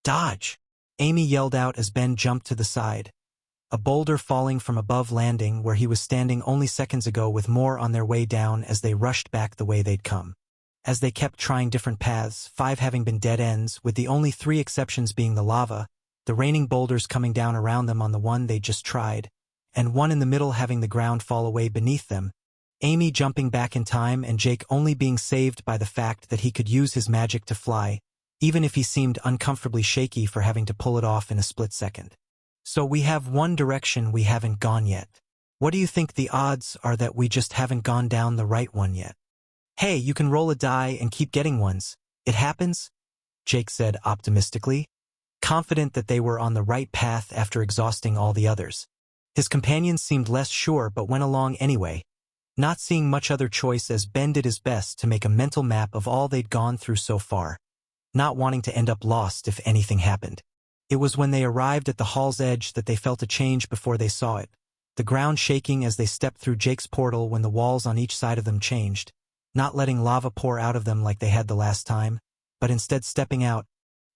Dodge! Amy yelled out as Ben jumped to the side. A boulder falling from above landing where he was standing only seconds ago with more on their way down as they rushed back the way they'd come. As they kept trying different paths, 5 having been dead ends, with the only 3 exceptions being the lava, the raining boulders coming down around them on the one they'd just tried, and one in the middle having the ground fall away beneath them, Amy jumping back in time and Jake only being saved by the fact that he could use his magic to fly, even if he seemed uncomfortably shaky for having to pull it off in a split second. So we have one direction we haven't gone yet. What do you think the odds are that we just haven't gone down the right one yet? Hey, you can roll a die and keep getting ones. It happens, Jake said optimistically, confident that they were on the right path after exhausting all the others. His companions seemed less sure but went along anyway, not seeing much other choice as Ben did his best to make a mental map of all they'd gone through so far, not wanting to end up lost if anything happened. It was when they arrived at the hall's edge that they felt a change before they saw it, the ground shaking as they stepped through Jake's portal when the walls on each side of them changed, not letting lava pour out of them like they had the last time, but instead stepping out,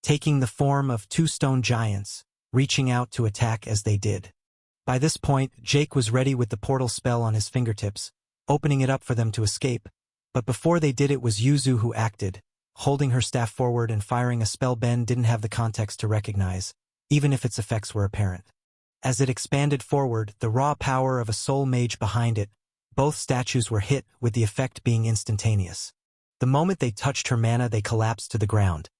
taking the form of 2 stone giants, reaching out to attack as they did. By this point, Jake was ready with the portal spell on his fingertips, opening it up for them to escape, but before they did it was Yuzu who acted, holding her staff forward and firing a spell Ben didn't have the context to recognize, even if its effects were apparent. As it expanded forward, the raw power of a soul mage behind it, both statues were hit, with the effect being instantaneous. The moment they touched her mana, they collapsed to the ground.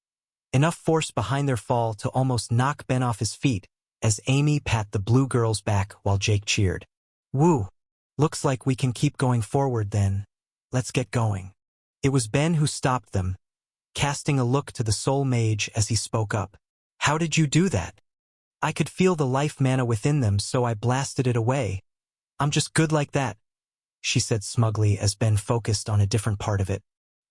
Enough force behind their fall to almost knock Ben off his feet, as Amy pat the blue girl's back while Jake cheered. Woo! Looks like we can keep going forward then. Let's get going. It was Ben who stopped them, casting a look to the soul mage as he spoke up. How did you do that? I could feel the life mana within them, so I blasted it away. I'm just good like that, she said smugly as Ben focused on a different part of it.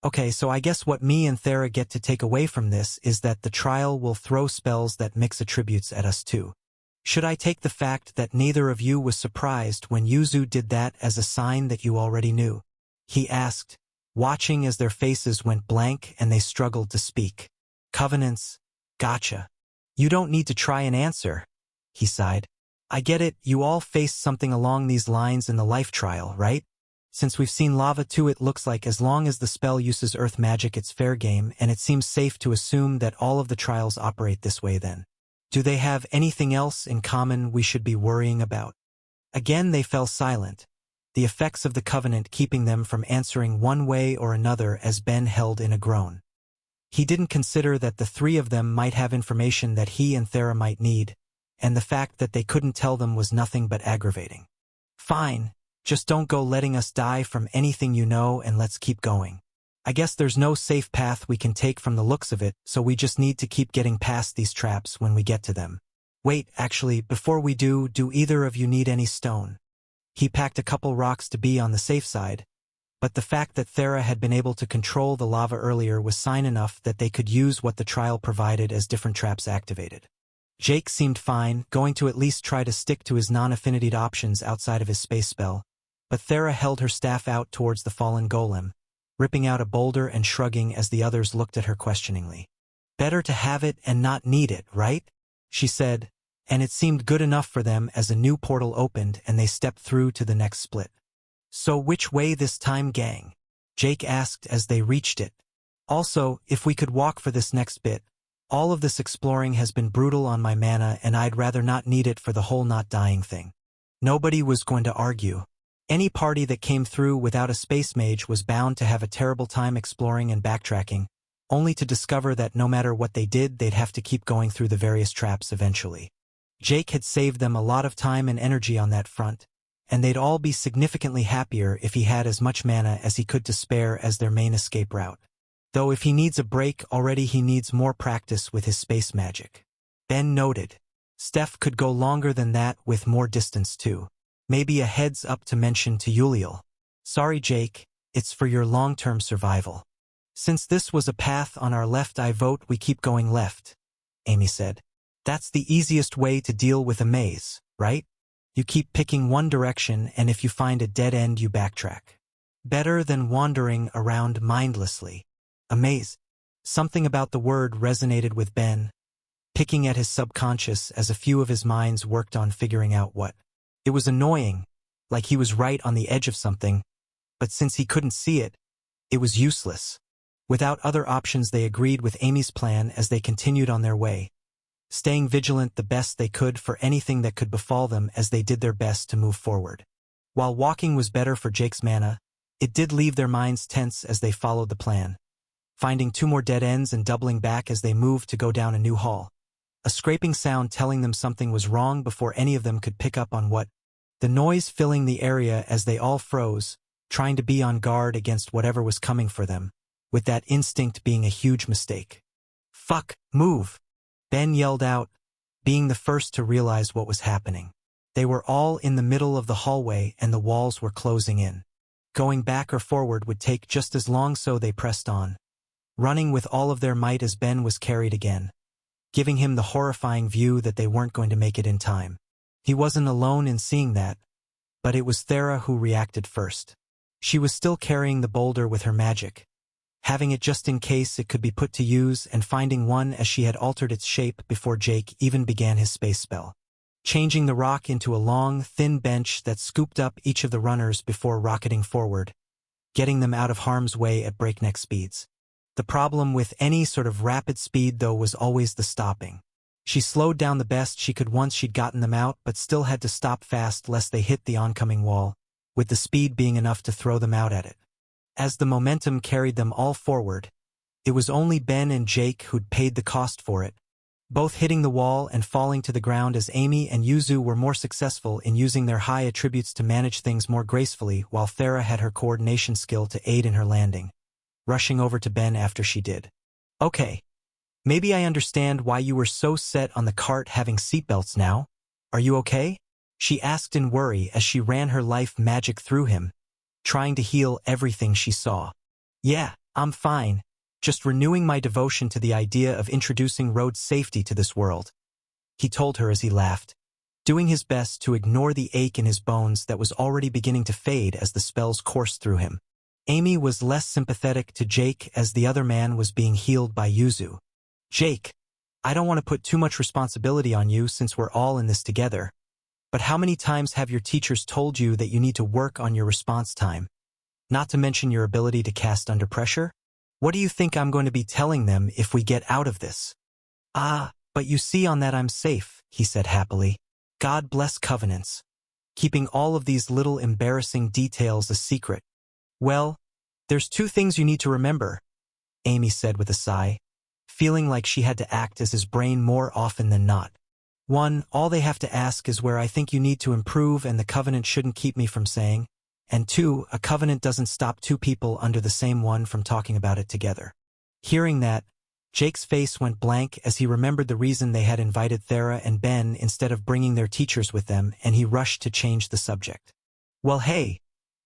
Okay, so I guess what me and Thera get to take away from this is that the trial will throw spells that mix attributes at us too. Should I take the fact that neither of you was surprised when Yuzu did that as a sign that you already knew? He asked, watching as their faces went blank and they struggled to speak. Covenants, gotcha. You don't need to try and answer, he sighed. I get it, you all faced something along these lines in the life trial, right? Since we've seen lava too, it looks like as long as the spell uses earth magic it's fair game, and it seems safe to assume that all of the trials operate this way then. Do they have anything else in common we should be worrying about? Again they fell silent, the effects of the covenant keeping them from answering one way or another as Ben held in a groan. He didn't consider that the 3 of them might have information that he and Thera might need, and the fact that they couldn't tell them was nothing but aggravating. Fine, just don't go letting us die from anything you know, and let's keep going. I guess there's no safe path we can take from the looks of it, so we just need to keep getting past these traps when we get to them. Wait, actually, before we do either of you need any stone? He packed a couple rocks to be on the safe side, but the fact that Thera had been able to control the lava earlier was sign enough that they could use what the trial provided as different traps activated. Jake seemed fine, going to at least try to stick to his non-affinitied options outside of his space spell, but Thera held her staff out towards the fallen golem, ripping out a boulder and shrugging as the others looked at her questioningly. Better to have it and not need it, right? She said, and it seemed good enough for them as a new portal opened and they stepped through to the next split. So which way this time, gang? Jake asked as they reached it. Also, if we could walk for this next bit. All of this exploring has been brutal on my mana and I'd rather not need it for the whole not dying thing. Nobody was going to argue. Any party that came through without a space mage was bound to have a terrible time exploring and backtracking, only to discover that no matter what they did, they'd have to keep going through the various traps eventually. Jake had saved them a lot of time and energy on that front, and they'd all be significantly happier if he had as much mana as he could to spare as their main escape route. Though if he needs a break already, he needs more practice with his space magic. Ben noted. Steph could go longer than that with more distance too. Maybe a heads up to mention to Yuliel. Sorry Jake, it's for your long-term survival. Since this was a path on our left, I vote we keep going left, Amy said. That's the easiest way to deal with a maze, right? You keep picking one direction and if you find a dead end you backtrack. Better than wandering around mindlessly. A maze. Something about the word resonated with Ben. picking at his subconscious as a few of his minds worked on figuring out what. It was annoying, like he was right on the edge of something, but since he couldn't see it, it was useless. Without other options, they agreed with Amy's plan as they continued on their way, staying vigilant the best they could for anything that could befall them as they did their best to move forward. While walking was better for Jake's mana, it did leave their minds tense as they followed the plan, finding 2 more dead ends and doubling back as they moved to go down a new hall. A scraping sound telling them something was wrong before any of them could pick up on what. The noise filling the area as they all froze, trying to be on guard against whatever was coming for them, with that instinct being a huge mistake. "Fuck, move!" Ben yelled out, being the first to realize what was happening. They were all in the middle of the hallway and the walls were closing in. Going back or forward would take just as long, so they pressed on, running with all of their might as Ben was carried again, giving him the horrifying view that they weren't going to make it in time. He wasn't alone in seeing that, but it was Thera who reacted first. She was still carrying the boulder with her magic, having it just in case it could be put to use, and finding one as she had altered its shape before Jake even began his space spell, changing the rock into a long, thin bench that scooped up each of the runners before rocketing forward, getting them out of harm's way at breakneck speeds. The problem with any sort of rapid speed, though, was always the stopping. She slowed down the best she could once she'd gotten them out, but still had to stop fast lest they hit the oncoming wall, with the speed being enough to throw them out at it. As the momentum carried them all forward, it was only Ben and Jake who'd paid the cost for it, both hitting the wall and falling to the ground as Amy and Yuzu were more successful in using their high attributes to manage things more gracefully, while Thera had her coordination skill to aid in her landing, rushing over to Ben after she did. "Okay. Maybe I understand why you were so set on the cart having seatbelts now. Are you okay?" she asked in worry as she ran her life magic through him, trying to heal everything she saw. "Yeah, I'm fine. Just renewing my devotion to the idea of introducing road safety to this world," he told her as he laughed, doing his best to ignore the ache in his bones that was already beginning to fade as the spells coursed through him. Amy was less sympathetic to Jake as the other man was being healed by Yuzu. "Jake, I don't want to put too much responsibility on you since we're all in this together, but how many times have your teachers told you that you need to work on your response time, not to mention your ability to cast under pressure? What do you think I'm going to be telling them if we get out of this?" But you see on that I'm safe," he said happily. "God bless Covenants, keeping all of these little embarrassing details a secret." "Well, there's 2 things you need to remember," Amy said with a sigh, feeling like she had to act as his brain more often than not. "1, all they have to ask is where I think you need to improve, and the Covenant shouldn't keep me from saying. And 2, a Covenant doesn't stop 2 people under the same one from talking about it together." Hearing that, Jake's face went blank as he remembered the reason they had invited Thera and Ben instead of bringing their teachers with them, and he rushed to change the subject. "Well, hey,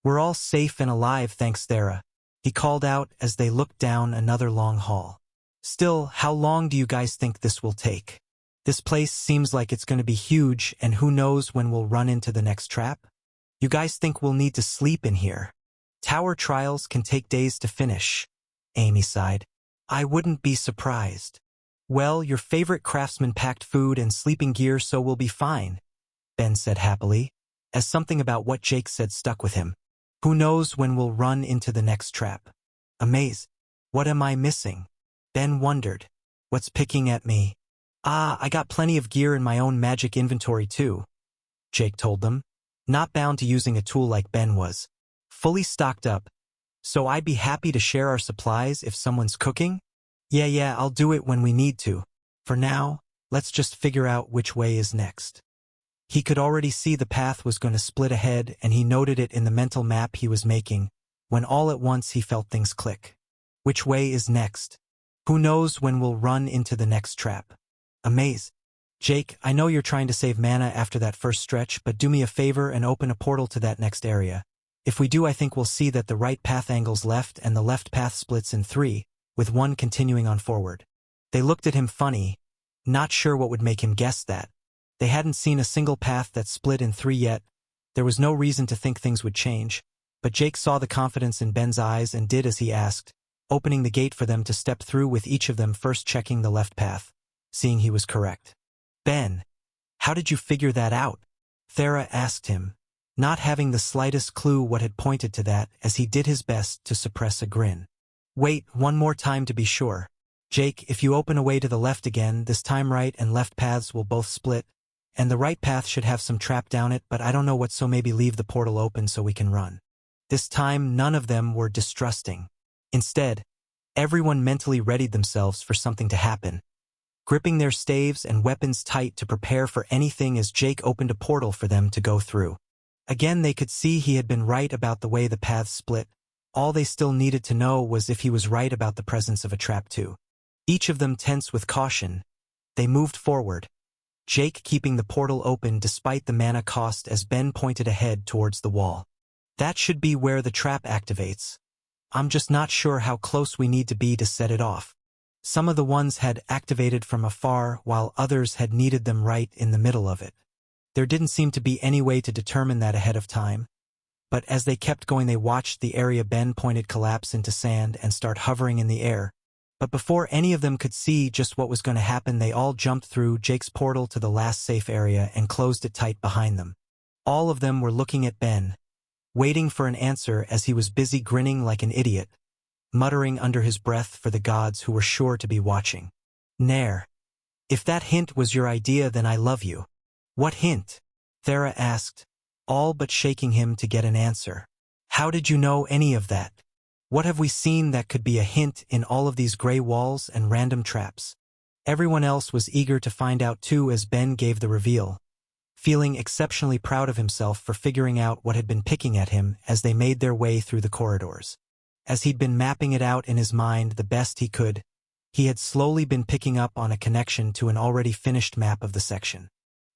we're all safe and alive, thanks Thera," he called out as they looked down another long hall. "Still, how long do you guys think this will take? This place seems like it's going to be huge, and who knows when we'll run into the next trap? You guys think we'll need to sleep in here? Tower trials can take days to finish," Amy sighed. "I wouldn't be surprised." "Well, your favorite craftsman packed food and sleeping gear, so we'll be fine," Ben said happily, as something about what Jake said stuck with him. "Who knows when we'll run into the next trap?" "Amaze. What am I missing?" Ben wondered. "What's picking at me?" I got plenty of gear in my own magic inventory too," Jake told them, not bound to using a tool like Ben was. "Fully stocked up, so I'd be happy to share our supplies if someone's cooking." Yeah, I'll do it when we need to. For now, let's just figure out which way is next." He could already see the path was going to split ahead, and he noted it in the mental map he was making, when all at once he felt things click. Which way is next? Who knows when we'll run into the next trap? Amaze. "Jake, I know you're trying to save mana after that first stretch, but do me a favor and open a portal to that next area. If we do, I think we'll see that the right path angles left and the left path splits in 3, with 1 continuing on forward." They looked at him funny, not sure what would make him guess that. They hadn't seen a single path that split in 3 yet. There was no reason to think things would change, but Jake saw the confidence in Ben's eyes and did as he asked, opening the gate for them to step through, with each of them first checking the left path, seeing he was correct. Ben, how did you figure that out? Thera asked him, not having the slightest clue what had pointed to that as he did his best to suppress a grin. Wait, one more time to be sure. Jake, if you open away to the left again, this time right and left paths will both split, and the right path should have some trap down it, but I don't know what, so maybe leave the portal open so we can run. This time, none of them were distrusting. Instead, everyone mentally readied themselves for something to happen, gripping their staves and weapons tight to prepare for anything as Jake opened a portal for them to go through. Again, they could see he had been right about the way the paths split. All they still needed to know was if he was right about the presence of a trap too. Each of them tense with caution, they moved forward, Jake keeping the portal open despite the mana cost as Ben pointed ahead towards the wall. That should be where the trap activates. I'm just not sure how close we need to be to set it off. Some of the ones had activated from afar while others had needed them right in the middle of it. There didn't seem to be any way to determine that ahead of time, but as they kept going they watched the area Ben pointed collapse into sand and start hovering in the air. But before any of them could see just what was going to happen, they all jumped through Jake's portal to the last safe area and closed it tight behind them. All of them were looking at Ben, waiting for an answer as he was busy grinning like an idiot, muttering under his breath for the gods who were sure to be watching. Nair, if that hint was your idea, then I love you. What hint? Thera asked, all but shaking him to get an answer. How did you know any of that? What have we seen that could be a hint in all of these gray walls and random traps? Everyone else was eager to find out too as Ben gave the reveal, feeling exceptionally proud of himself for figuring out what had been picking at him as they made their way through the corridors. As he'd been mapping it out in his mind the best he could, he had slowly been picking up on a connection to an already finished map of the section.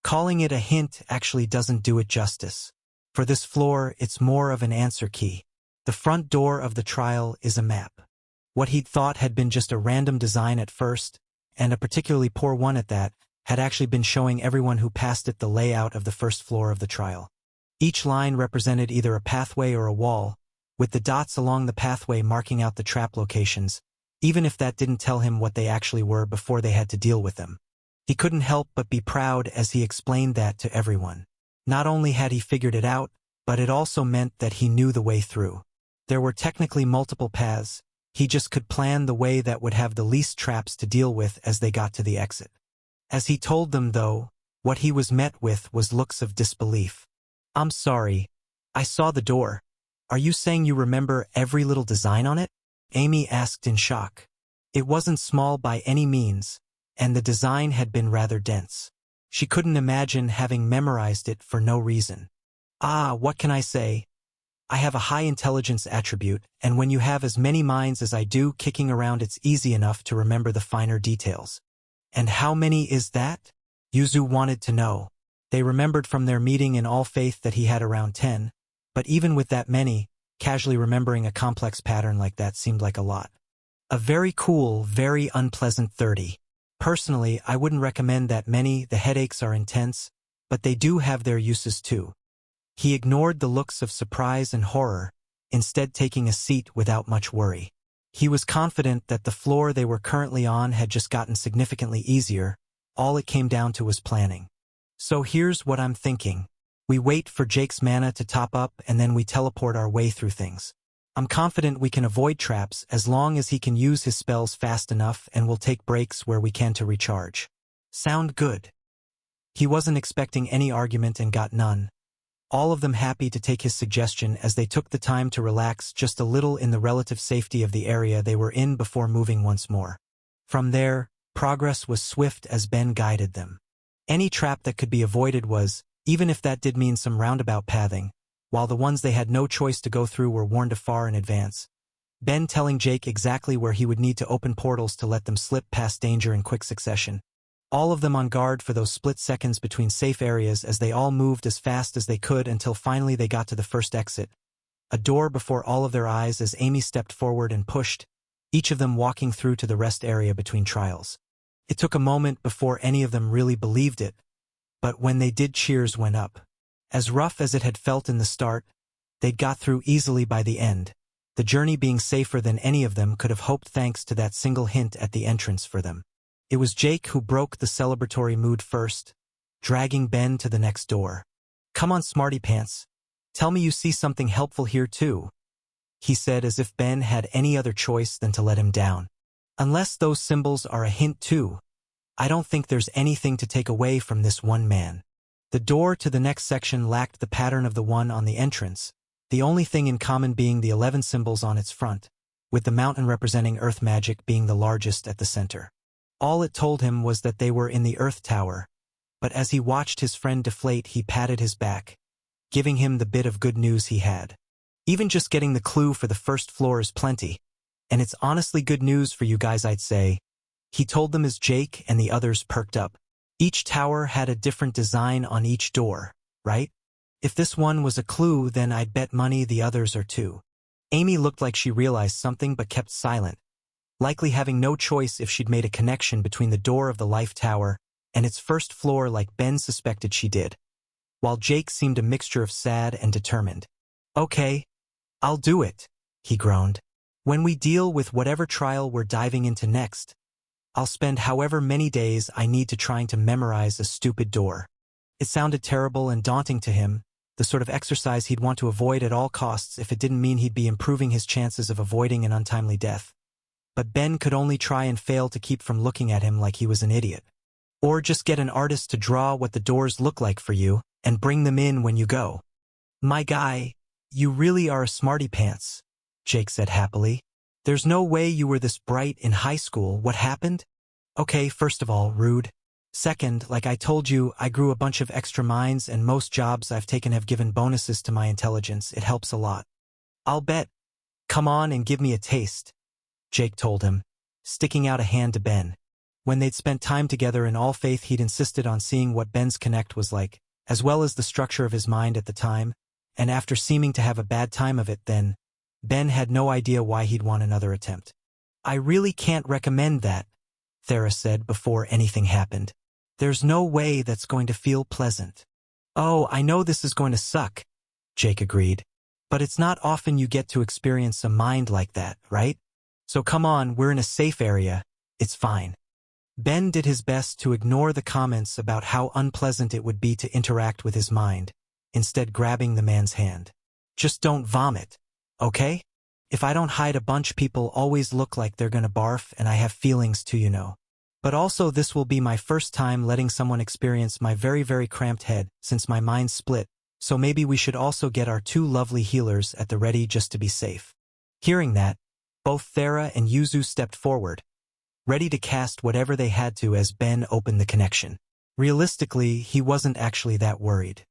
Calling it a hint actually doesn't do it justice. For this floor, it's more of an answer key. The front door of the trial is a map. What he'd thought had been just a random design at first, and a particularly poor one at that, had actually been showing everyone who passed it the layout of the first floor of the trial. Each line represented either a pathway or a wall, with the dots along the pathway marking out the trap locations, even if that didn't tell him what they actually were before they had to deal with them. He couldn't help but be proud as he explained that to everyone. Not only had he figured it out, but it also meant that he knew the way through. There were technically multiple paths, he just could plan the way that would have the least traps to deal with as they got to the exit. As he told them, though, what he was met with was looks of disbelief. I'm sorry, I saw the door. Are you saying you remember every little design on it? Amy asked in shock. It wasn't small by any means, and the design had been rather dense. She couldn't imagine having memorized it for no reason. What can I say? I have a high intelligence attribute, and when you have as many minds as I do kicking around, it's easy enough to remember the finer details. And how many is that? Yuzu wanted to know. They remembered from their meeting in All Faith that he had around 10, but even with that many, casually remembering a complex pattern like that seemed like a lot. A very cool, very unpleasant 30. Personally, I wouldn't recommend that many, the headaches are intense, but they do have their uses too. He ignored the looks of surprise and horror, instead taking a seat without much worry. He was confident that the floor they were currently on had just gotten significantly easier, all it came down to was planning. So here's what I'm thinking. We wait for Jake's mana to top up and then we teleport our way through things. I'm confident we can avoid traps as long as he can use his spells fast enough, and we'll take breaks where we can to recharge. Sound good? He wasn't expecting any argument and got none. All of them happy to take his suggestion as they took the time to relax just a little in the relative safety of the area they were in before moving once more. From there, progress was swift as Ben guided them. Any trap that could be avoided was, even if that did mean some roundabout pathing, while the ones they had no choice to go through were warned afar in advance. Ben telling Jake exactly where he would need to open portals to let them slip past danger in quick succession. All of them on guard for those split seconds between safe areas as they all moved as fast as they could until finally they got to the first exit. A door before all of their eyes as Amy stepped forward and pushed, each of them walking through to the rest area between trials. It took a moment before any of them really believed it, but when they did, cheers went up. As rough as it had felt in the start, they'd got through easily by the end, the journey being safer than any of them could have hoped thanks to that single hint at the entrance for them. It was Jake who broke the celebratory mood first, dragging Ben to the next door. "Come on, smarty pants. Tell me you see something helpful here too," he said as if Ben had any other choice than to let him down. "Unless those symbols are a hint too, I don't think there's anything to take away from this one man." The door to the next section lacked the pattern of the one on the entrance, the only thing in common being the 11 symbols on its front, with the mountain representing earth magic being the largest at the center. All it told him was that they were in the Earth Tower, but as he watched his friend deflate, he patted his back, giving him the bit of good news he had. "Even just getting the clue for the first floor is plenty, and it's honestly good news for you guys, I'd say," he told them as Jake and the others perked up. Each tower had a different design on each door, right? If this one was a clue, then I'd bet money the others are too. Amy looked like she realized something but kept silent, likely having no choice if she'd made a connection between the door of the Life Tower and its first floor like Ben suspected she did, while Jake seemed a mixture of sad and determined. "Okay, I'll do it," he groaned. "When we deal with whatever trial we're diving into next, I'll spend however many days I need to trying to memorize a stupid door." It sounded terrible and daunting to him, the sort of exercise he'd want to avoid at all costs if it didn't mean he'd be improving his chances of avoiding an untimely death. But Ben could only try and fail to keep from looking at him like he was an idiot. "Or just get an artist to draw what the doors look like for you, and bring them in when you go." "My guy, you really are a smarty pants," Jake said happily. "There's no way you were this bright in high school. What happened?" "Okay, first of all, rude. Second, like I told you, I grew a bunch of extra minds and most jobs I've taken have given bonuses to my intelligence. It helps a lot. I'll bet." "Come on and give me a taste," Jake told him, sticking out a hand to Ben. When they'd spent time together in all faith, he'd insisted on seeing what Ben's connect was like, as well as the structure of his mind at the time, and after seeming to have a bad time of it then, Ben had no idea why he'd want another attempt. "I really can't recommend that," Thera said before anything happened. "There's no way that's going to feel pleasant." "Oh, I know this is going to suck," Jake agreed. "But it's not often you get to experience a mind like that, right? So come on, we're in a safe area. It's fine." Ben did his best to ignore the comments about how unpleasant it would be to interact with his mind, instead grabbing the man's hand. "Just don't vomit, okay? If I don't hide a bunch, people always look like they're gonna barf, and I have feelings too, you know. But also this will be my first time letting someone experience my very, very cramped head since my mind split, so maybe we should also get our 2 lovely healers at the ready just to be safe." Hearing that, both Thera and Yuzu stepped forward, ready to cast whatever they had to as Ben opened the connection. Realistically, he wasn't actually that worried.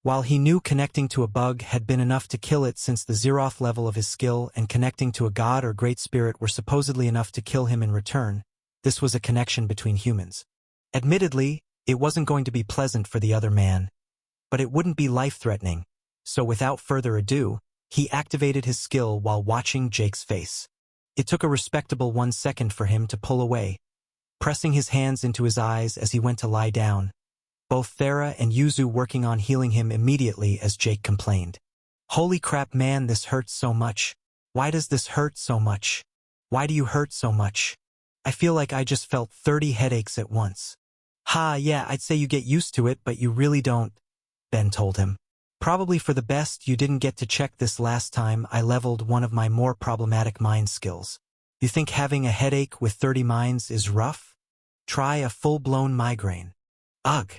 While he knew connecting to a bug had been enough to kill it since the Zeroth level of his skill and connecting to a god or great spirit were supposedly enough to kill him in return, this was a connection between humans. Admittedly, it wasn't going to be pleasant for the other man, but it wouldn't be life-threatening, so without further ado, he activated his skill while watching Jake's face. It took a respectable 1 second for him to pull away, pressing his hands into his eyes as he went to lie down, both Thera and Yuzu working on healing him immediately as Jake complained. "Holy crap, man, this hurts so much. Why does this hurt so much? Why do you hurt so much? I feel like I just felt 30 headaches at once." "Ha, yeah, I'd say you get used to it, but you really don't," Ben told him. "Probably for the best you didn't get to check this last time I leveled one of my more problematic mind skills. You think having a headache with 30 minds is rough? Try a full-blown migraine." "Ugh."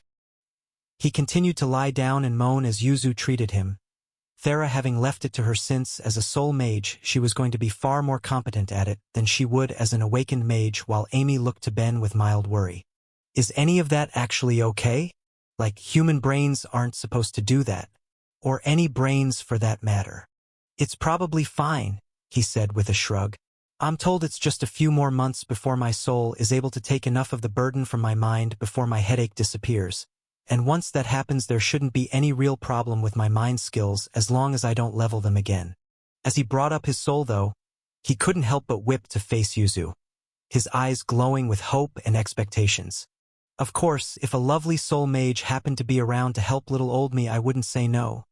He continued to lie down and moan as Yuzu treated him, Thera having left it to her since, as a soul mage, she was going to be far more competent at it than she would as an awakened mage, while Amy looked to Ben with mild worry. "Is any of that actually okay? Like, human brains aren't supposed to do that. Or any brains for that matter." "It's probably fine," he said with a shrug. "I'm told it's just a few more months before my soul is able to take enough of the burden from my mind before my headache disappears. And once that happens, there shouldn't be any real problem with my mind skills as long as I don't level them again." As he brought up his soul, though, he couldn't help but whip to face Yuzu, his eyes glowing with hope and expectations. "Of course, if a lovely soul mage happened to be around to help little old me, I wouldn't say no,"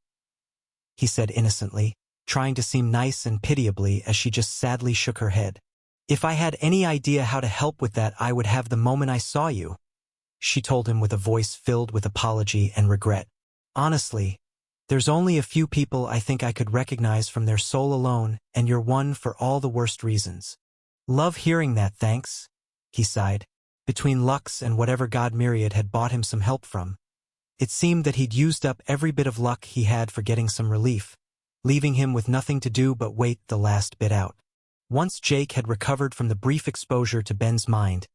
he said innocently, trying to seem nice and pitiably as she just sadly shook her head. If I had any idea how to help with that, I would have the moment I saw you, she told him with a voice filled with apology and regret. Honestly, there's only a few people I think I could recognize from their soul alone, and you're one for all the worst reasons. Love hearing that, thanks, he sighed. Between Lux and whatever god Myriad had bought him some help from, it seemed that he'd used up every bit of luck he had for getting some relief, leaving him with nothing to do but wait the last bit out. Once Jake had recovered from the brief exposure to Ben's mind,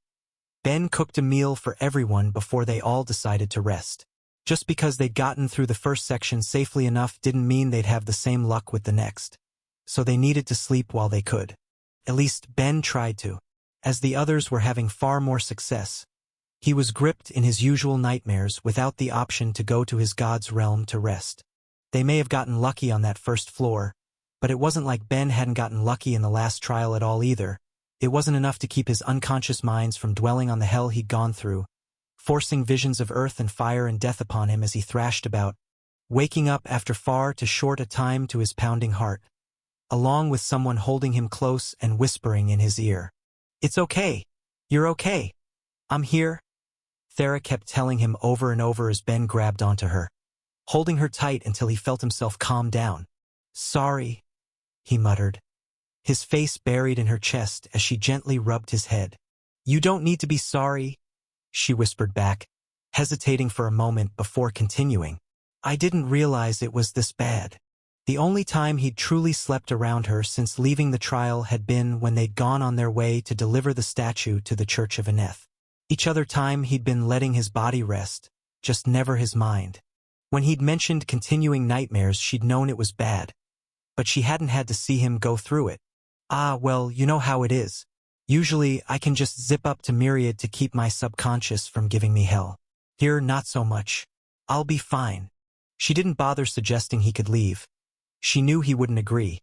Ben cooked a meal for everyone before they all decided to rest. Just because they'd gotten through the first section safely enough didn't mean they'd have the same luck with the next, so they needed to sleep while they could. At least Ben tried to. As the others were having far more success, he was gripped in his usual nightmares without the option to go to his god's realm to rest. They may have gotten lucky on that first floor, but it wasn't like Ben hadn't gotten lucky in the last trial at all either. It wasn't enough to keep his unconscious minds from dwelling on the hell he'd gone through, forcing visions of earth and fire and death upon him as he thrashed about, waking up after far too short a time to his pounding heart, along with someone holding him close and whispering in his ear. "It's okay. You're okay. I'm here," Thera kept telling him over and over as Ben grabbed onto her, holding her tight until he felt himself calm down. "Sorry," he muttered, his face buried in her chest as she gently rubbed his head. "You don't need to be sorry," she whispered back, hesitating for a moment before continuing. "I didn't realize it was this bad." The only time he'd truly slept around her since leaving the trial had been when they'd gone on their way to deliver the statue to the Church of Aneth. Each other time he'd been letting his body rest, just never his mind. When he'd mentioned continuing nightmares, she'd known it was bad, but she hadn't had to see him go through it. "Ah, well, you know how it is. Usually I can just zip up to Myriad to keep my subconscious from giving me hell. Here, not so much. I'll be fine." She didn't bother suggesting he could leave. She knew he wouldn't agree.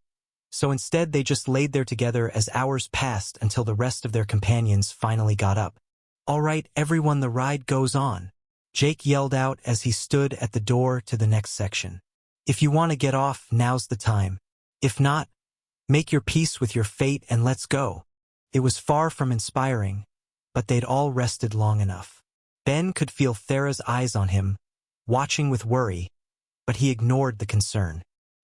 So instead they just laid there together as hours passed until the rest of their companions finally got up. "All right, everyone, the ride goes on," Jake yelled out as he stood at the door to the next section. "If you want to get off, now's the time. If not, make your peace with your fate and let's go." It was far from inspiring, but they'd all rested long enough. Ben could feel Thera's eyes on him, watching with worry, but he ignored the concern.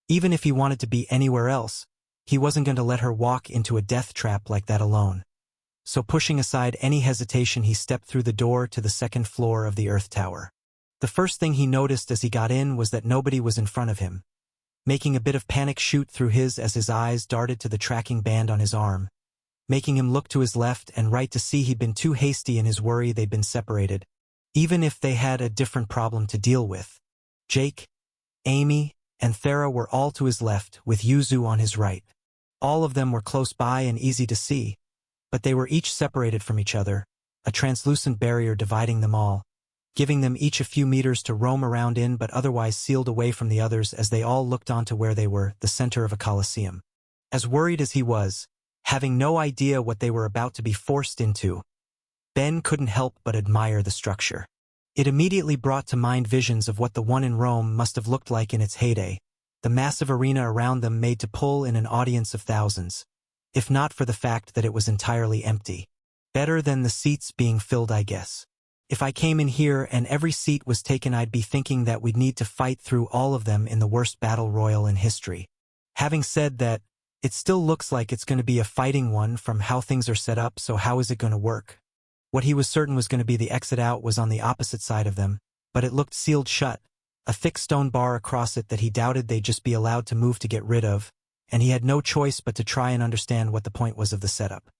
Even if he wanted to be anywhere else, he wasn't going to let her walk into a death trap like that alone. So pushing aside any hesitation, he stepped through the door to the second floor of the Earth Tower. The first thing he noticed as he got in was that nobody was in front of him, making a bit of panic shoot through his as his eyes darted to the tracking band on his arm, making him look to his left and right to see he'd been too hasty in his worry they'd been separated, even if they had a different problem to deal with. Jake, Amy, and Thera were all to his left, with Yuzu on his right. All of them were close by and easy to see, but they were each separated from each other, a translucent barrier dividing them all, giving them each a few meters to roam around in but otherwise sealed away from the others as they all looked onto where they were, the center of a coliseum. As worried as he was, having no idea what they were about to be forced into, Ben couldn't help but admire the structure. It immediately brought to mind visions of what the one in Rome must have looked like in its heyday, the massive arena around them made to pull in an audience of thousands, if not for the fact that it was entirely empty. Better than the seats being filled, I guess. If I came in here and every seat was taken, I'd be thinking that we'd need to fight through all of them in the worst battle royal in history. Having said that, it still looks like it's going to be a fighting one from how things are set up, so how is it going to work? What he was certain was going to be the exit out was on the opposite side of them, but it looked sealed shut, a thick stone bar across it that he doubted they'd just be allowed to move to get rid of, and he had no choice but to try and understand what the point was of the setup.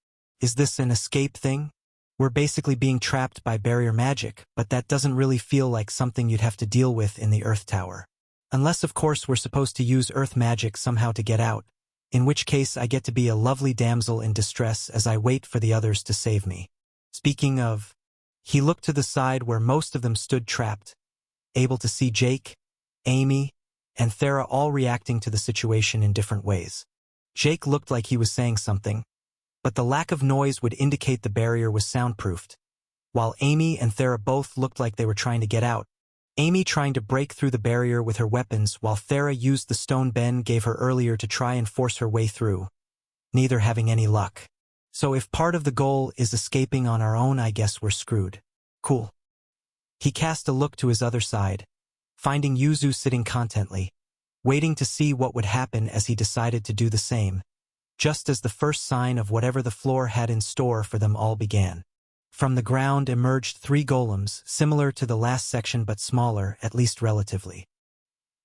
Is this an escape thing? We're basically being trapped by barrier magic, but that doesn't really feel like something you'd have to deal with in the Earth Tower. Unless, of course, we're supposed to use Earth magic somehow to get out, in which case I get to be a lovely damsel in distress as I wait for the others to save me. Speaking of, he looked to the side where most of them stood trapped, able to see Jake, Amy, and Thera all reacting to the situation in different ways. Jake looked like he was saying something, but the lack of noise would indicate the barrier was soundproofed, while Amy and Thera both looked like they were trying to get out, Amy trying to break through the barrier with her weapons while Thera used the stone Ben gave her earlier to try and force her way through, neither having any luck. So if part of the goal is escaping on our own, I guess we're screwed. Cool. He cast a look to his other side, finding Yuzu sitting contently, waiting to see what would happen as he decided to do the same, just as the first sign of whatever the floor had in store for them all began. From the ground emerged 3 golems, similar to the last section but smaller, at least relatively.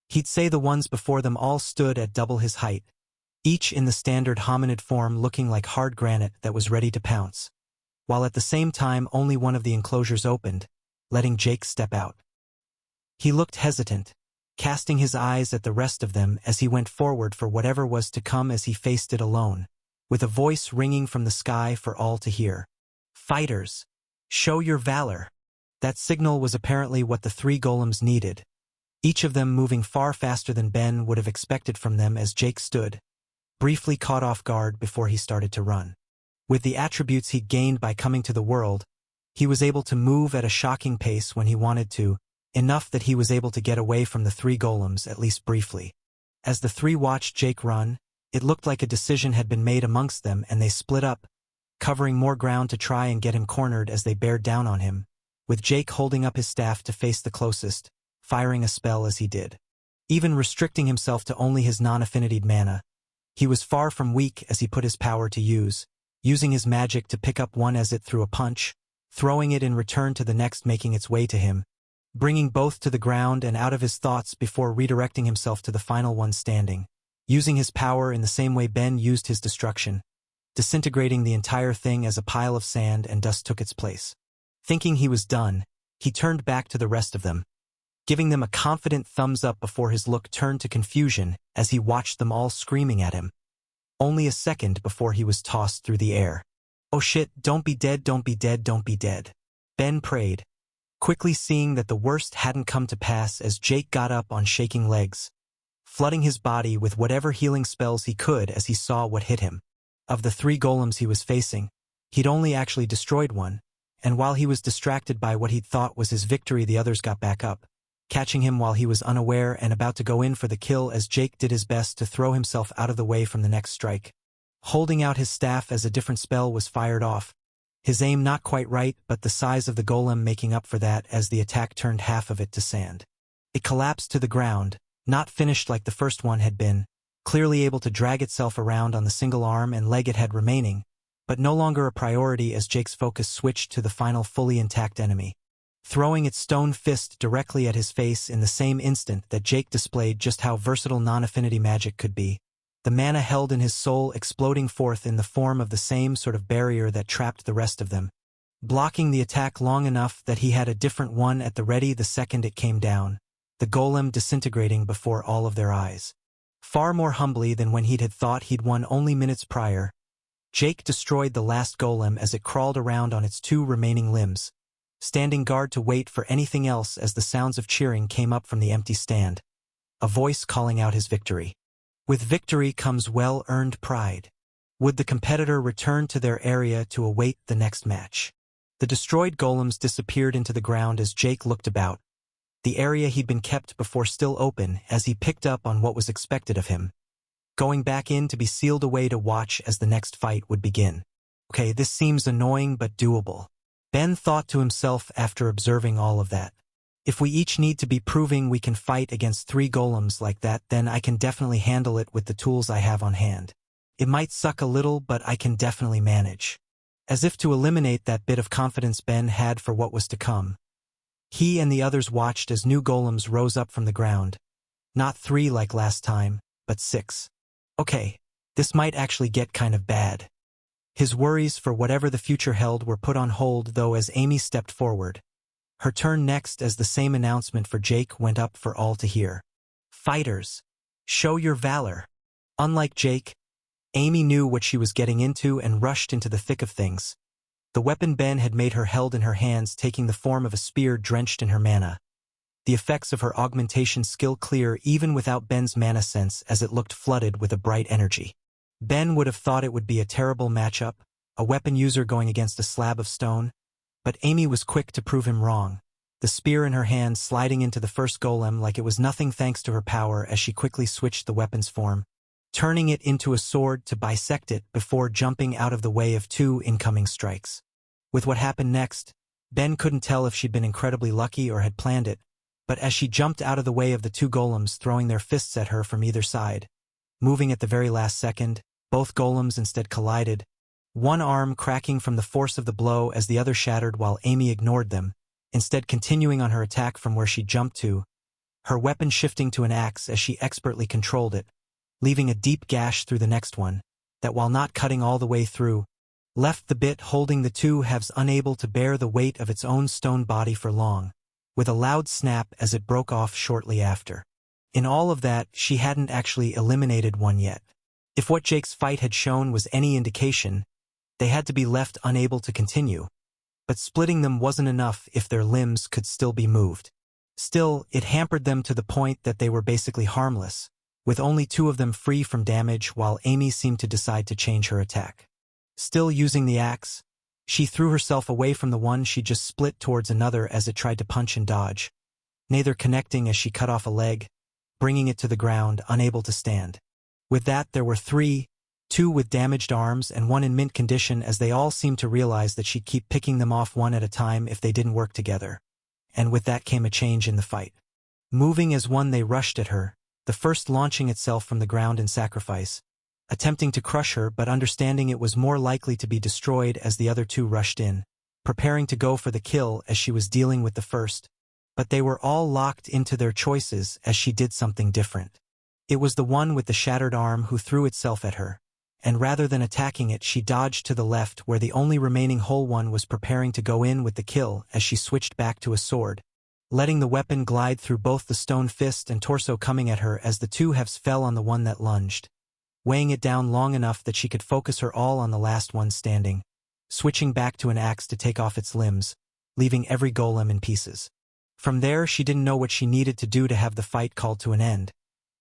He'd say the ones before them all stood at double his height, each in the standard hominid form looking like hard granite that was ready to pounce, while at the same time only one of the enclosures opened, letting Jake step out. He looked hesitant, casting his eyes at the rest of them as he went forward for whatever was to come as he faced it alone, with a voice ringing from the sky for all to hear. Fighters, show your valor. That signal was apparently what the 3 golems needed, each of them moving far faster than Ben would have expected from them as Jake stood, briefly caught off guard before he started to run. With the attributes he'd gained by coming to the world, he was able to move at a shocking pace when he wanted to, enough that he was able to get away from the 3 golems at least briefly. As the 3 watched Jake run, it looked like a decision had been made amongst them and they split up, covering more ground to try and get him cornered as they bared down on him, with Jake holding up his staff to face the closest, firing a spell as he did. Even restricting himself to only his non-affinitied mana, he was far from weak as he put his power to use, using his magic to pick up one as it threw a punch, throwing it in return to the next making its way to him, bringing both to the ground and out of his thoughts before redirecting himself to the final one standing, using his power in the same way Ben used his destruction, disintegrating the entire thing as a pile of sand and dust took its place. Thinking he was done, he turned back to the rest of them, giving them a confident thumbs up before his look turned to confusion as he watched them all screaming at him. Only a second before he was tossed through the air. Oh shit, don't be dead, don't be dead, don't be dead. Ben prayed, quickly seeing that the worst hadn't come to pass as Jake got up on shaking legs, flooding his body with whatever healing spells he could as he saw what hit him. Of the 3 golems he was facing, he'd only actually destroyed one, and while he was distracted by what he'd thought was his victory, the others got back up, catching him while he was unaware and about to go in for the kill as Jake did his best to throw himself out of the way from the next strike, holding out his staff as a different spell was fired off, his aim not quite right but the size of the golem making up for that as the attack turned half of it to sand. It collapsed to the ground, not finished like the first one had been, clearly able to drag itself around on the single arm and leg it had remaining, but no longer a priority as Jake's focus switched to the final fully intact enemy, throwing its stone fist directly at his face in the same instant that Jake displayed just how versatile non-affinity magic could be, the mana held in his soul exploding forth in the form of the same sort of barrier that trapped the rest of them, blocking the attack long enough that he had a different one at the ready the second it came down, the golem disintegrating before all of their eyes. Far more humbly than when had thought he'd won only minutes prior, Jake destroyed the last golem as it crawled around on its 2 remaining limbs, standing guard to wait for anything else as the sounds of cheering came up from the empty stand, a voice calling out his victory. With victory comes well-earned pride. Would the competitor return to their area to await the next match? The destroyed golems disappeared into the ground as Jake looked about, the area he'd been kept before still open as he picked up on what was expected of him, going back in to be sealed away to watch as the next fight would begin. Okay, this seems annoying but doable, Ben thought to himself after observing all of that. If we each need to be proving we can fight against 3 golems like that, then I can definitely handle it with the tools I have on hand. It might suck a little, but I can definitely manage. As if to eliminate that bit of confidence Ben had for what was to come, he and the others watched as new golems rose up from the ground. Not 3 like last time, but 6. Okay, this might actually get kind of bad. His worries for whatever the future held were put on hold though as Amy stepped forward, her turn next as the same announcement for Jake went up for all to hear. Fighters, show your valor. Unlike Jake, Amy knew what she was getting into and rushed into the thick of things. The weapon Ben had made her held in her hands taking the form of a spear drenched in her mana, the effects of her augmentation skill clear even without Ben's mana sense as it looked flooded with a bright energy. Ben would have thought it would be a terrible matchup, a weapon user going against a slab of stone, but Amy was quick to prove him wrong, the spear in her hand sliding into the first golem like it was nothing thanks to her power as she quickly switched the weapon's form, turning it into a sword to bisect it before jumping out of the way of 2 incoming strikes. With what happened next, Ben couldn't tell if she'd been incredibly lucky or had planned it, but as she jumped out of the way of the 2 golems throwing their fists at her from either side, moving at the very last second, both golems instead collided, one arm cracking from the force of the blow as the other shattered while Amy ignored them, instead continuing on her attack from where she jumped to, her weapon shifting to an axe as she expertly controlled it, leaving a deep gash through the next one, that while not cutting all the way through, left the bit holding the 2 halves unable to bear the weight of its own stone body for long, with a loud snap as it broke off shortly after. In all of that, she hadn't actually eliminated one yet. If what Jake's fight had shown was any indication, they had to be left unable to continue, but splitting them wasn't enough if their limbs could still be moved. Still, it hampered them to the point that they were basically harmless, with only 2 of them free from damage while Amy seemed to decide to change her attack. Still using the axe, she threw herself away from the one she just split towards another as it tried to punch and dodge, neither connecting as she cut off a leg, bringing it to the ground, unable to stand. With that, there were 3, 2 with damaged arms and 1 in mint condition as they all seemed to realize that she'd keep picking them off one at a time if they didn't work together. And with that came a change in the fight. Moving as one, they rushed at her, the first launching itself from the ground in sacrifice, attempting to crush her but understanding it was more likely to be destroyed as the other 2 rushed in, preparing to go for the kill as she was dealing with the first. But they were all locked into their choices as she did something different. It was the one with the shattered arm who threw itself at her, and rather than attacking it she dodged to the left where the only remaining whole one was preparing to go in with the kill as she switched back to a sword, letting the weapon glide through both the stone fist and torso coming at her as the 2 halves fell on the one that lunged, weighing it down long enough that she could focus her all on the last one standing, switching back to an axe to take off its limbs, leaving every golem in pieces. From there she didn't know what she needed to do to have the fight called to an end,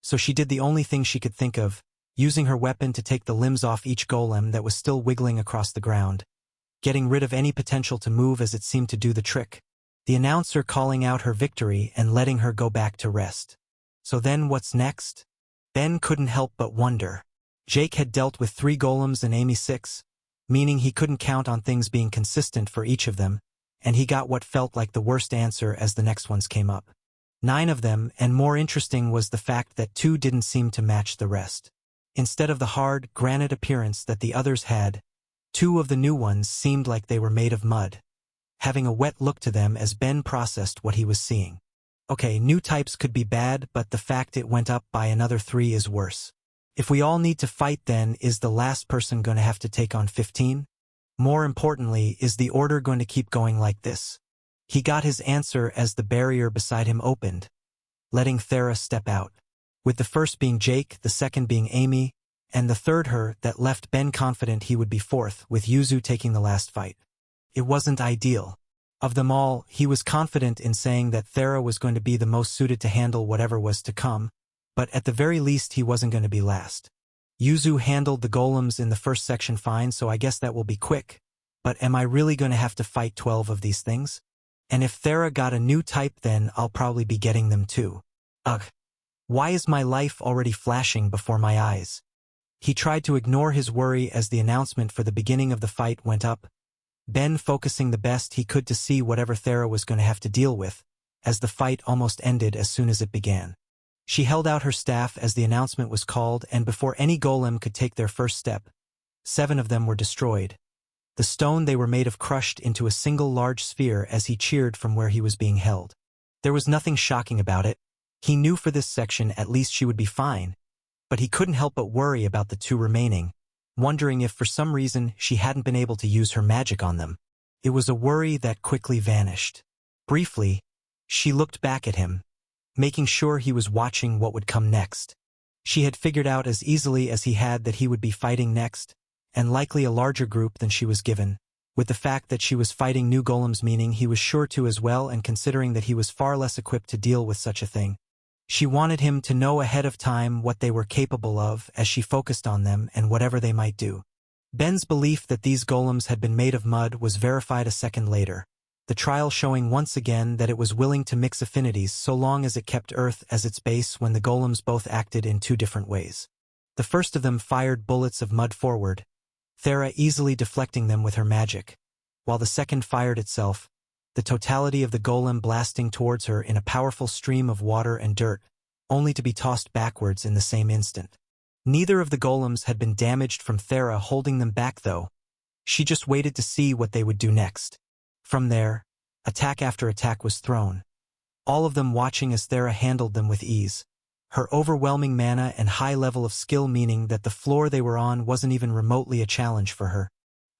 so she did the only thing she could think of, using her weapon to take the limbs off each golem that was still wiggling across the ground, getting rid of any potential to move as it seemed to do the trick, the announcer calling out her victory and letting her go back to rest. So then what's next? Ben couldn't help but wonder. Jake had dealt with 3 golems and Amy 6, meaning he couldn't count on things being consistent for each of them, and he got what felt like the worst answer as the next ones came up. 9 of them, and more interesting was the fact that 2 didn't seem to match the rest. Instead of the hard, granite appearance that the others had, 2 of the new ones seemed like they were made of mud, having a wet look to them as Ben processed what he was seeing. Okay, new types could be bad, but the fact it went up by another 3 is worse. If we all need to fight, then is the last person going to have to take on 15? More importantly, is the order going to keep going like this? He got his answer as the barrier beside him opened, letting Thera step out, with the first being Jake, the second being Amy, and the third her that left Ben confident he would be fourth, with Yuzu taking the last fight. It wasn't ideal. Of them all, he was confident in saying that Thera was going to be the most suited to handle whatever was to come, but at the very least he wasn't going to be last. Yuzu handled the golems in the first section fine, so I guess that will be quick, but am I really going to have to fight 12 of these things? And if Thera got a new type, then I'll probably be getting them too. Ugh. Why is my life already flashing before my eyes? He tried to ignore his worry as the announcement for the beginning of the fight went up, Ben focusing the best he could to see whatever Thera was going to have to deal with, as the fight almost ended as soon as it began. She held out her staff as the announcement was called, and before any golem could take their first step, 7 of them were destroyed. The stone they were made of crushed into a single large sphere as he cheered from where he was being held. There was nothing shocking about it. He knew for this section at least she would be fine, but he couldn't help but worry about the 2 remaining, wondering if for some reason she hadn't been able to use her magic on them. It was a worry that quickly vanished. Briefly, she looked back at him, making sure he was watching what would come next. She had figured out as easily as he had that he would be fighting next, and likely a larger group than she was given, with the fact that she was fighting new golems meaning he was sure to as well, and considering that he was far less equipped to deal with such a thing. She wanted him to know ahead of time what they were capable of as she focused on them and whatever they might do. Ben's belief that these golems had been made of mud was verified a second later, the trial showing once again that it was willing to mix affinities so long as it kept Earth as its base when the golems both acted in 2 different ways. The first of them fired bullets of mud forward, Thera easily deflecting them with her magic, while the second fired itself, the totality of the golem blasting towards her in a powerful stream of water and dirt, only to be tossed backwards in the same instant. Neither of the golems had been damaged from Thera holding them back though. She just waited to see what they would do next. From there, attack after attack was thrown, all of them watching as Thera handled them with ease. Her overwhelming mana and high level of skill meaning that the floor they were on wasn't even remotely a challenge for her.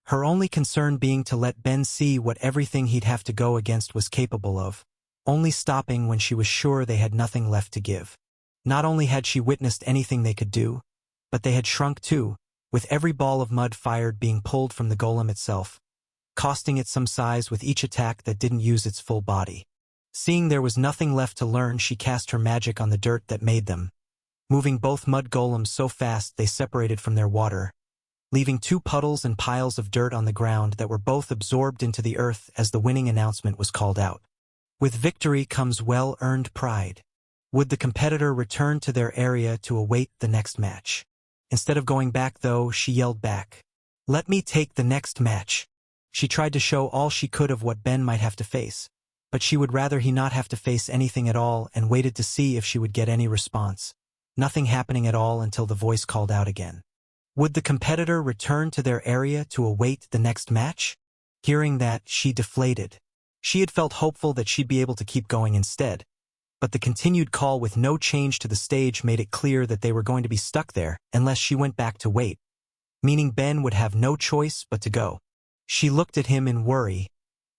Her only concern being to let Ben see what everything he'd have to go against was capable of, only stopping when she was sure they had nothing left to give. Not only had she witnessed anything they could do, but they had shrunk too, with every ball of mud fired being pulled from the golem itself, costing it some size with each attack that didn't use its full body. Seeing there was nothing left to learn, she cast her magic on the dirt that made them, moving both mud golems so fast they separated from their water, leaving two puddles and piles of dirt on the ground that were both absorbed into the earth as the winning announcement was called out. With victory comes well-earned pride. Would the competitor return to their area to await the next match? Instead of going back though, she yelled back, "Let me take the next match." She tried to show all she could of what Ben might have to face, but she would rather he not have to face anything at all and waited to see if she would get any response. Nothing happening at all until the voice called out again. Would the competitor return to their area to await the next match? Hearing that, she deflated. She had felt hopeful that she'd be able to keep going instead, but the continued call with no change to the stage made it clear that they were going to be stuck there unless she went back to wait, meaning Ben would have no choice but to go. She looked at him in worry,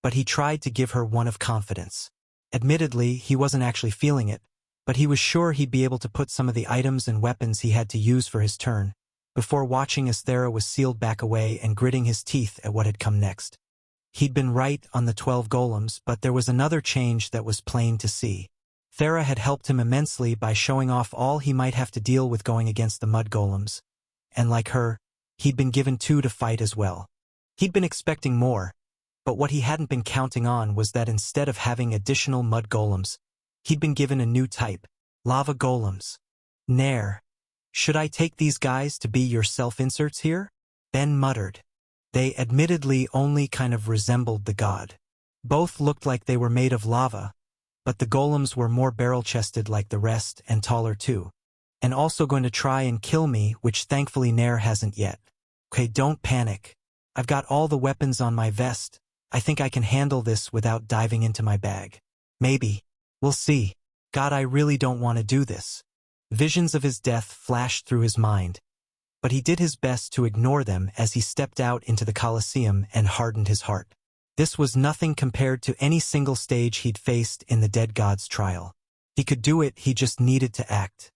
but he tried to give her one of confidence. Admittedly, he wasn't actually feeling it, but he was sure he'd be able to put some of the items and weapons he had to use for his turn, before watching as Thera was sealed back away and gritting his teeth at what had come next. He'd been right on the 12 golems, but there was another change that was plain to see. Thera had helped him immensely by showing off all he might have to deal with going against the mud golems, and like her, he'd been given two to fight as well. He'd been expecting more, but what he hadn't been counting on was that instead of having additional mud golems, he'd been given a new type, lava golems. Nair. Should I take these guys to be your self-inserts here? Ben muttered. They admittedly only kind of resembled the god. Both looked like they were made of lava, but the golems were more barrel-chested like the rest and taller too. And also going to try and kill me, which thankfully Nair hasn't yet. Okay, don't panic. I've got all the weapons on my vest. I think I can handle this without diving into my bag. Maybe. We'll see. God, I really don't want to do this. Visions of his death flashed through his mind, but he did his best to ignore them as he stepped out into the Colosseum and hardened his heart. This was nothing compared to any single stage he'd faced in the dead god's trial. He could do it, he just needed to act.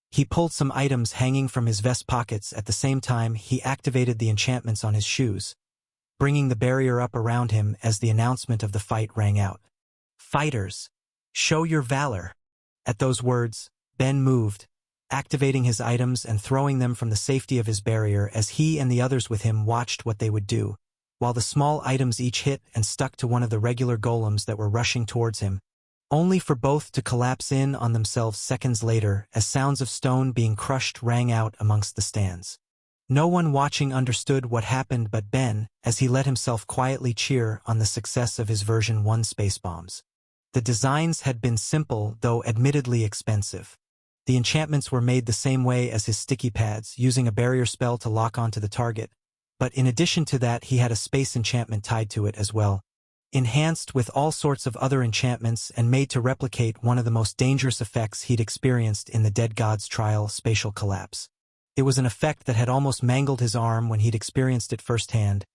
He pulled some items hanging from his vest pockets at the same time he activated the enchantments on his shoes, bringing the barrier up around him as the announcement of the fight rang out. Fighters, show your valor. At those words, Ben moved, activating his items and throwing them from the safety of his barrier as he and the others with him watched what they would do, while the small items each hit and stuck to one of the regular golems that were rushing towards him, only for both to collapse in on themselves seconds later as sounds of stone being crushed rang out amongst the stands. No one watching understood what happened but Ben as he let himself quietly cheer on the success of his version 1 space bombs. The designs had been simple, though admittedly expensive. The enchantments were made the same way as his sticky pads, using a barrier spell to lock onto the target, but in addition to that he had a space enchantment tied to it as well, enhanced with all sorts of other enchantments and made to replicate one of the most dangerous effects he'd experienced in the Dead God's Trial, spatial collapse. It was an effect that had almost mangled his arm when he'd experienced it firsthand,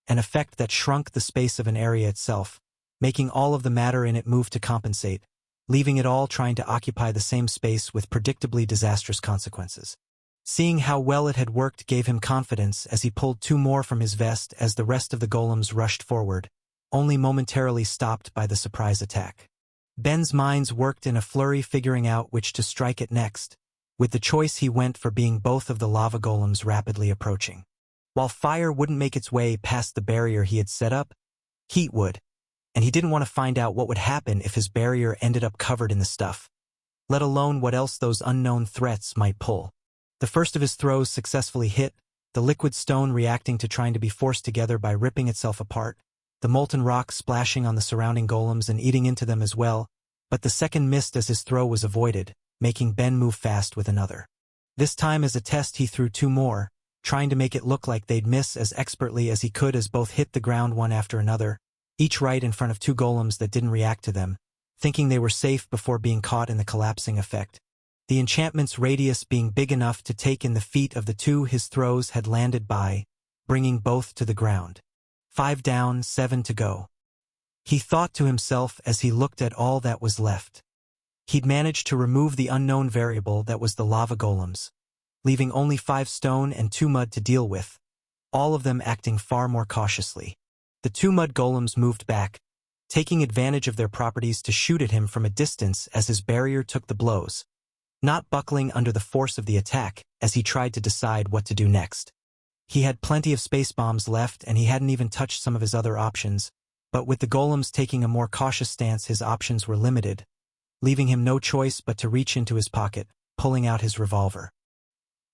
an effect that shrunk the space of an area itself, making all of the matter in it move to compensate, leaving it all trying to occupy the same space with predictably disastrous consequences. Seeing how well it had worked gave him confidence as he pulled two more from his vest as the rest of the golems rushed forward, only momentarily stopped by the surprise attack. Ben's minds worked in a flurry figuring out which to strike at next. With the choice he went for being both of the lava golems rapidly approaching. While fire wouldn't make its way past the barrier he had set up, heat would, and he didn't want to find out what would happen if his barrier ended up covered in the stuff, let alone what else those unknown threats might pull. The first of his throws successfully hit, the liquid stone reacting to trying to be forced together by ripping itself apart, the molten rock splashing on the surrounding golems and eating into them as well, but the second missed as his throw was avoided, making Ben move fast with another. This time as a test he threw two more, trying to make it look like they'd miss as expertly as he could as both hit the ground one after another, each right in front of two golems that didn't react to them, thinking they were safe before being caught in the collapsing effect. The enchantment's radius being big enough to take in the feet of the two his throws had landed by, bringing both to the ground. 5 down, 7 to go. He thought to himself as he looked at all that was left. He'd managed to remove the unknown variable that was the lava golems, leaving only 5 stone and 2 mud to deal with, all of them acting far more cautiously. The 2 mud golems moved back, taking advantage of their properties to shoot at him from a distance as his barrier took the blows, not buckling under the force of the attack as he tried to decide what to do next. He had plenty of space bombs left and he hadn't even touched some of his other options, but with the golems taking a more cautious stance his options were limited, leaving him no choice but to reach into his pocket, pulling out his revolver.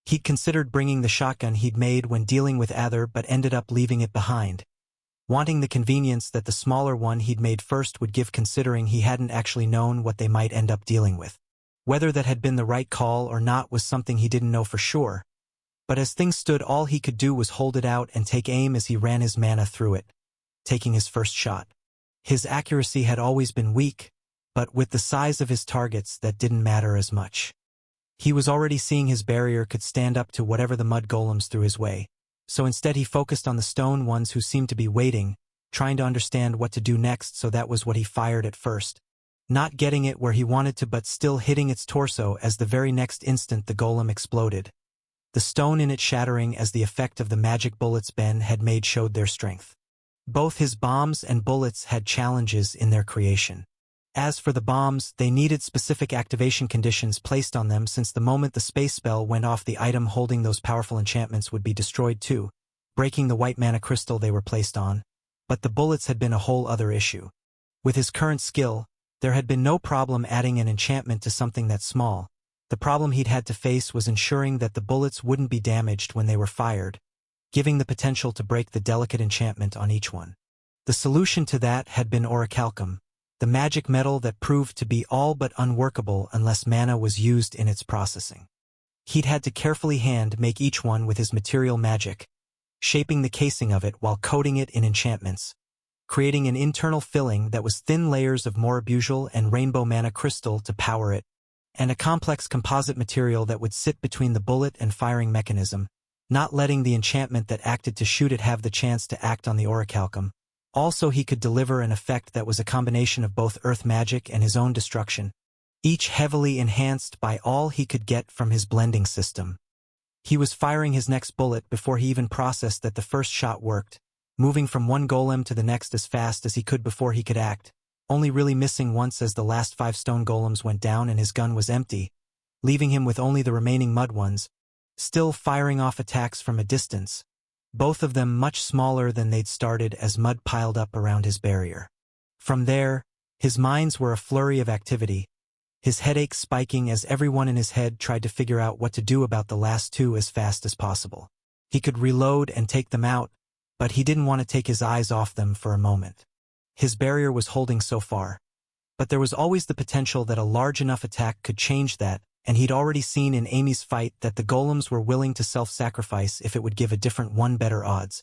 He'd considered bringing the shotgun he'd made when dealing with Aether but ended up leaving it behind, wanting the convenience that the smaller one he'd made first would give considering he hadn't actually known what they might end up dealing with. Whether that had been the right call or not was something he didn't know for sure, but as things stood all he could do was hold it out and take aim as he ran his mana through it, taking his first shot. His accuracy had always been weak, but with the size of his targets that didn't matter as much. He was already seeing his barrier could stand up to whatever the mud golems threw his way, so instead he focused on the stone ones who seemed to be waiting, trying to understand what to do next, so that was what he fired at first. Not getting it where he wanted to but still hitting its torso as the very next instant the golem exploded. The stone in it shattering as the effect of the magic bullets Ben had made showed their strength. Both his bombs and bullets had challenges in their creation. As for the bombs, they needed specific activation conditions placed on them since the moment the space spell went off the item holding those powerful enchantments would be destroyed too, breaking the white mana crystal they were placed on, but the bullets had been a whole other issue. With his current skill, there had been no problem adding an enchantment to something that small. The problem he'd had to face was ensuring that the bullets wouldn't be damaged when they were fired, giving the potential to break the delicate enchantment on each one. The solution to that had been orichalcum, the magic metal that proved to be all but unworkable unless mana was used in its processing. He'd had to carefully hand-make each one with his material magic, shaping the casing of it while coating it in enchantments, creating an internal filling that was thin layers of Morabugel and rainbow mana crystal to power it, and a complex composite material that would sit between the bullet and firing mechanism, not letting the enchantment that acted to shoot it have the chance to act on the orichalcum. Also he could deliver an effect that was a combination of both earth magic and his own destruction, each heavily enhanced by all he could get from his blending system. He was firing his next bullet before he even processed that the first shot worked, moving from one golem to the next as fast as he could before he could act, only really missing once as the last 5 stone golems went down and his gun was empty, leaving him with only the remaining mud ones, still firing off attacks from a distance, both of them much smaller than they'd started as mud piled up around his barrier. From there, his minds were a flurry of activity, his headache spiking as everyone in his head tried to figure out what to do about the last 2 as fast as possible. He could reload and take them out, but he didn't want to take his eyes off them for a moment. His barrier was holding so far, but there was always the potential that a large enough attack could change that, and he'd already seen in Amy's fight that the golems were willing to self-sacrifice if it would give a different one better odds.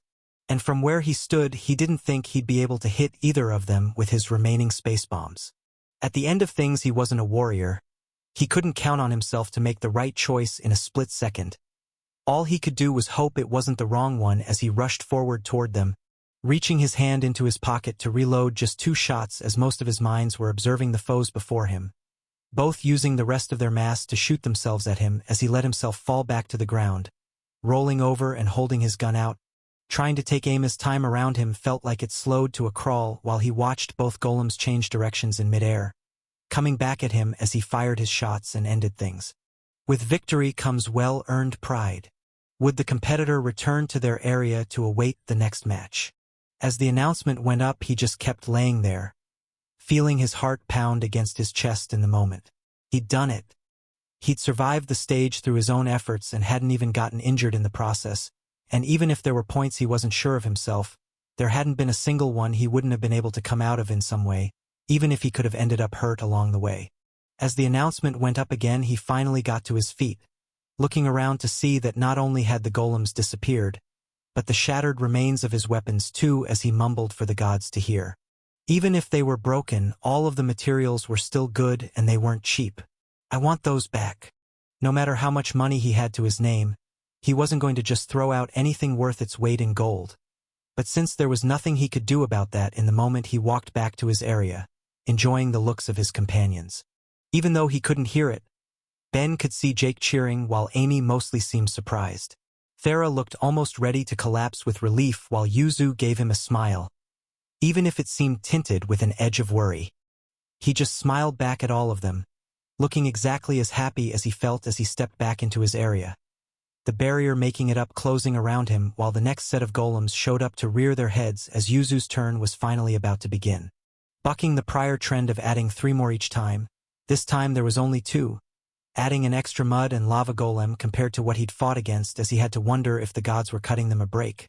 And from where he stood, he didn't think he'd be able to hit either of them with his remaining space bombs. At the end of things, he wasn't a warrior. He couldn't count on himself to make the right choice in a split second. All he could do was hope it wasn't the wrong one as he rushed forward toward them, reaching his hand into his pocket to reload just 2 shots as most of his minds were observing the foes before him, both using the rest of their mass to shoot themselves at him as he let himself fall back to the ground, rolling over and holding his gun out. Trying to take aim as time around him felt like it slowed to a crawl while he watched both golems change directions in midair, coming back at him as he fired his shots and ended things. With victory comes well-earned pride. Would the competitor return to their area to await the next match? As the announcement went up, he just kept laying there, feeling his heart pound against his chest in the moment. He'd done it. He'd survived the stage through his own efforts and hadn't even gotten injured in the process, and even if there were points he wasn't sure of himself, there hadn't been a single one he wouldn't have been able to come out of in some way, even if he could have ended up hurt along the way. As the announcement went up again, he finally got to his feet, looking around to see that not only had the golems disappeared, but the shattered remains of his weapons too, as he mumbled for the gods to hear. Even if they were broken, all of the materials were still good and they weren't cheap. I want those back. No matter how much money he had to his name, he wasn't going to just throw out anything worth its weight in gold. But since there was nothing he could do about that, in the moment he walked back to his area, enjoying the looks of his companions. Even though he couldn't hear it, Ben could see Jake cheering while Amy mostly seemed surprised. Thera looked almost ready to collapse with relief while Yuzu gave him a smile, even if it seemed tinted with an edge of worry. He just smiled back at all of them, looking exactly as happy as he felt as he stepped back into his area, the barrier making it up closing around him while the next set of golems showed up to rear their heads as Yuzu's turn was finally about to begin. Bucking the prior trend of adding 3 more each time, this time there was only 2, adding an extra mud and lava golem compared to what he'd fought against, as he had to wonder if the gods were cutting them a break.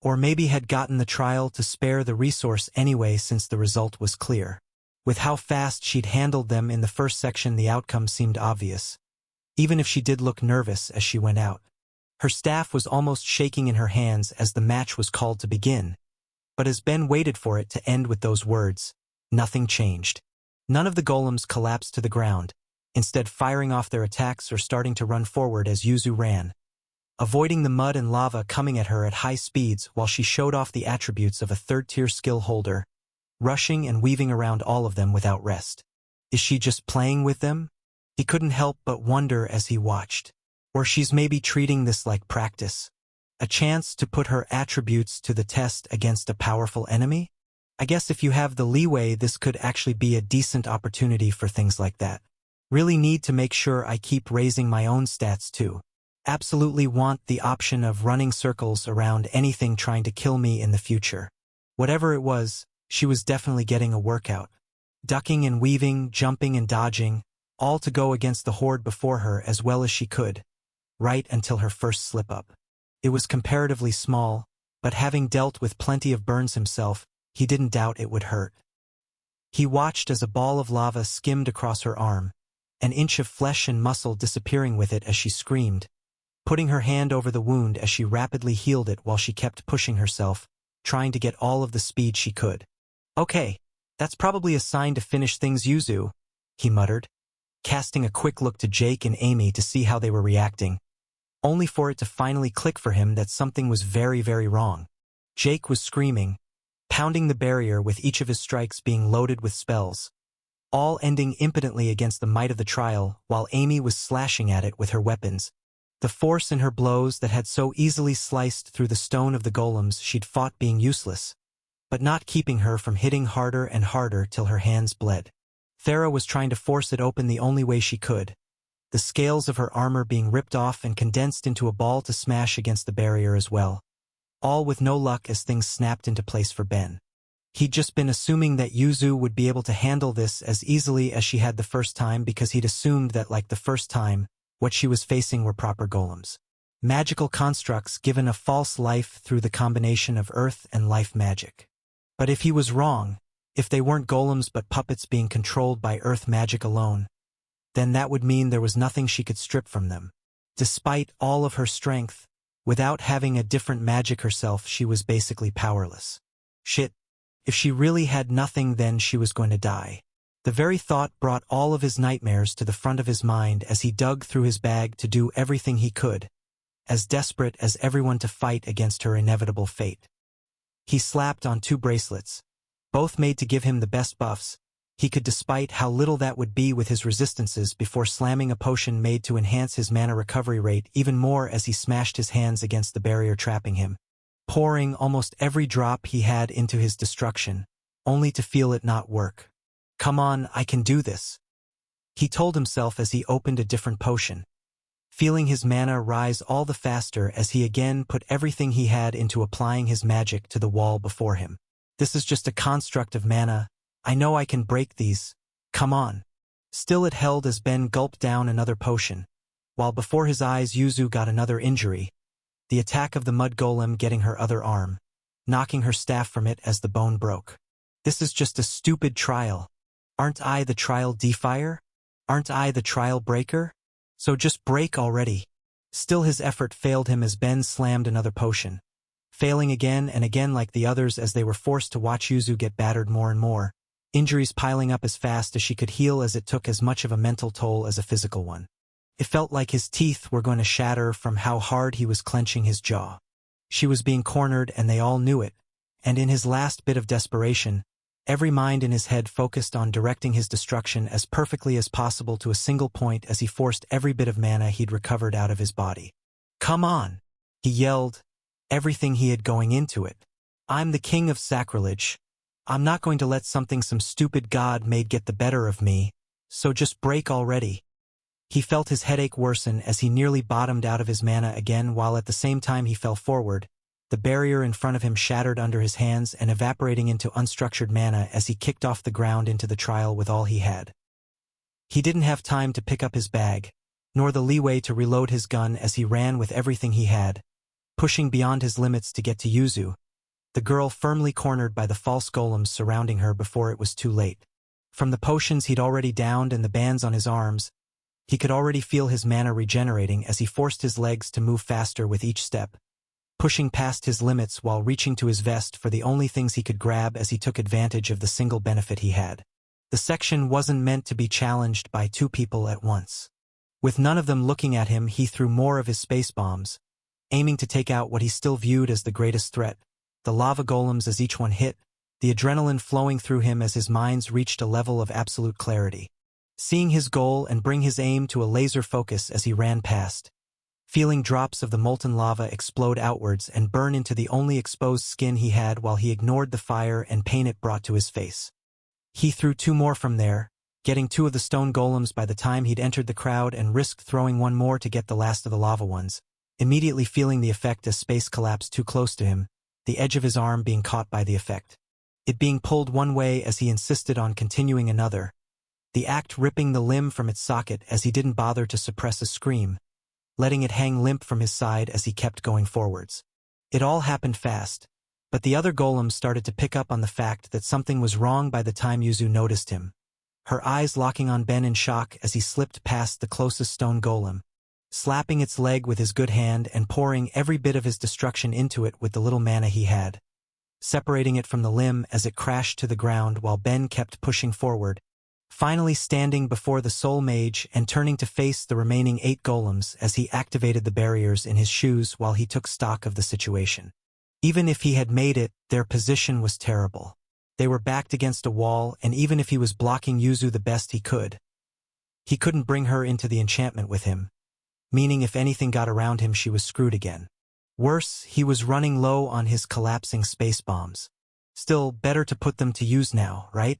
Or maybe had gotten the trial to spare the resource anyway, since the result was clear. With how fast she'd handled them in the first section, the outcome seemed obvious, even if she did look nervous as she went out. Her staff was almost shaking in her hands as the match was called to begin. But as Ben waited for it to end with those words, nothing changed. None of the golems collapsed to the ground, instead firing off their attacks or starting to run forward as Yuzu ran, avoiding the mud and lava coming at her at high speeds while she showed off the attributes of a third-tier skill holder, rushing and weaving around all of them without rest. Is she just playing with them? He couldn't help but wonder as he watched. Or she's maybe treating this like practice, a chance to put her attributes to the test against a powerful enemy? I guess if you have the leeway, this could actually be a decent opportunity for things like that. Really need to make sure I keep raising my own stats too. Absolutely want the option of running circles around anything trying to kill me in the future. Whatever it was, she was definitely getting a workout. Ducking and weaving, jumping and dodging, all to go against the horde before her as well as she could, right until her first slip-up. It was comparatively small, but having dealt with plenty of burns himself, he didn't doubt it would hurt. He watched as a ball of lava skimmed across her arm, an inch of flesh and muscle disappearing with it as she screamed, putting her hand over the wound as she rapidly healed it while she kept pushing herself, trying to get all of the speed she could. Okay, that's probably a sign to finish things, Yuzu, he muttered, casting a quick look to Jake and Amy to see how they were reacting, only for it to finally click for him that something was very, very wrong. Jake was screaming, pounding the barrier with each of his strikes being loaded with spells, all ending impotently against the might of the trial, while Amy was slashing at it with her weapons, the force in her blows that had so easily sliced through the stone of the golems she'd fought being useless, but not keeping her from hitting harder and harder till her hands bled. Thera was trying to force it open the only way she could, the scales of her armor being ripped off and condensed into a ball to smash against the barrier as well, all with no luck as things snapped into place for Ben. He'd just been assuming that Yuzu would be able to handle this as easily as she had the first time, because he'd assumed that, like the first time, what she was facing were proper golems. Magical constructs given a false life through the combination of earth and life magic. But if he was wrong, if they weren't golems but puppets being controlled by earth magic alone, then that would mean there was nothing she could strip from them. Despite all of her strength, without having a different magic herself, she was basically powerless. Shit. If she really had nothing, then she was going to die. The very thought brought all of his nightmares to the front of his mind as he dug through his bag to do everything he could, as desperate as everyone to fight against her inevitable fate. He slapped on 2 bracelets, both made to give him the best buffs he could, despite how little that would be with his resistances, before slamming a potion made to enhance his mana recovery rate even more as he smashed his hands against the barrier trapping him, pouring almost every drop he had into his destruction, only to feel it not work. Come on, I can do this, he told himself as he opened a different potion, feeling his mana rise all the faster as he again put everything he had into applying his magic to the wall before him. This is just a construct of mana. I know I can break these. Come on. Still it held as Ben gulped down another potion, while before his eyes Yuzu got another injury, the attack of the mud golem getting her other arm, knocking her staff from it as the bone broke. This is just a stupid trial. Aren't I the trial defier? Aren't I the trial breaker? So just break already. Still his effort failed him as Ben slammed another potion, failing again and again like the others as they were forced to watch Yuzu get battered more and more, injuries piling up as fast as she could heal as it took as much of a mental toll as a physical one. It felt like his teeth were going to shatter from how hard he was clenching his jaw. She was being cornered and they all knew it, and in his last bit of desperation, every mind in his head focused on directing his destruction as perfectly as possible to a single point as he forced every bit of mana he'd recovered out of his body. "Come on!" he yelled, everything he had going into it. "I'm the king of sacrilege. I'm not going to let something some stupid god made get the better of me, so just break already." He felt his headache worsen as he nearly bottomed out of his mana again while at the same time he fell forward, the barrier in front of him shattered under his hands and evaporating into unstructured mana as he kicked off the ground into the trial with all he had. He didn't have time to pick up his bag, nor the leeway to reload his gun as he ran with everything he had, pushing beyond his limits to get to Yuzu, the girl firmly cornered by the false golems surrounding her before it was too late. From the potions he'd already downed and the bands on his arms, he could already feel his mana regenerating as he forced his legs to move faster with each step, pushing past his limits while reaching to his vest for the only things he could grab as he took advantage of the single benefit he had. The section wasn't meant to be challenged by two people at once. With none of them looking at him, he threw more of his space bombs, aiming to take out what he still viewed as the greatest threat, the lava golems as each one hit, the adrenaline flowing through him as his minds reached a level of absolute clarity. Seeing his goal and bring his aim to a laser focus as he ran past, feeling drops of the molten lava explode outwards and burn into the only exposed skin he had while he ignored the fire and pain it brought to his face. He threw two more from there, getting two of the stone golems by the time he'd entered the crowd and risked throwing one more to get the last of the lava ones, immediately feeling the effect as space collapsed too close to him, the edge of his arm being caught by the effect. It being pulled one way as he insisted on continuing another, the act ripping the limb from its socket as he didn't bother to suppress a scream, letting it hang limp from his side as he kept going forwards. It all happened fast, but the other golems started to pick up on the fact that something was wrong by the time Yuzu noticed him, her eyes locking on Ben in shock as he slipped past the closest stone golem, slapping its leg with his good hand and pouring every bit of his destruction into it with the little mana he had, separating it from the limb as it crashed to the ground while Ben kept pushing forward, finally standing before the soul mage and turning to face the remaining 8 golems as he activated the barriers in his shoes while he took stock of the situation. Even if he had made it, their position was terrible. They were backed against a wall, and even if he was blocking Yuzu the best he couldn't bring her into the enchantment with him, meaning if anything got around him she was screwed again. Worse, he was running low on his collapsing space bombs. Still, better to put them to use now, right?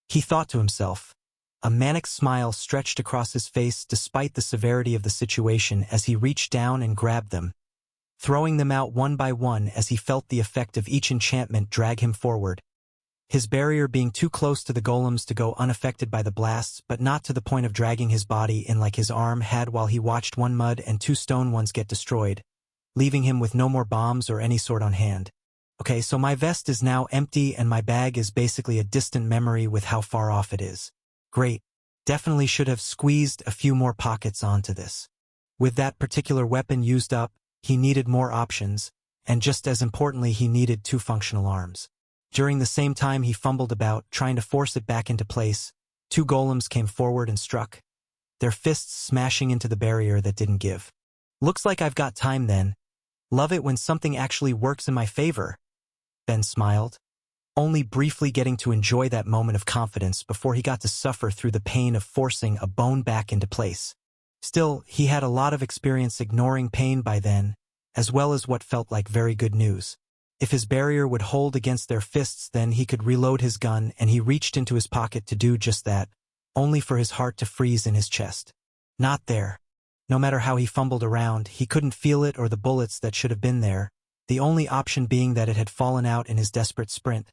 He thought to himself. A manic smile stretched across his face despite the severity of the situation as he reached down and grabbed them, throwing them out one by one as he felt the effect of each enchantment drag him forward, his barrier being too close to the golems to go unaffected by the blasts but not to the point of dragging his body in like his arm had while he watched one mud and 2 stone ones get destroyed, leaving him with no more bombs or any sort on hand. Okay, so my vest is now empty and my bag is basically a distant memory with how far off it is. Great. Definitely should have squeezed a few more pockets onto this. With that particular weapon used up, he needed more options, and just as importantly he needed 2 functional arms. During the same time he fumbled about, trying to force it back into place, 2 golems came forward and struck, their fists smashing into the barrier that didn't give. Looks like I've got time then. Love it when something actually works in my favor. Ben smiled, only briefly getting to enjoy that moment of confidence before he got to suffer through the pain of forcing a bone back into place. Still, he had a lot of experience ignoring pain by then, as well as what felt like very good news. If his barrier would hold against their fists, then he could reload his gun, and he reached into his pocket to do just that, only for his heart to freeze in his chest. Not there. No matter how he fumbled around, he couldn't feel it or the bullets that should have been there, the only option being that it had fallen out in his desperate sprint,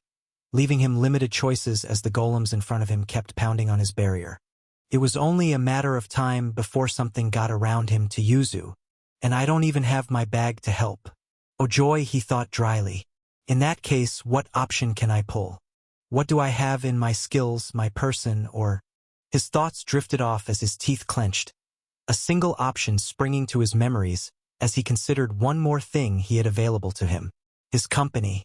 leaving him limited choices as the golems in front of him kept pounding on his barrier. It was only a matter of time before something got around him to Yuzu, and I don't even have my bag to help. Oh joy, he thought dryly. In that case, what option can I pull? What do I have in my skills, my person, or... His thoughts drifted off as his teeth clenched, a single option springing to his memories as he considered one more thing he had available to him. His company.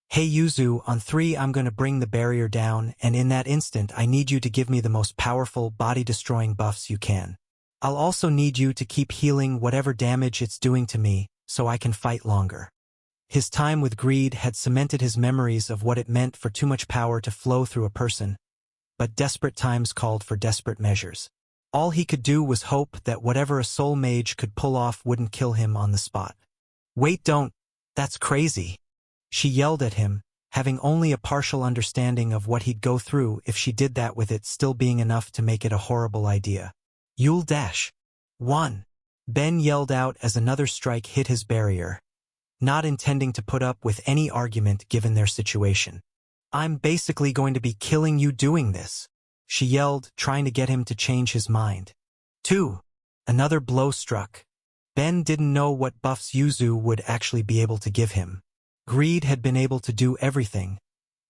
Hey Yuzu, on 3 I'm gonna bring the barrier down, and in that instant I need you to give me the most powerful, body-destroying buffs you can. I'll also need you to keep healing whatever damage it's doing to me, so I can fight longer. His time with Greed had cemented his memories of what it meant for too much power to flow through a person, but desperate times called for desperate measures. All he could do was hope that whatever a soul mage could pull off wouldn't kill him on the spot. Wait, don't! That's crazy! She yelled at him, having only a partial understanding of what he'd go through if she did that, with it still being enough to make it a horrible idea. You'll dash. 1. Ben yelled out as another strike hit his barrier, not intending to put up with any argument given their situation. I'm basically going to be killing you doing this, she yelled, trying to get him to change his mind. 2. Another blow struck. Ben didn't know what buffs Yuzu would actually be able to give him. Greed had been able to do everything,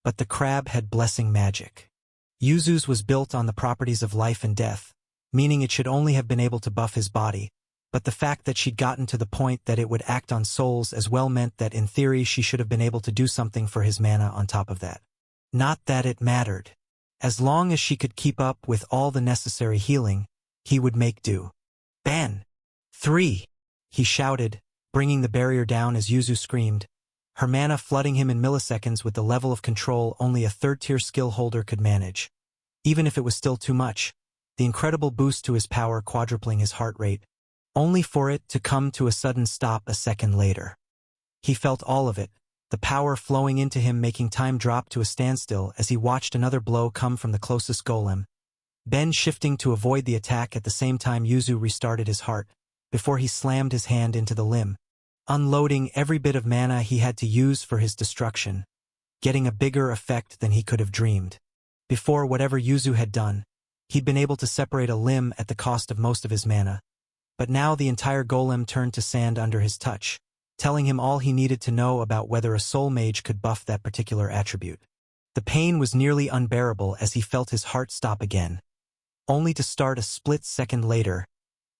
but the crab had blessing magic. Yuzu's was built on the properties of life and death, meaning it should only have been able to buff his body, but the fact that she'd gotten to the point that it would act on souls as well meant that in theory she should have been able to do something for his mana on top of that. Not that it mattered. As long as she could keep up with all the necessary healing, he would make do. Ben! 3! He shouted, bringing the barrier down as Yuzu screamed, her mana flooding him in milliseconds with the level of control only a third-tier skill holder could manage. Even if it was still too much, the incredible boost to his power quadrupling his heart rate, only for it to come to a sudden stop a second later. He felt all of it, the power flowing into him making time drop to a standstill as he watched another blow come from the closest golem, Ben shifting to avoid the attack at the same time Yuzu restarted his heart, before he slammed his hand into the limb, unloading every bit of mana he had to use for his destruction, getting a bigger effect than he could have dreamed. Before whatever Yuzu had done, he'd been able to separate a limb at the cost of most of his mana, but now the entire golem turned to sand under his touch, telling him all he needed to know about whether a soul mage could buff that particular attribute. The pain was nearly unbearable as he felt his heart stop again, only to start a split second later,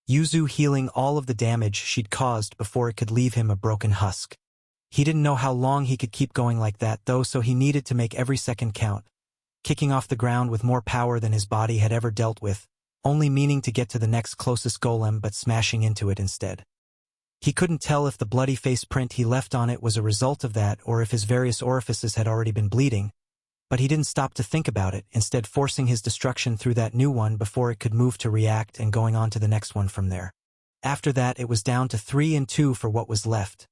Yuzu healing all of the damage she'd caused before it could leave him a broken husk. He didn't know how long he could keep going like that though, so he needed to make every second count, kicking off the ground with more power than his body had ever dealt with, only meaning to get to the next closest golem but smashing into it instead. He couldn't tell if the bloody face print he left on it was a result of that or if his various orifices had already been bleeding, but he didn't stop to think about it, instead forcing his destruction through that new one before it could move to react and going on to the next one from there. After that it was down to 3 and 2 for what was left.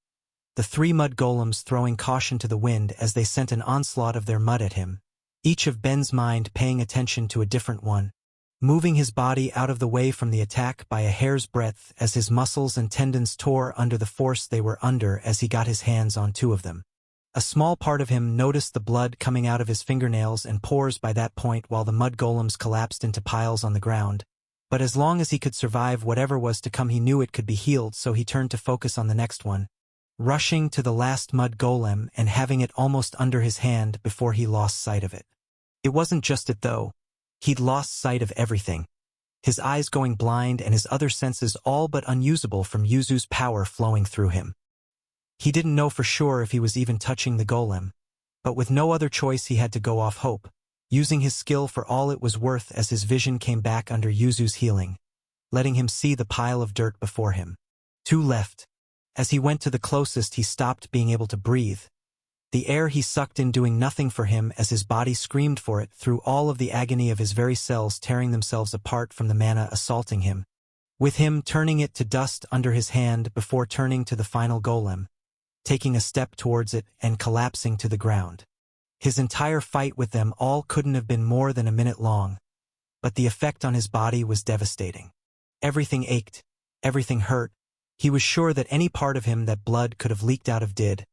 The 3 mud golems throwing caution to the wind as they sent an onslaught of their mud at him, each of Ben's mind paying attention to a different one, moving his body out of the way from the attack by a hair's breadth as his muscles and tendons tore under the force they were under as he got his hands on 2 of them. A small part of him noticed the blood coming out of his fingernails and pores by that point while the mud golems collapsed into piles on the ground, but as long as he could survive whatever was to come he knew it could be healed, so he turned to focus on the next one, rushing to the last mud golem and having it almost under his hand before he lost sight of it. It wasn't just it though. He'd lost sight of everything. His eyes going blind and his other senses all but unusable from Yuzu's power flowing through him. He didn't know for sure if he was even touching the golem, but with no other choice he had to go off hope, using his skill for all it was worth as his vision came back under Yuzu's healing, letting him see the pile of dirt before him. 2 left. As he went to the closest he stopped being able to breathe, the air he sucked in doing nothing for him as his body screamed for it through all of the agony of his very cells tearing themselves apart from the mana assaulting him, with him turning it to dust under his hand before turning to the final golem, taking a step towards it and collapsing to the ground. His entire fight with them all couldn't have been more than a minute long, but the effect on his body was devastating. Everything ached, everything hurt. He was sure that any part of him that blood could have leaked out of did,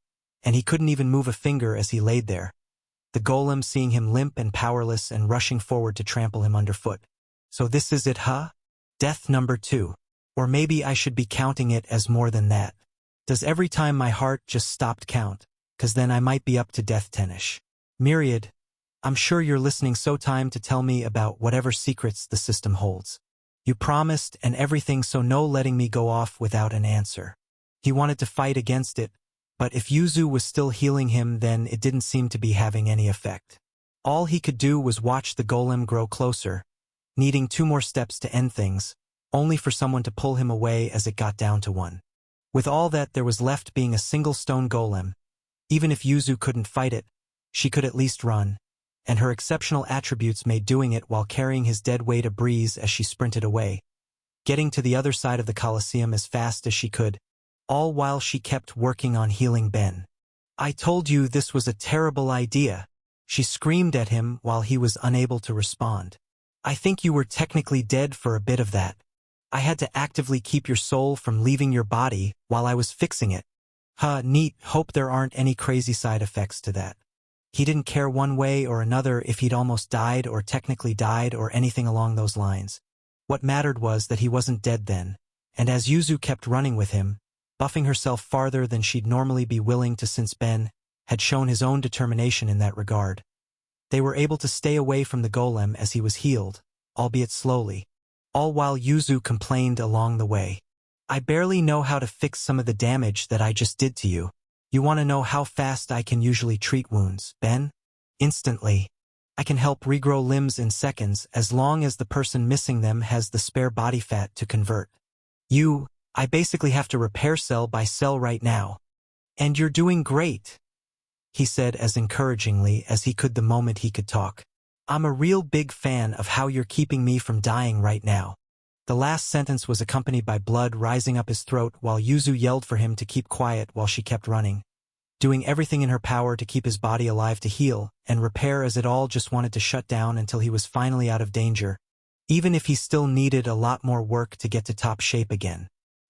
and he couldn't even move a finger as he laid there, the golem seeing him limp and powerless and rushing forward to trample him underfoot. So this is it, huh? Death number 2. Or maybe I should be counting it as more than that. Does every time my heart just stopped count? 'Cause then I might be up to death 10ish. Myriad, I'm sure you're listening so time to tell me about whatever secrets the system holds. You promised and everything, so no letting me go off without an answer. He wanted to fight against it, but if Yuzu was still healing him, then it didn't seem to be having any effect. All he could do was watch the golem grow closer, needing 2 more steps to end things, only for someone to pull him away as it got down to 1. With all that there was left being a single stone golem, even if Yuzu couldn't fight it, she could at least run, and her exceptional attributes made doing it while carrying his dead weight a breeze as she sprinted away, getting to the other side of the Colosseum as fast as she could, all while she kept working on healing Ben. I told you this was a terrible idea, she screamed at him while he was unable to respond. I think you were technically dead for a bit of that. I had to actively keep your soul from leaving your body while I was fixing it. Huh, neat, hope there aren't any crazy side effects to that. He didn't care one way or another if he'd almost died or technically died or anything along those lines. What mattered was that he wasn't dead then, and as Yuzu kept running with him, buffing herself farther than she'd normally be willing to since Ben had shown his own determination in that regard. They were able to stay away from the golem as he was healed, albeit slowly, all while Yuzu complained along the way. I barely know how to fix some of the damage that I just did to you. You want to know how fast I can usually treat wounds, Ben? Instantly. I can help regrow limbs in seconds as long as the person missing them has the spare body fat to convert. I basically have to repair cell by cell right now. And you're doing great, he said as encouragingly as he could the moment he could talk. I'm a real big fan of how you're keeping me from dying right now. The last sentence was accompanied by blood rising up his throat while Yuzu yelled for him to keep quiet while she kept running, doing everything in her power to keep his body alive to heal and repair as it all just wanted to shut down until he was finally out of danger, even if he still needed a lot more work to get to top shape again.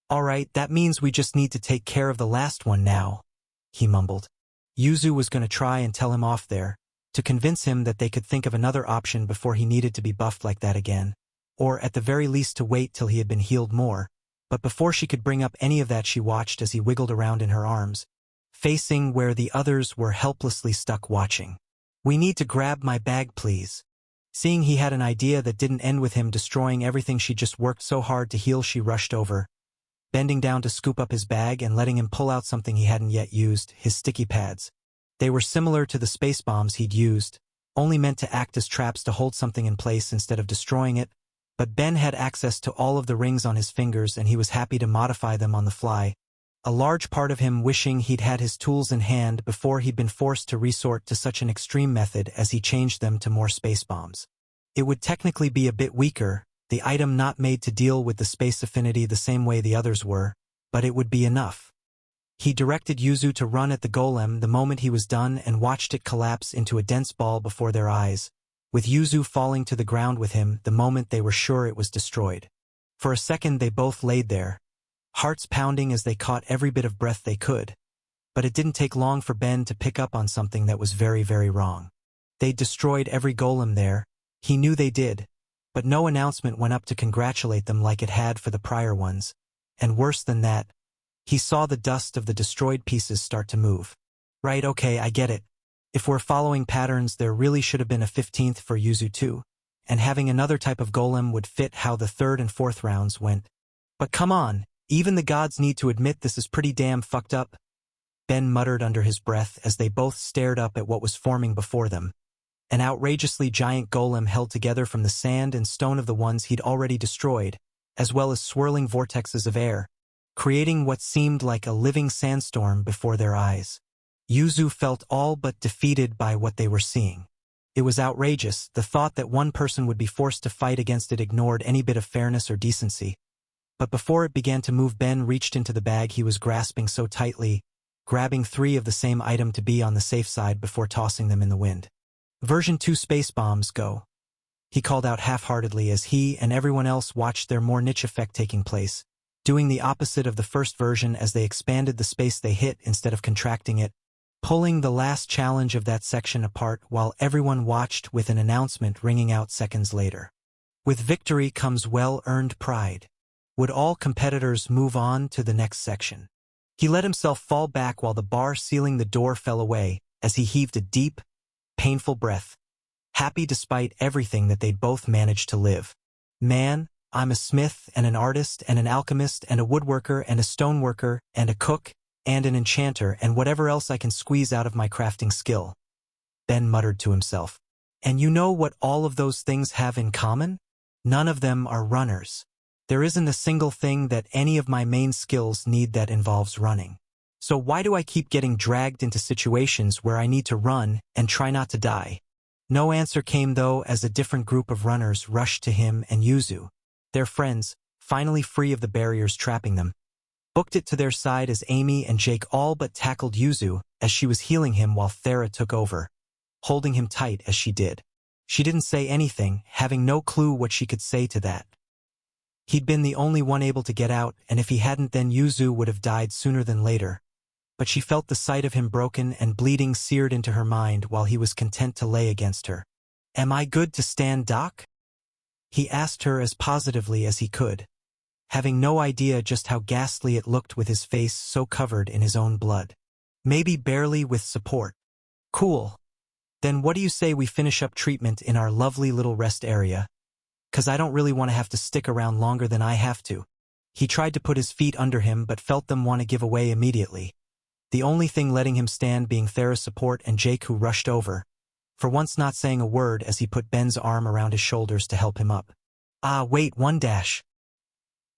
Alright, that means we just need to take care of the last one now, he mumbled. Yuzu was going to try and tell him off there, to convince him that they could think of another option before he needed to be buffed like that again, or at the very least to wait till he had been healed more, but before she could bring up any of that she watched as he wiggled around in her arms, facing where the others were helplessly stuck watching. We need to grab my bag, please. Seeing he had an idea that didn't end with him destroying everything she just worked so hard to heal, she rushed over, bending down to scoop up his bag and letting him pull out something he hadn't yet used, his sticky pads. They were similar to the space bombs he'd used, only meant to act as traps to hold something in place instead of destroying it, but Ben had access to all of the rings on his fingers and he was happy to modify them on the fly, a large part of him wishing he'd had his tools in hand before he'd been forced to resort to such an extreme method as he changed them to more space bombs. It would technically be a bit weaker, the item not made to deal with the space affinity the same way the others were, but it would be enough. He directed Yuzu to run at the golem the moment he was done and watched it collapse into a dense ball before their eyes, with Yuzu falling to the ground with him the moment they were sure it was destroyed. For a second they both laid there, hearts pounding as they caught every bit of breath they could, but it didn't take long for Ben to pick up on something that was very, very wrong. They'd destroyed every golem there, he knew they did, but no announcement went up to congratulate them like it had for the prior ones, and worse than that, he saw the dust of the destroyed pieces start to move. Right, okay, I get it. If we're following patterns, there really should have been a 15th for Yuzu too, and having another type of golem would fit how the 3rd and 4th rounds went. But come on, even the gods need to admit this is pretty damn fucked up, Ben muttered under his breath as they both stared up at what was forming before them. An outrageously giant golem held together from the sand and stone of the ones he'd already destroyed, as well as swirling vortexes of air, creating what seemed like a living sandstorm before their eyes. Yuzu felt all but defeated by what they were seeing. It was outrageous, the thought that one person would be forced to fight against it ignored any bit of fairness or decency. But before it began to move, Ben reached into the bag he was grasping so tightly, grabbing 3 of the same item to be on the safe side before tossing them in the wind. Version 2 space bombs, go, he called out half-heartedly as he and everyone else watched their more niche effect taking place, doing the opposite of the first version as they expanded the space they hit instead of contracting it, pulling the last challenge of that section apart while everyone watched with an announcement ringing out seconds later. With victory comes well-earned pride. Would all competitors move on to the next section? He let himself fall back while the bar sealing the door fell away as he heaved a deep, painful breath, happy despite everything that they'd both managed to live. Man, I'm a smith and an artist and an alchemist and a woodworker and a stoneworker and a cook and an enchanter and whatever else I can squeeze out of my crafting skill. Ben muttered to himself. And you know what all of those things have in common? None of them are runners. There isn't a single thing that any of my main skills need that involves running. So why do I keep getting dragged into situations where I need to run and try not to die? No answer came though as a different group of runners rushed to him and Yuzu. Their friends, finally free of the barriers trapping them, booked it to their side as Amy and Jake all but tackled Yuzu as she was healing him while Thera took over, holding him tight as she did. She didn't say anything, having no clue what she could say to that. He'd been the only one able to get out, and if he hadn't then Yuzu would have died sooner than later. But she felt the sight of him broken and bleeding seared into her mind while he was content to lay against her. Am I good to stand, Doc? He asked her as positively as he could, having no idea just how ghastly it looked with his face so covered in his own blood. Maybe barely with support. Cool. Then what do you say we finish up treatment in our lovely little rest area? 'Cause I don't really want to have to stick around longer than I have to. He tried to put his feet under him but felt them want to give away immediately. The only thing letting him stand being Thera's support and Jake who rushed over, for once not saying a word as he put Ben's arm around his shoulders to help him up. Ah, wait, one dash.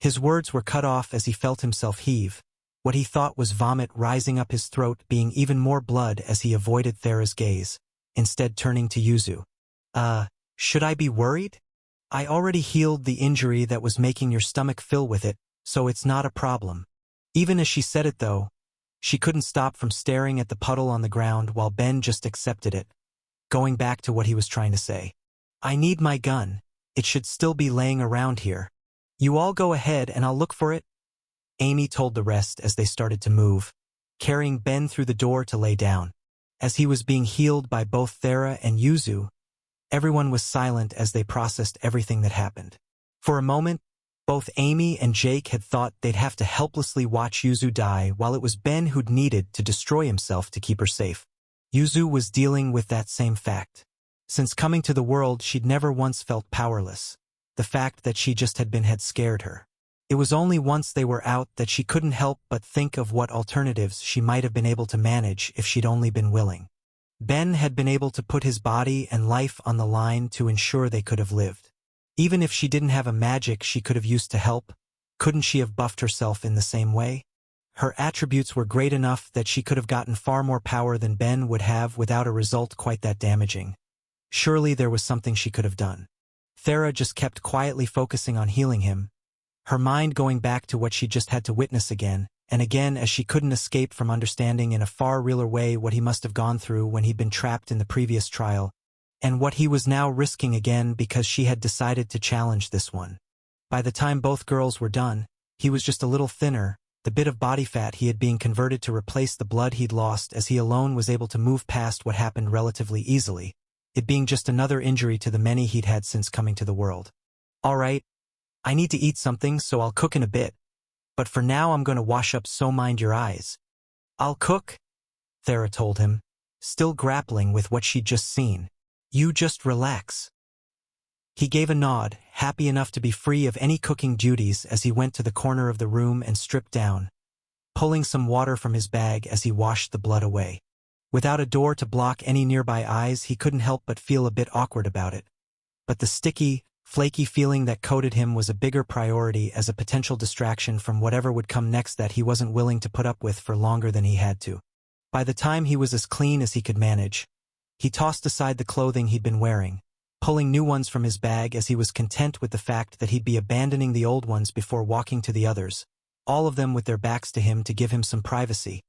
His words were cut off as he felt himself heave, what he thought was vomit rising up his throat being even more blood as he avoided Thera's gaze, instead turning to Yuzu. Should I be worried? I already healed the injury that was making your stomach fill with it, so it's not a problem. Even as she said it though, she couldn't stop from staring at the puddle on the ground while Ben just accepted it, going back to what he was trying to say. I need my gun. It should still be laying around here. You all go ahead and I'll look for it. Amy told the rest as they started to move, carrying Ben through the door to lay down. As he was being healed by both Thera and Yuzu, everyone was silent as they processed everything that happened. For a moment, both Amy and Jake had thought they'd have to helplessly watch Yuzu die while it was Ben who'd needed to destroy himself to keep her safe. Yuzu was dealing with that same fact. Since coming to the world, she'd never once felt powerless. The fact that she just had scared her. It was only once they were out that she couldn't help but think of what alternatives she might have been able to manage if she'd only been willing. Ben had been able to put his body and life on the line to ensure they could have lived. Even if she didn't have a magic she could have used to help, couldn't she have buffed herself in the same way? Her attributes were great enough that she could have gotten far more power than Ben would have without a result quite that damaging. Surely there was something she could have done. Thera just kept quietly focusing on healing him, her mind going back to what she just had to witness again, and again as she couldn't escape from understanding in a far realer way what he must have gone through when he'd been trapped in the previous trial, and what he was now risking again because she had decided to challenge this one. By the time both girls were done, he was just a little thinner, the bit of body fat he had being converted to replace the blood he'd lost as he alone was able to move past what happened relatively easily, it being just another injury to the many he'd had since coming to the world. All right, I need to eat something so I'll cook in a bit, but for now I'm going to wash up so mind your eyes. I'll cook, Thera told him, still grappling with what she'd just seen. You just relax. He gave a nod, happy enough to be free of any cooking duties as he went to the corner of the room and stripped down, pulling some water from his bag as he washed the blood away. Without a door to block any nearby eyes, he couldn't help but feel a bit awkward about it. But the sticky, flaky feeling that coated him was a bigger priority as a potential distraction from whatever would come next that he wasn't willing to put up with for longer than he had to. By the time he was as clean as he could manage, he tossed aside the clothing he'd been wearing, pulling new ones from his bag as he was content with the fact that he'd be abandoning the old ones before walking to the others, all of them with their backs to him to give him some privacy.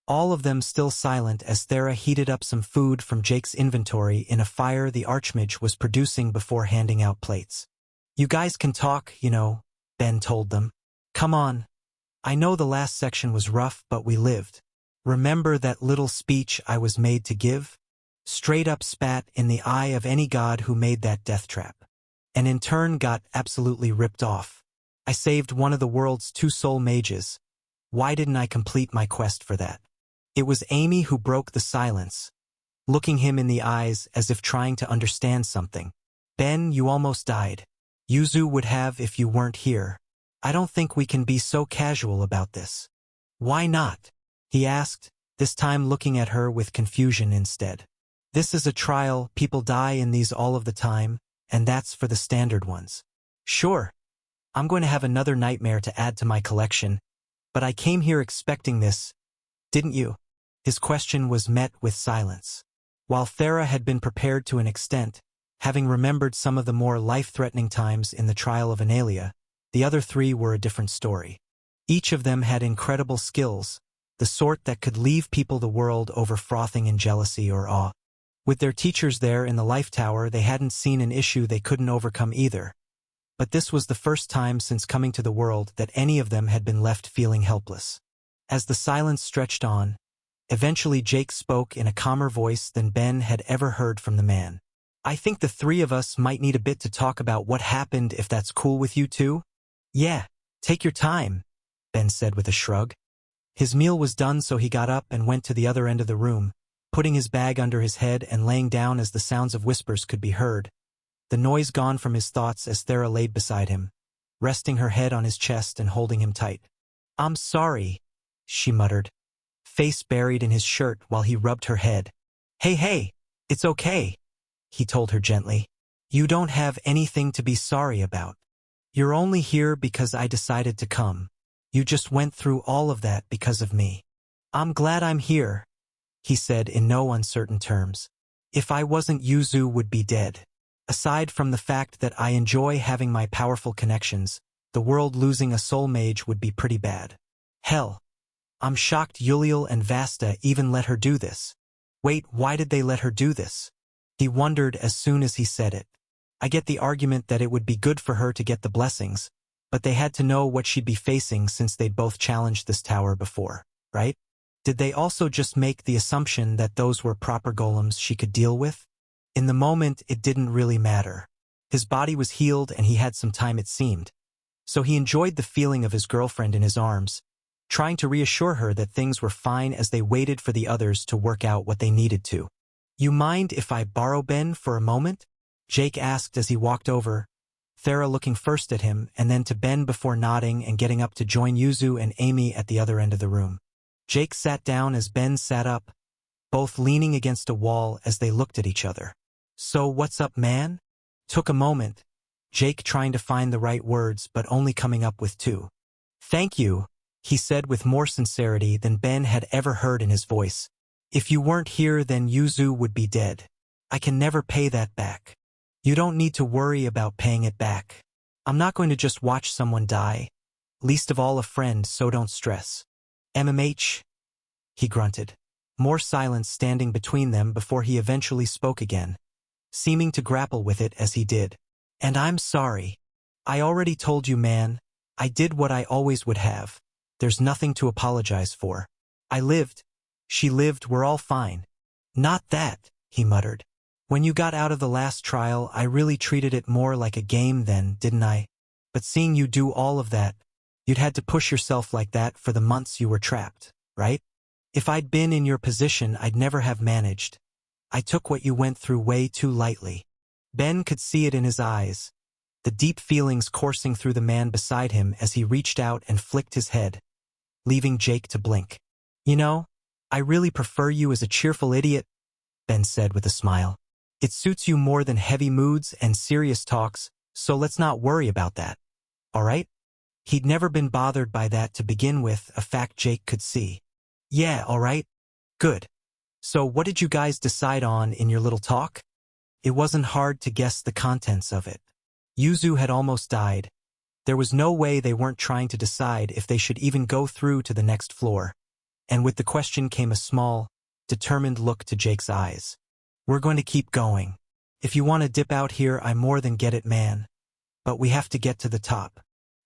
All of them still silent as Thera heated up some food from Jake's inventory in a fire the Archmage was producing before handing out plates. You guys can talk, you know, Ben told them. Come on. I know the last section was rough, but we lived. Remember that little speech I was made to give? Straight up spat in the eye of any god who made that death trap. and in turn got absolutely ripped off. I saved one of the world's 2 soul mages. Why didn't I complete my quest for that? It was Amy who broke the silence, looking him in the eyes as if trying to understand something. Ben, you almost died. Yuzu would have if you weren't here. I don't think we can be so casual about this. Why not? He asked, this time looking at her with confusion instead. This is a trial, people die in these all of the time, and that's for the standard ones. Sure, I'm going to have another nightmare to add to my collection, but I came here expecting this, didn't you? His question was met with silence. While Thera had been prepared to an extent, having remembered some of the more life-threatening times in the trial of Analia, the other 3 were a different story. Each of them had incredible skills, the sort that could leave people the world over frothing in jealousy or awe. With their teachers there in the Life Tower, they hadn't seen an issue they couldn't overcome either. But this was the first time since coming to the world that any of them had been left feeling helpless. As the silence stretched on, eventually Jake spoke in a calmer voice than Ben had ever heard from the man. I think the 3 of us might need a bit to talk about what happened, if that's cool with you two. Yeah, take your time, Ben said with a shrug. His meal was done, so he got up and went to the other end of the room, putting his bag under his head and laying down as the sounds of whispers could be heard. The noise gone from his thoughts as Thera laid beside him, resting her head on his chest and holding him tight. I'm sorry, she muttered, face buried in his shirt while he rubbed her head. Hey, it's okay, he told her gently. You don't have anything to be sorry about. You're only here because I decided to come. You just went through all of that because of me. I'm glad I'm here, he said in no uncertain terms. If I wasn't, Yuzu would be dead. Aside from the fact that I enjoy having my powerful connections, the world losing a soul mage would be pretty bad. Hell, I'm shocked Yuliel and Vasta even let her do this. Wait, why did they let her do this? He wondered as soon as he said it. I get the argument that it would be good for her to get the blessings, but they had to know what she'd be facing since they'd both challenged this tower before, right? Did they also just make the assumption that those were proper golems she could deal with? In the moment, it didn't really matter. His body was healed and he had some time, it seemed. So he enjoyed the feeling of his girlfriend in his arms, trying to reassure her that things were fine as they waited for the others to work out what they needed to. You mind if I borrow Ben for a moment? Jake asked as he walked over, Thera looking first at him and then to Ben before nodding and getting up to join Yuzu and Amy at the other end of the room. Jake sat down as Ben sat up, both leaning against a wall as they looked at each other. So what's up, man? Took a moment, Jake trying to find the right words but only coming up with 2. Thank you, he said with more sincerity than Ben had ever heard in his voice. If you weren't here, then Yuzu would be dead. I can never pay that back. You don't need to worry about paying it back. I'm not going to just watch someone die, least of all a friend, so don't stress. MMH? He grunted. More silence standing between them before he eventually spoke again, seeming to grapple with it as he did. And I'm sorry. I already told you, man. I did what I always would have. There's nothing to apologize for. I lived. She lived, we're all fine. Not that, he muttered. When you got out of the last trial, I really treated it more like a game then, didn't I? But seeing you do all of that, you'd had to push yourself like that for the months you were trapped, right? If I'd been in your position, I'd never have managed. I took what you went through way too lightly. Ben could see it in his eyes, the deep feelings coursing through the man beside him as he reached out and flicked his head, leaving Jake to blink. You know, I really prefer you as a cheerful idiot, Ben said with a smile. It suits you more than heavy moods and serious talks, so let's not worry about that. All right? He'd never been bothered by that to begin with, a fact Jake could see. Yeah, all right. Good. So what did you guys decide on in your little talk? It wasn't hard to guess the contents of it. Yuzu had almost died. There was no way they weren't trying to decide if they should even go through to the next floor. And with the question came a small, determined look to Jake's eyes. We're going to keep going. If you want to dip out here, I more than get it, man. But we have to get to the top.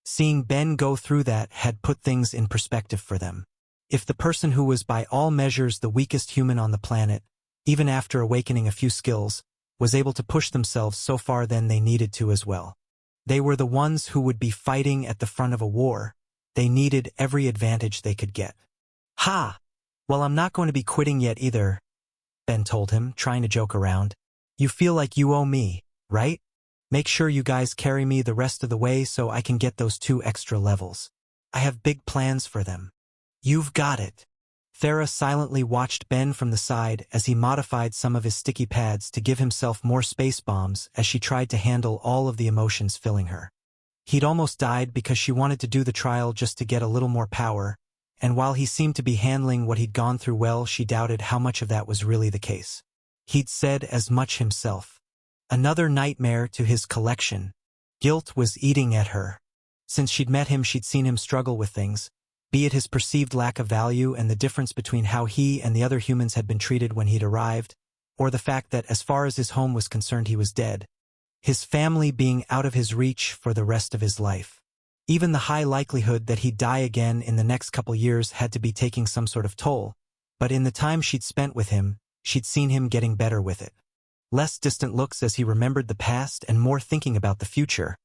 Seeing Ben go through that had put things in perspective for them. If the person who was by all measures the weakest human on the planet, even after awakening a few skills, was able to push themselves so far then they needed to as well. They were the ones who would be fighting at the front of a war. They needed every advantage they could get. Ha! Well, I'm not going to be quitting yet either, Ben told him, trying to joke around. You feel like you owe me, right? Make sure you guys carry me the rest of the way so I can get those 2 extra levels. I have big plans for them. You've got it. Thera silently watched Ben from the side as he modified some of his sticky pads to give himself more space bombs as she tried to handle all of the emotions filling her. He'd almost died because she wanted to do the trial just to get a little more power, and while he seemed to be handling what he'd gone through well, she doubted how much of that was really the case. He'd said as much himself. Another nightmare to his collection. Guilt was eating at her. Since she'd met him, she'd seen him struggle with things, be it his perceived lack of value and the difference between how he and the other humans had been treated when he'd arrived, or the fact that as far as his home was concerned he was dead. His family being out of his reach for the rest of his life. Even the high likelihood that he'd die again in the next couple years had to be taking some sort of toll, but in the time she'd spent with him, she'd seen him getting better with it. Less distant looks as he remembered the past and more thinking about the future.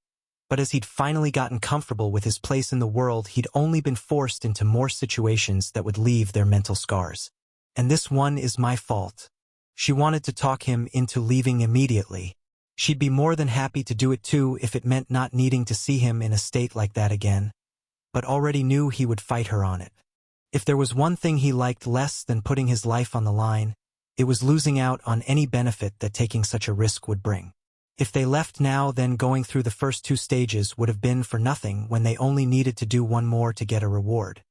But as he'd finally gotten comfortable with his place in the world, he'd only been forced into more situations that would leave their mental scars. And this one is my fault. She wanted to talk him into leaving immediately. She'd be more than happy to do it too if it meant not needing to see him in a state like that again, but already knew he would fight her on it. If there was one thing he liked less than putting his life on the line, it was losing out on any benefit that taking such a risk would bring. If they left now, then going through the first 2 stages would have been for nothing when they only needed to do one more to get a reward.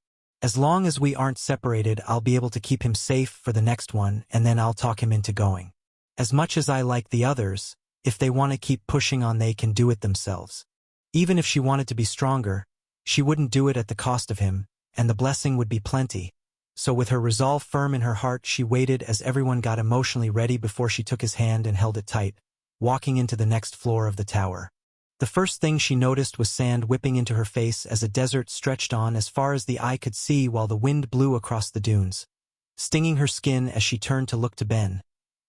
As long as we aren't separated, I'll be able to keep him safe for the next one, and then I'll talk him into going. As much as I like the others, if they want to keep pushing on, they can do it themselves. Even if she wanted to be stronger, she wouldn't do it at the cost of him, and the blessing would be plenty. So with her resolve firm in her heart, she waited as everyone got emotionally ready before she took his hand and held it tight, walking into the next floor of the tower. The first thing she noticed was sand whipping into her face as a desert stretched on as far as the eye could see while the wind blew across the dunes, stinging her skin as she turned to look to Ben,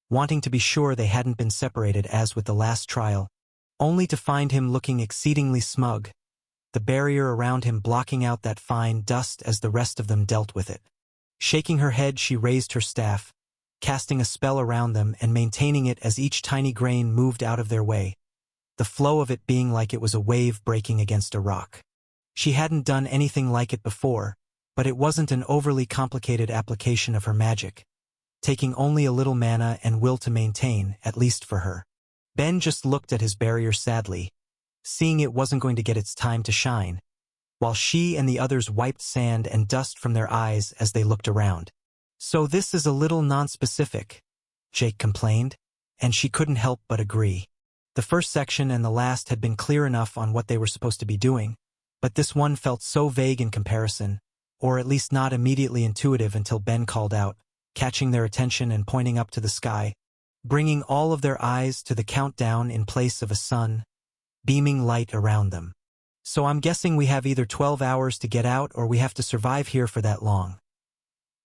wanting to be sure they hadn't been separated as with the last trial, only to find him looking exceedingly smug, the barrier around him blocking out that fine dust as the rest of them dealt with it. Shaking her head, she raised her staff, casting a spell around them and maintaining it as each tiny grain moved out of their way, the flow of it being like it was a wave breaking against a rock. She hadn't done anything like it before, but it wasn't an overly complicated application of her magic, taking only a little mana and will to maintain, at least for her. Ben just looked at his barrier sadly, seeing it wasn't going to get its time to shine, while she and the others wiped sand and dust from their eyes as they looked around. So this is a little nonspecific, Jake complained, and she couldn't help but agree. The first section and the last had been clear enough on what they were supposed to be doing, but this one felt so vague in comparison, or at least not immediately intuitive until Ben called out, catching their attention and pointing up to the sky, bringing all of their eyes to the countdown in place of a sun, beaming light around them. So I'm guessing we have either 12 hours to get out or we have to survive here for that long,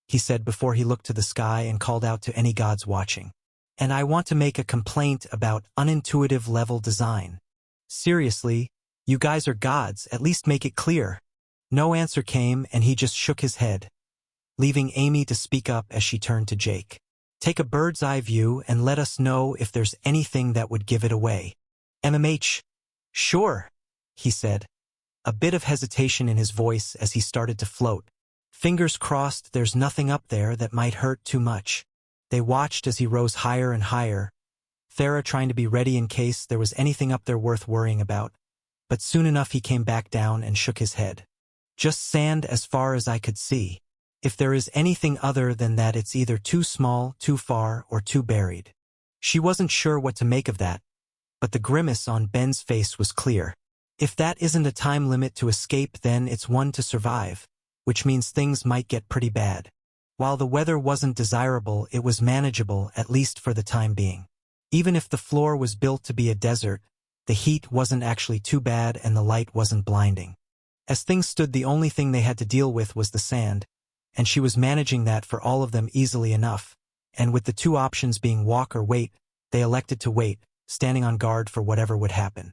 he said before he looked to the sky and called out to any gods watching. And I want to make a complaint about unintuitive level design. Seriously, you guys are gods, at least make it clear. No answer came and he just shook his head, leaving Amy to speak up as she turned to Jake. Take a bird's eye view and let us know if there's anything that would give it away. MMH. Sure, he said, a bit of hesitation in his voice as he started to float. Fingers crossed there's nothing up there that might hurt too much. They watched as he rose higher and higher, Thera trying to be ready in case there was anything up there worth worrying about, but soon enough he came back down and shook his head. Just sand as far as I could see. If there is anything other than that, it's either too small, too far, or too buried. She wasn't sure what to make of that, but the grimace on Ben's face was clear. If that isn't a time limit to escape, then it's one to survive, which means things might get pretty bad. While the weather wasn't desirable, it was manageable, at least for the time being. Even if the floor was built to be a desert, the heat wasn't actually too bad and the light wasn't blinding. As things stood, the only thing they had to deal with was the sand, and she was managing that for all of them easily enough, and with the 2 options being walk or wait, They elected to wait, standing on guard for whatever would happen.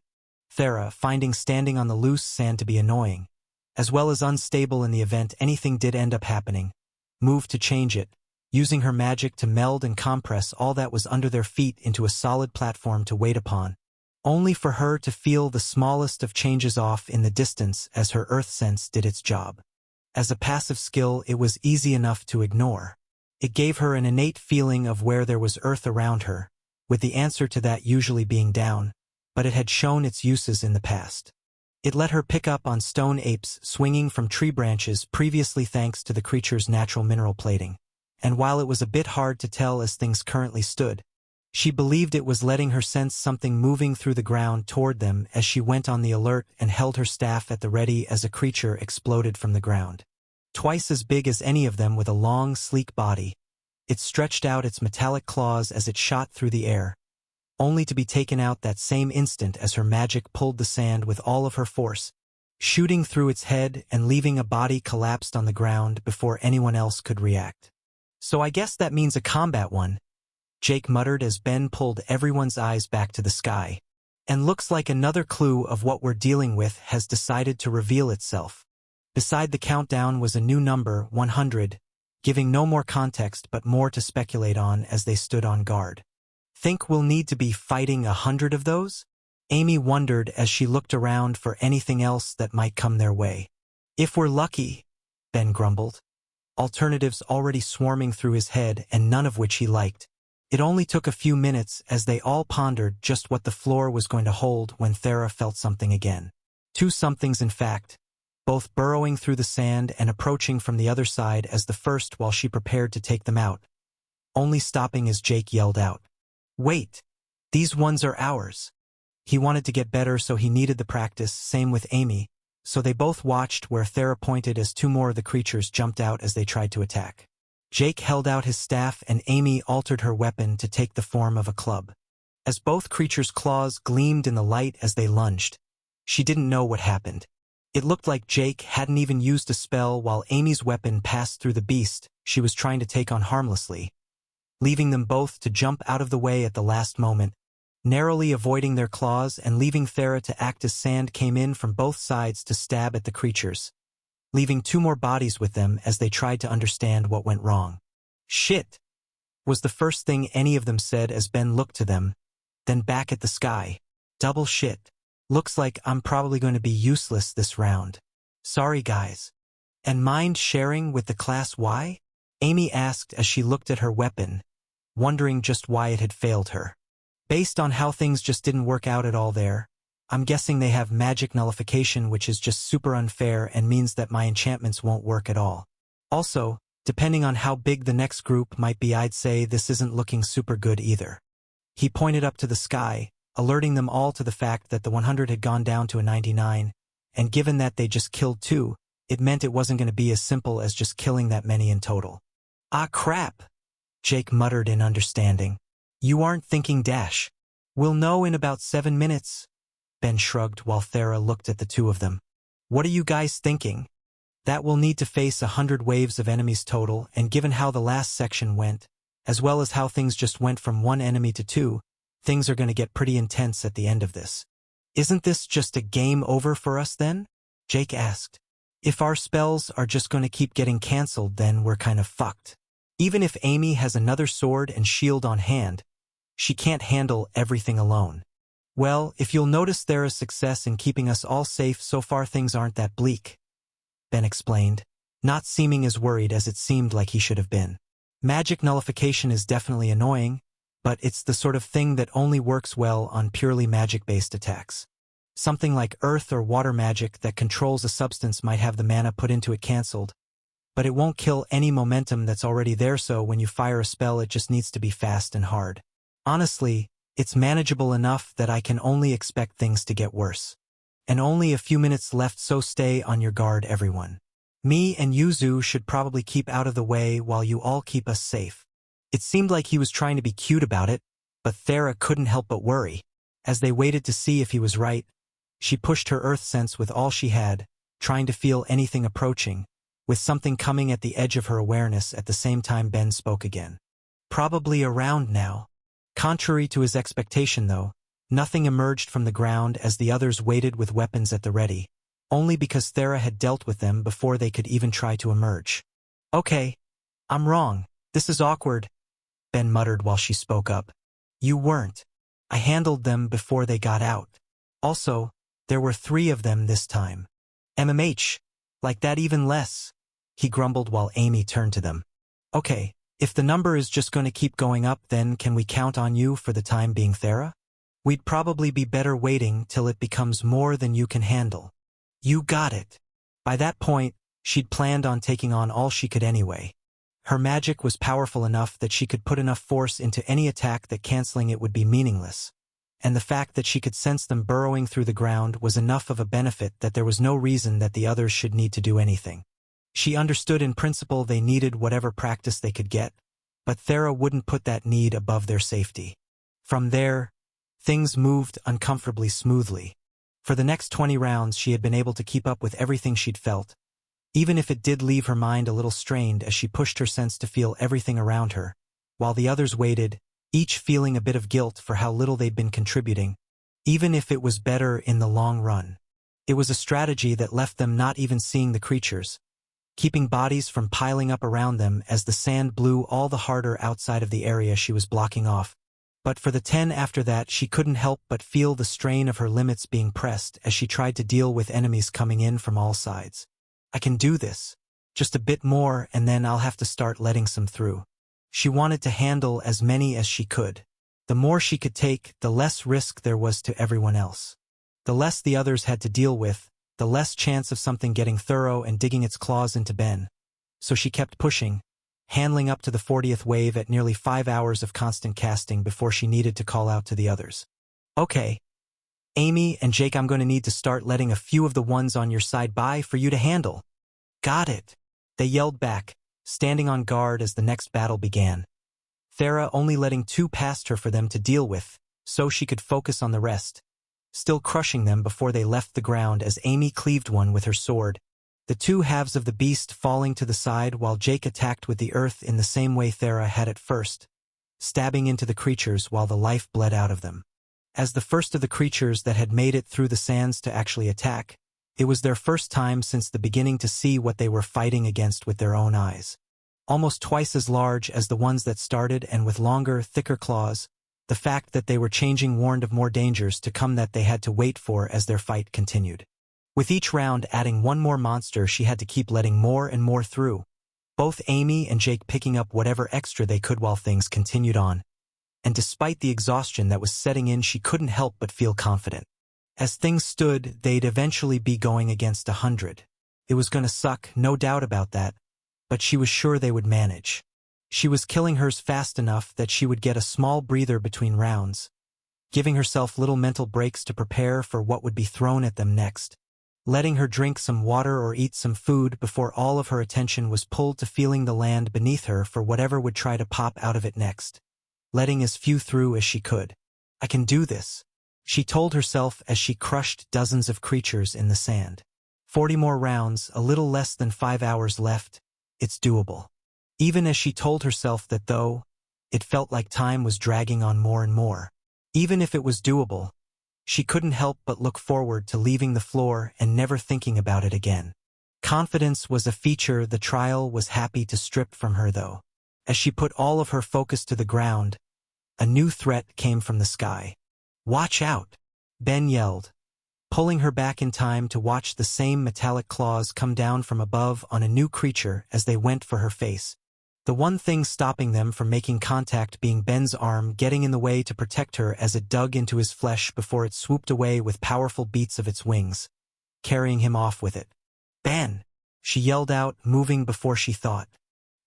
Thera, finding standing on the loose sand to be annoying, as well as unstable in the event anything did end up happening, moved to change it, using her magic to meld and compress all that was under their feet into a solid platform to wait upon, only for her to feel the smallest of changes off in the distance as her earth sense did its job. As a passive skill, it was easy enough to ignore. It gave her an innate feeling of where there was earth around her, with the answer to that usually being down, but it had shown its uses in the past. It let her pick up on stone apes swinging from tree branches previously thanks to the creature's natural mineral plating, and while it was a bit hard to tell as things currently stood, she believed it was letting her sense something moving through the ground toward them as she went on the alert and held her staff at the ready as a creature exploded from the ground. Twice as big as any of them with a long, sleek body, it stretched out its metallic claws as it shot through the air, only to be taken out that same instant as her magic pulled the sand with all of her force, shooting through its head and leaving a body collapsed on the ground before anyone else could react. "So I guess that means a combat one," Jake muttered as Ben pulled everyone's eyes back to the sky. "And looks like another clue of what we're dealing with has decided to reveal itself." Beside the countdown was a new number, 100, giving no more context but more to speculate on as they stood on guard. "Think we'll need to be fighting 100 of those?" Amy wondered as she looked around for anything else that might come their way. "If we're lucky," Ben grumbled. Alternatives already swarming through his head and none of which he liked. It only took a few minutes as they all pondered just what the floor was going to hold when Thera felt something again. Two somethings in fact, both burrowing through the sand and approaching from the other side as the first while she prepared to take them out, only stopping as Jake yelled out, "Wait! These ones are ours!" He wanted to get better, so he needed the practice, same with Amy, so they both watched where Thera pointed as two more of the creatures jumped out as they tried to attack. Jake held out his staff and Amy altered her weapon to take the form of a club. As both creatures' claws gleamed in the light as they lunged, she didn't know what happened. It looked like Jake hadn't even used a spell while Amy's weapon passed through the beast she was trying to take on harmlessly, leaving them both to jump out of the way at the last moment, narrowly avoiding their claws and leaving Thera to act as sand came in from both sides to stab at the creatures, leaving two more bodies with them as they tried to understand what went wrong. "Shit!" was the first thing any of them said as Ben looked to them, then back at the sky. "Double shit. Looks like I'm probably going to be useless this round. Sorry guys. And mind sharing with the Class Y?" Amy asked as she looked at her weapon, wondering just why it had failed her. "Based on how things just didn't work out at all there, I'm guessing they have magic nullification, which is just super unfair and means that my enchantments won't work at all. Also, depending on how big the next group might be, I'd say this isn't looking super good either." He pointed up to the sky, alerting them all to the fact that the 100 had gone down to a 99, and given that they just killed two, it meant it wasn't going to be as simple as just killing that many in total. "Ah crap," Jake muttered in understanding. "You aren't thinking dash. We'll know in about 7 minutes. Ben shrugged while Thera looked at the two of them. "What are you guys thinking? That we'll need to face 100 waves of enemies total, and given how the last section went, as well as how things just went from one enemy to two, things are going to get pretty intense at the end of this. Isn't this just a game over for us then?" Jake asked. "If our spells are just going to keep getting cancelled, then we're kind of fucked. Even if Amy has another sword and shield on hand, she can't handle everything alone." "Well, if you'll notice Thera's success in keeping us all safe so far, things aren't that bleak," Ben explained, not seeming as worried as it seemed like he should have been. "Magic nullification is definitely annoying, but it's the sort of thing that only works well on purely magic-based attacks. Something like earth or water magic that controls a substance might have the mana put into it cancelled, but it won't kill any momentum that's already there, so when you fire a spell it just needs to be fast and hard. Honestly, it's manageable enough that I can only expect things to get worse. And only a few minutes left, so stay on your guard everyone. Me and Yuzu should probably keep out of the way while you all keep us safe." It seemed like he was trying to be cute about it, but Thera couldn't help but worry. As they waited to see if he was right, she pushed her earth sense with all she had, trying to feel anything approaching, with something coming at the edge of her awareness at the same time Ben spoke again. "Probably around now." Contrary to his expectation though, nothing emerged from the ground as the others waited with weapons at the ready, only because Thera had dealt with them before they could even try to emerge. Okay, I'm wrong. This is awkward, Ben muttered while she spoke up. You weren't. I handled them before they got out. Also, there were 3 of them this time. MMH, like that even less, he grumbled while Amy turned to them. Okay, if the number is just going to keep going up, then can we count on you for the time being, Thera? We'd probably be better waiting till it becomes more than you can handle. You got it. By that point, she'd planned on taking on all she could anyway. Her magic was powerful enough that she could put enough force into any attack that canceling it would be meaningless. And the fact that she could sense them burrowing through the ground was enough of a benefit that there was no reason that the others should need to do anything. She understood in principle they needed whatever practice they could get, but Thera wouldn't put that need above their safety. From there, things moved uncomfortably smoothly. For the next 20 rounds she had been able to keep up with everything she'd felt, even if it did leave her mind a little strained as she pushed her sense to feel everything around her, while the others waited, each feeling a bit of guilt for how little they'd been contributing, even if it was better in the long run. It was a strategy that left them not even seeing the creatures, keeping bodies from piling up around them as the sand blew all the harder outside of the area she was blocking off. But for the 10 after that, she couldn't help but feel the strain of her limits being pressed as she tried to deal with enemies coming in from all sides. I can do this. Just a bit more and then I'll have to start letting some through. She wanted to handle as many as she could. The more she could take, the less risk there was to everyone else. The less the others had to deal with, the less chance of something getting thorough and digging its claws into Ben. So she kept pushing, handling up to the 40th wave at nearly 5 hours of constant casting before she needed to call out to the others. Okay, Amy and Jake, I'm going to need to start letting a few of the ones on your side by for you to handle. Got it, they yelled back, standing on guard as the next battle began. Thera only letting 2 past her for them to deal with, so she could focus on the rest, still crushing them before they left the ground as Amy cleaved one with her sword, the 2 halves of the beast falling to the side while Jake attacked with the earth in the same way Thera had at first, stabbing into the creatures while the life bled out of them. As the first of the creatures that had made it through the sands to actually attack, it was their first time since the beginning to see what they were fighting against with their own eyes. Almost twice as large as the ones that started and with longer, thicker claws, the fact that they were changing warned of more dangers to come that they had to wait for as their fight continued. With each round adding 1 more monster, she had to keep letting more and more through, both Amy and Jake picking up whatever extra they could while things continued on. And despite the exhaustion that was setting in, she couldn't help but feel confident. As things stood, they'd eventually be going against 100. It was gonna suck, no doubt about that, but she was sure they would manage. She was killing hers fast enough that she would get a small breather between rounds, giving herself little mental breaks to prepare for what would be thrown at them next, letting her drink some water or eat some food before all of her attention was pulled to feeling the land beneath her for whatever would try to pop out of it next, letting as few through as she could. I can do this, she told herself as she crushed dozens of creatures in the sand. 40 more rounds, a little less than 5 hours left. It's doable. Even as she told herself that though, it felt like time was dragging on more and more. Even if it was doable, she couldn't help but look forward to leaving the floor and never thinking about it again. Confidence was a feature the trial was happy to strip from her though. As she put all of her focus to the ground, a new threat came from the sky. Watch out, Ben yelled, pulling her back in time to watch the same metallic claws come down from above on a new creature as they went for her face. The one thing stopping them from making contact being Ben's arm getting in the way to protect her as it dug into his flesh before it swooped away with powerful beats of its wings, carrying him off with it. Ben! She yelled out, moving before she thought.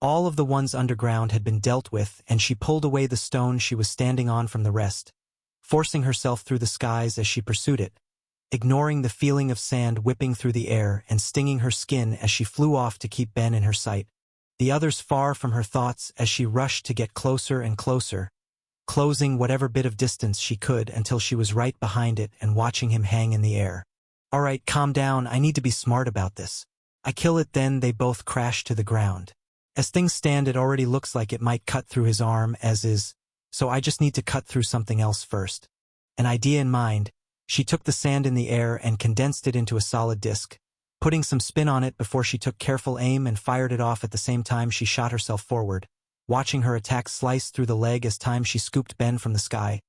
All of the ones underground had been dealt with, and she pulled away the stone she was standing on from the rest, forcing herself through the skies as she pursued it, ignoring the feeling of sand whipping through the air and stinging her skin as she flew off to keep Ben in her sight, the others far from her thoughts as she rushed to get closer and closer, closing whatever bit of distance she could until she was right behind it and watching him hang in the air. All right, calm down, I need to be smart about this. I kill it then they both crashed to the ground. As things stand, it already looks like it might cut through his arm as is, so I just need to cut through something else first. An idea in mind, she took the sand in the air and condensed it into a solid disc, putting some spin on it before she took careful aim and fired it off at the same time she shot herself forward, watching her attack slice through the leg as time she scooped Ben from the sky,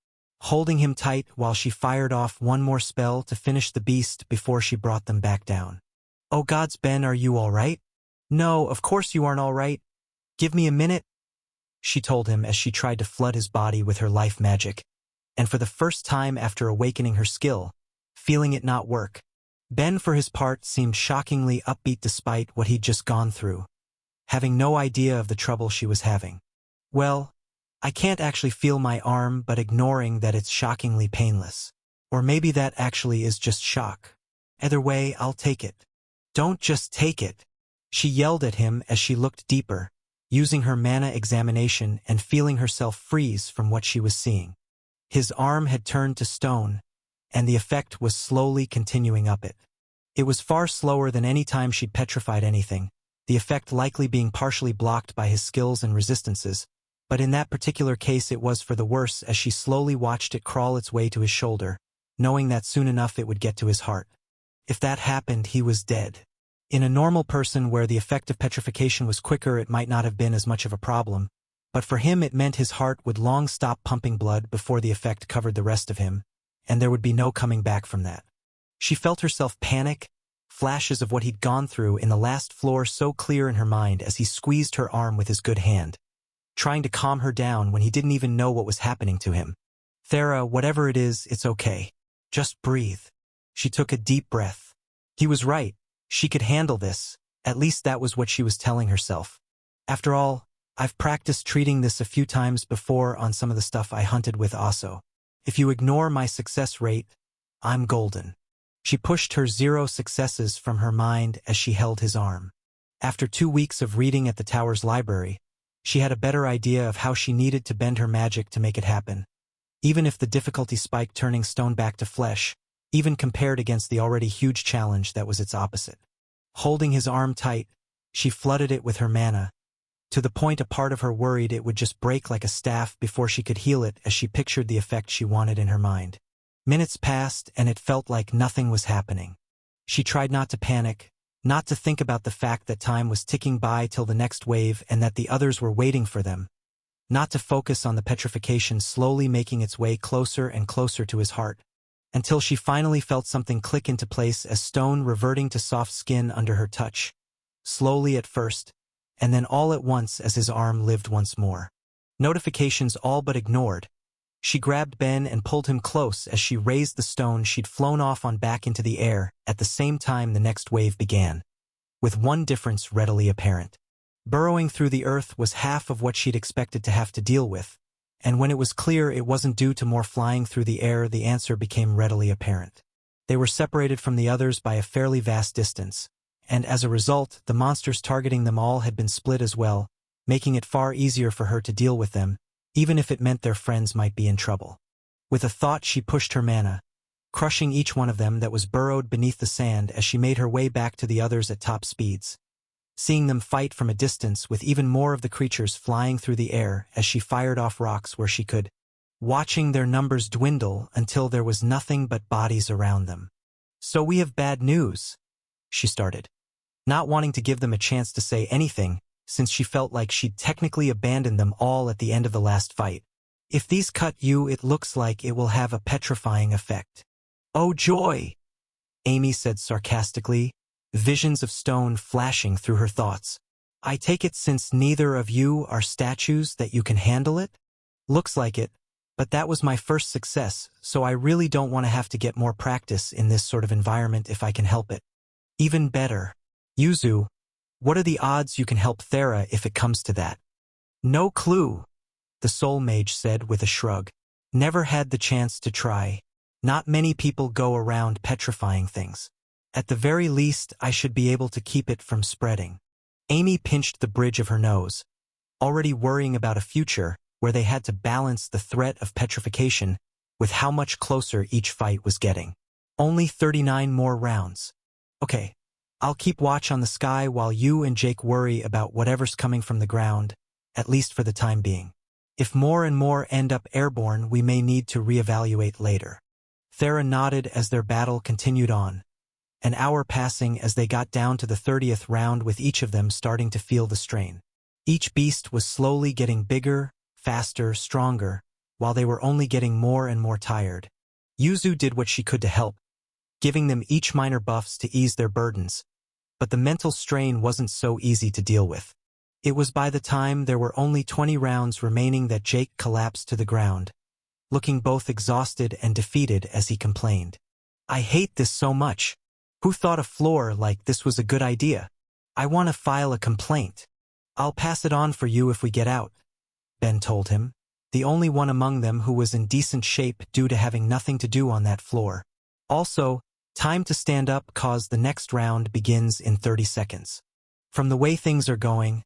holding him tight while she fired off one more spell to finish the beast before she brought them back down. "Oh gods, Ben, are you all right?" "No, of course you aren't all right. Give me a minute," she told him as she tried to flood his body with her life magic, and for the first time after awakening her skill, feeling it not work. Ben, for his part, seemed shockingly upbeat despite what he'd just gone through, having no idea of the trouble she was having. "Well, I can't actually feel my arm, but ignoring that it's shockingly painless. Or maybe that actually is just shock. Either way, I'll take it." "Don't just take it," she yelled at him as she looked deeper, using her mana examination and feeling herself freeze from what she was seeing. His arm had turned to stone, and the effect was slowly continuing up it. It was far slower than any time she'd petrified anything, the effect likely being partially blocked by his skills and resistances, but in that particular case it was for the worse as she slowly watched it crawl its way to his shoulder, knowing that soon enough it would get to his heart. If that happened, he was dead. In a normal person where the effect of petrification was quicker, it might not have been as much of a problem, but for him it meant his heart would long stop pumping blood before the effect covered the rest of him, and there would be no coming back from that. She felt herself panic, flashes of what he'd gone through in the last floor so clear in her mind as he squeezed her arm with his good hand, trying to calm her down when he didn't even know what was happening to him. "Thera, whatever it is, it's okay. Just breathe." She took a deep breath. He was right. She could handle this. At least that was what she was telling herself. "After all, I've practiced treating this a few times before on some of the stuff I hunted with also. If you ignore my success rate, I'm golden." She pushed her 0 successes from her mind as she held his arm. After 2 weeks of reading at the tower's library, she had a better idea of how she needed to bend her magic to make it happen. Even if the difficulty spiked turning stone back to flesh, even compared against the already huge challenge that was its opposite. Holding his arm tight, she flooded it with her mana, to the point a part of her worried it would just break like a staff before she could heal it as she pictured the effect she wanted in her mind. Minutes passed and it felt like nothing was happening. She tried not to panic, not to think about the fact that time was ticking by till the next wave and that the others were waiting for them, not to focus on the petrification slowly making its way closer and closer to his heart, until she finally felt something click into place as stone reverting to soft skin under her touch, slowly at first, and then all at once as his arm lived once more. Notifications all but ignored, she grabbed Ben and pulled him close as she raised the stone she'd flown off on back into the air at the same time the next wave began, with one difference readily apparent. Burrowing through the earth was half of what she'd expected to have to deal with, and when it was clear it wasn't due to more flying through the air, the answer became readily apparent. They were separated from the others by a fairly vast distance, and as a result, the monsters targeting them all had been split as well, making it far easier for her to deal with them, even if it meant their friends might be in trouble. With a thought, she pushed her mana, crushing each one of them that was burrowed beneath the sand as she made her way back to the others at top speeds, seeing them fight from a distance with even more of the creatures flying through the air as she fired off rocks where she could, watching their numbers dwindle until there was nothing but bodies around them. "So we have bad news," she started, not wanting to give them a chance to say anything, since she felt like she'd technically abandoned them all at the end of the last fight. "If these cut you, it looks like it will have a petrifying effect." "Oh joy," Amy said sarcastically, visions of stone flashing through her thoughts. "I take it since neither of you are statues that you can handle it?" "Looks like it, but that was my first success, so I really don't want to have to get more practice in this sort of environment if I can help it." "Even better. Yuzu, what are the odds you can help Thera if it comes to that?" "No clue," the soul mage said with a shrug. "Never had the chance to try. Not many people go around petrifying things. At the very least, I should be able to keep it from spreading." Amy pinched the bridge of her nose, already worrying about a future where they had to balance the threat of petrification with how much closer each fight was getting. "Only 39 more rounds. Okay. I'll keep watch on the sky while you and Jake worry about whatever's coming from the ground, at least for the time being." If more and more end up airborne, we may need to reevaluate later. Thera nodded as their battle continued on. An hour passing as they got down to the 30th round, with each of them starting to feel the strain. Each beast was slowly getting bigger, faster, stronger, while they were only getting more and more tired. Yuzu did what she could to help, giving them each minor buffs to ease their burdens. But the mental strain wasn't so easy to deal with. It was by the time there were only 20 rounds remaining that Jake collapsed to the ground, looking both exhausted and defeated as he complained. "I hate this so much. Who thought a floor like this was a good idea? I want to file a complaint." "I'll pass it on for you if we get out," Ben told him, the only one among them who was in decent shape due to having nothing to do on that floor. "Also, time to stand up, cause the next round begins in 30 seconds. From the way things are going,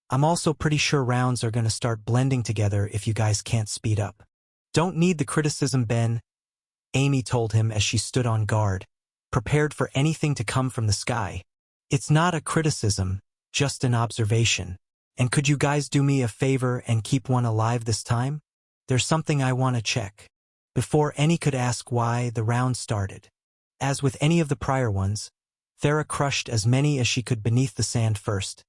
I'm also pretty sure rounds are going to start blending together if you guys can't speed up." "Don't need the criticism, Ben," Amy told him as she stood on guard, prepared for anything to come from the sky. "It's not a criticism, just an observation. And could you guys do me a favor and keep one alive this time? There's something I want to check." Before any could ask why, the round started. As with any of the prior ones, Thera crushed as many as she could beneath the sand first,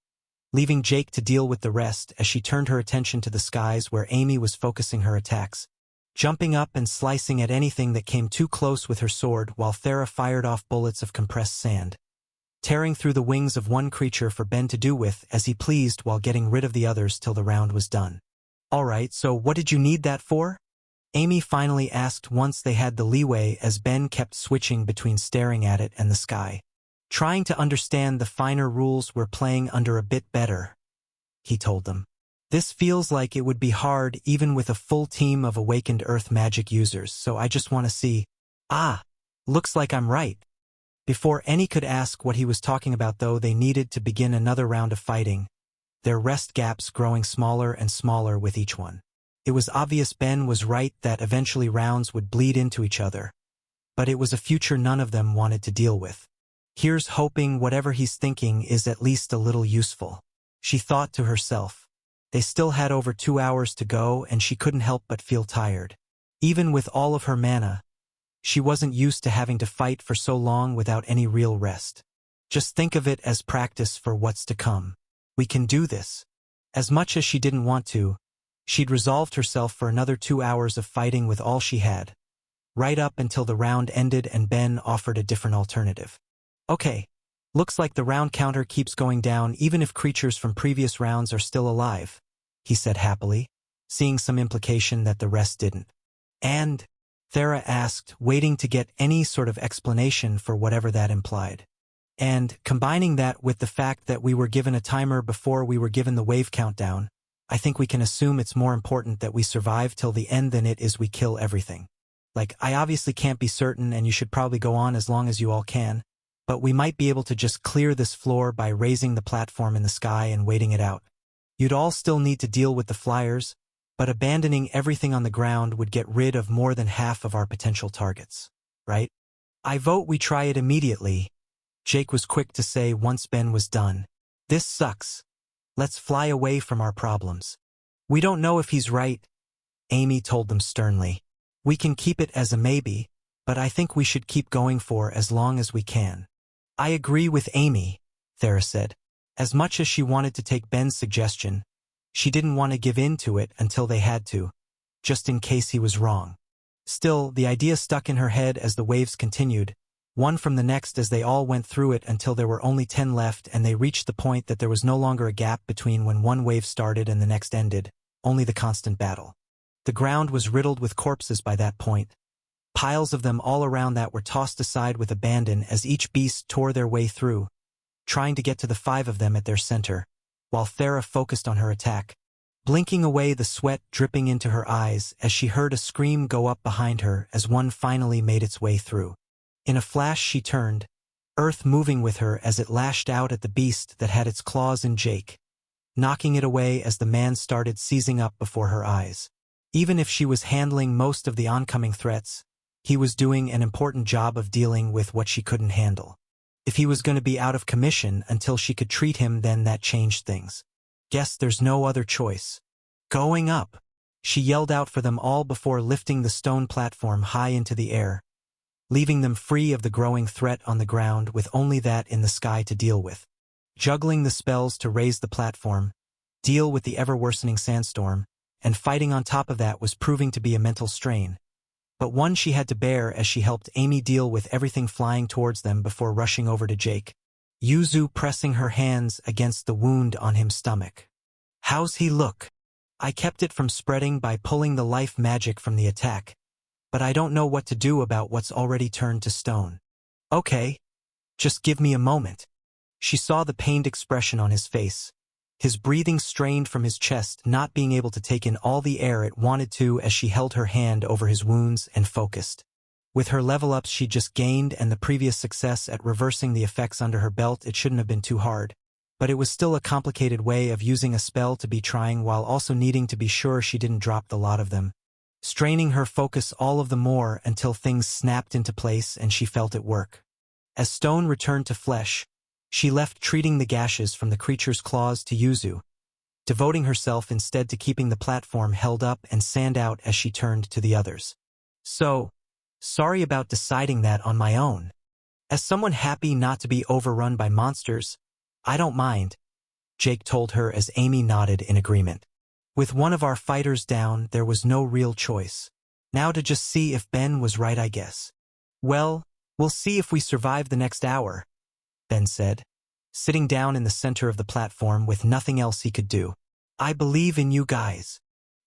leaving Jake to deal with the rest as she turned her attention to the skies where Amy was focusing her attacks, jumping up and slicing at anything that came too close with her sword, while Thera fired off bullets of compressed sand, tearing through the wings of one creature for Ben to do with as he pleased while getting rid of the others till the round was done. "Alright, so what did you need that for?" Amy finally asked once they had the leeway, as Ben kept switching between staring at it and the sky. "Trying to understand the finer rules we're playing under a bit better," he told them. "This feels like it would be hard even with a full team of awakened earth magic users, so I just want to see." "Ah, looks like I'm right." Before any could ask what he was talking about, though, they needed to begin another round of fighting, their rest gaps growing smaller and smaller with each one. It was obvious Ben was right that eventually rounds would bleed into each other, but it was a future none of them wanted to deal with. "Here's hoping whatever he's thinking is at least a little useful," she thought to herself. They still had over 2 hours to go, and she couldn't help but feel tired. Even with all of her mana, she wasn't used to having to fight for so long without any real rest. Just think of it as practice for what's to come. We can do this. As much as she didn't want to, she'd resolved herself for another 2 hours of fighting with all she had, right up until the round ended and Ben offered a different alternative. "Okay, looks like the round counter keeps going down even if creatures from previous rounds are still alive," he said happily, seeing some implication that the rest didn't. "And?" Thera asked, waiting to get any sort of explanation for whatever that implied. "And, combining that with the fact that we were given a timer before we were given the wave countdown, I think we can assume it's more important that we survive till the end than it is we kill everything. Like, I obviously can't be certain, and you should probably go on as long as you all can, but we might be able to just clear this floor by raising the platform in the sky and waiting it out. You'd all still need to deal with the flyers, but abandoning everything on the ground would get rid of more than half of our potential targets, right?" "I vote we try it immediately," Jake was quick to say once Ben was done. "This sucks. Let's fly away from our problems." "We don't know if he's right," Amy told them sternly. "We can keep it as a maybe, but I think we should keep going for as long as we can." "I agree with Amy," Thera said. As much as she wanted to take Ben's suggestion, she didn't want to give in to it until they had to, just in case he was wrong. Still, the idea stuck in her head as the waves continued, one from the next, as they all went through it until there were only 10 left and they reached the point that there was no longer a gap between when one wave started and the next ended, only the constant battle. The ground was riddled with corpses by that point. Piles of them all around that were tossed aside with abandon as each beast tore their way through, trying to get to the 5 of them at their center, while Thera focused on her attack, blinking away the sweat dripping into her eyes as she heard a scream go up behind her as one finally made its way through. In a flash she turned, earth moving with her as it lashed out at the beast that had its claws in Jake, knocking it away as the man started seizing up before her eyes. Even if she was handling most of the oncoming threats, he was doing an important job of dealing with what she couldn't handle. If he was going to be out of commission until she could treat him, then that changed things. Guess there's no other choice. Going up. She yelled out for them all before lifting the stone platform high into the air, leaving them free of the growing threat on the ground with only that in the sky to deal with. Juggling the spells to raise the platform, deal with the ever-worsening sandstorm, and fighting on top of that was proving to be a mental strain, but one she had to bear as she helped Amy deal with everything flying towards them before rushing over to Jake, Yuzu pressing her hands against the wound on his stomach. "How's he look?" "I kept it from spreading by pulling the life magic from the attack, but I don't know what to do about what's already turned to stone." "Okay. Just give me a moment." She saw the pained expression on his face, his breathing strained from his chest, not being able to take in all the air it wanted to as she held her hand over his wounds and focused. With her level-ups she just gained and the previous success at reversing the effects under her belt, it shouldn't have been too hard. But it was still a complicated way of using a spell to be trying while also needing to be sure she didn't drop the lot of them, straining her focus all of the more until things snapped into place and she felt it work. As stone returned to flesh, she left treating the gashes from the creature's claws to Yuzu, devoting herself instead to keeping the platform held up and sand out as she turned to the others. "So, sorry about deciding that on my own. As someone happy not to be overrun by monsters, I don't mind," Jake told her as Amy nodded in agreement. "With one of our fighters down, there was no real choice. Now to just see if Ben was right, I guess." "Well, we'll see if we survive the next hour," Ben said, sitting down in the center of the platform with nothing else he could do. "I believe in you guys."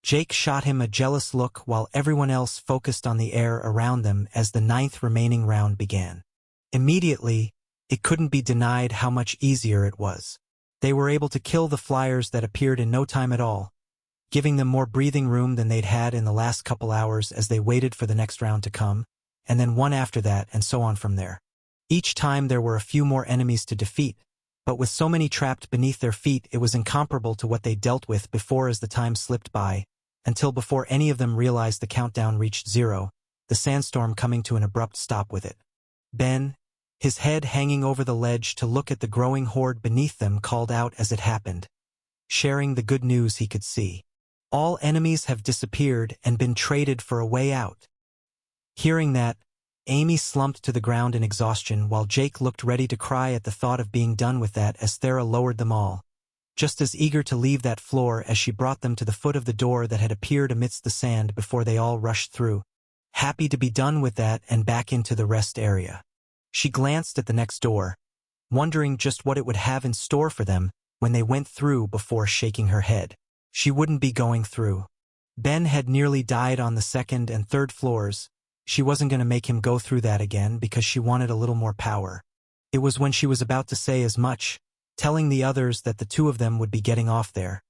Jake shot him a jealous look while everyone else focused on the air around them as the 9th remaining round began. Immediately, it couldn't be denied how much easier it was. They were able to kill the flyers that appeared in no time at all, giving them more breathing room than they'd had in the last couple hours as they waited for the next round to come, and then one after that and so on from there. Each time there were a few more enemies to defeat, but with so many trapped beneath their feet it was incomparable to what they dealt with before as the time slipped by, until before any of them realized the countdown reached 0, the sandstorm coming to an abrupt stop with it. Ben, his head hanging over the ledge to look at the growing horde beneath them, called out as it happened, sharing the good news he could see. "All enemies have disappeared and been traded for a way out." Hearing that, Amy slumped to the ground in exhaustion while Jake looked ready to cry at the thought of being done with that as Thera lowered them all, just as eager to leave that floor as she brought them to the foot of the door that had appeared amidst the sand before they all rushed through, happy to be done with that and back into the rest area. She glanced at the next door, wondering just what it would have in store for them when they went through before shaking her head. She wouldn't be going through. Ben had nearly died on the 2nd and 3rd floors. She wasn't going to make him go through that again because she wanted a little more power. It was when she was about to say as much, telling the others that the two of them would be getting off there,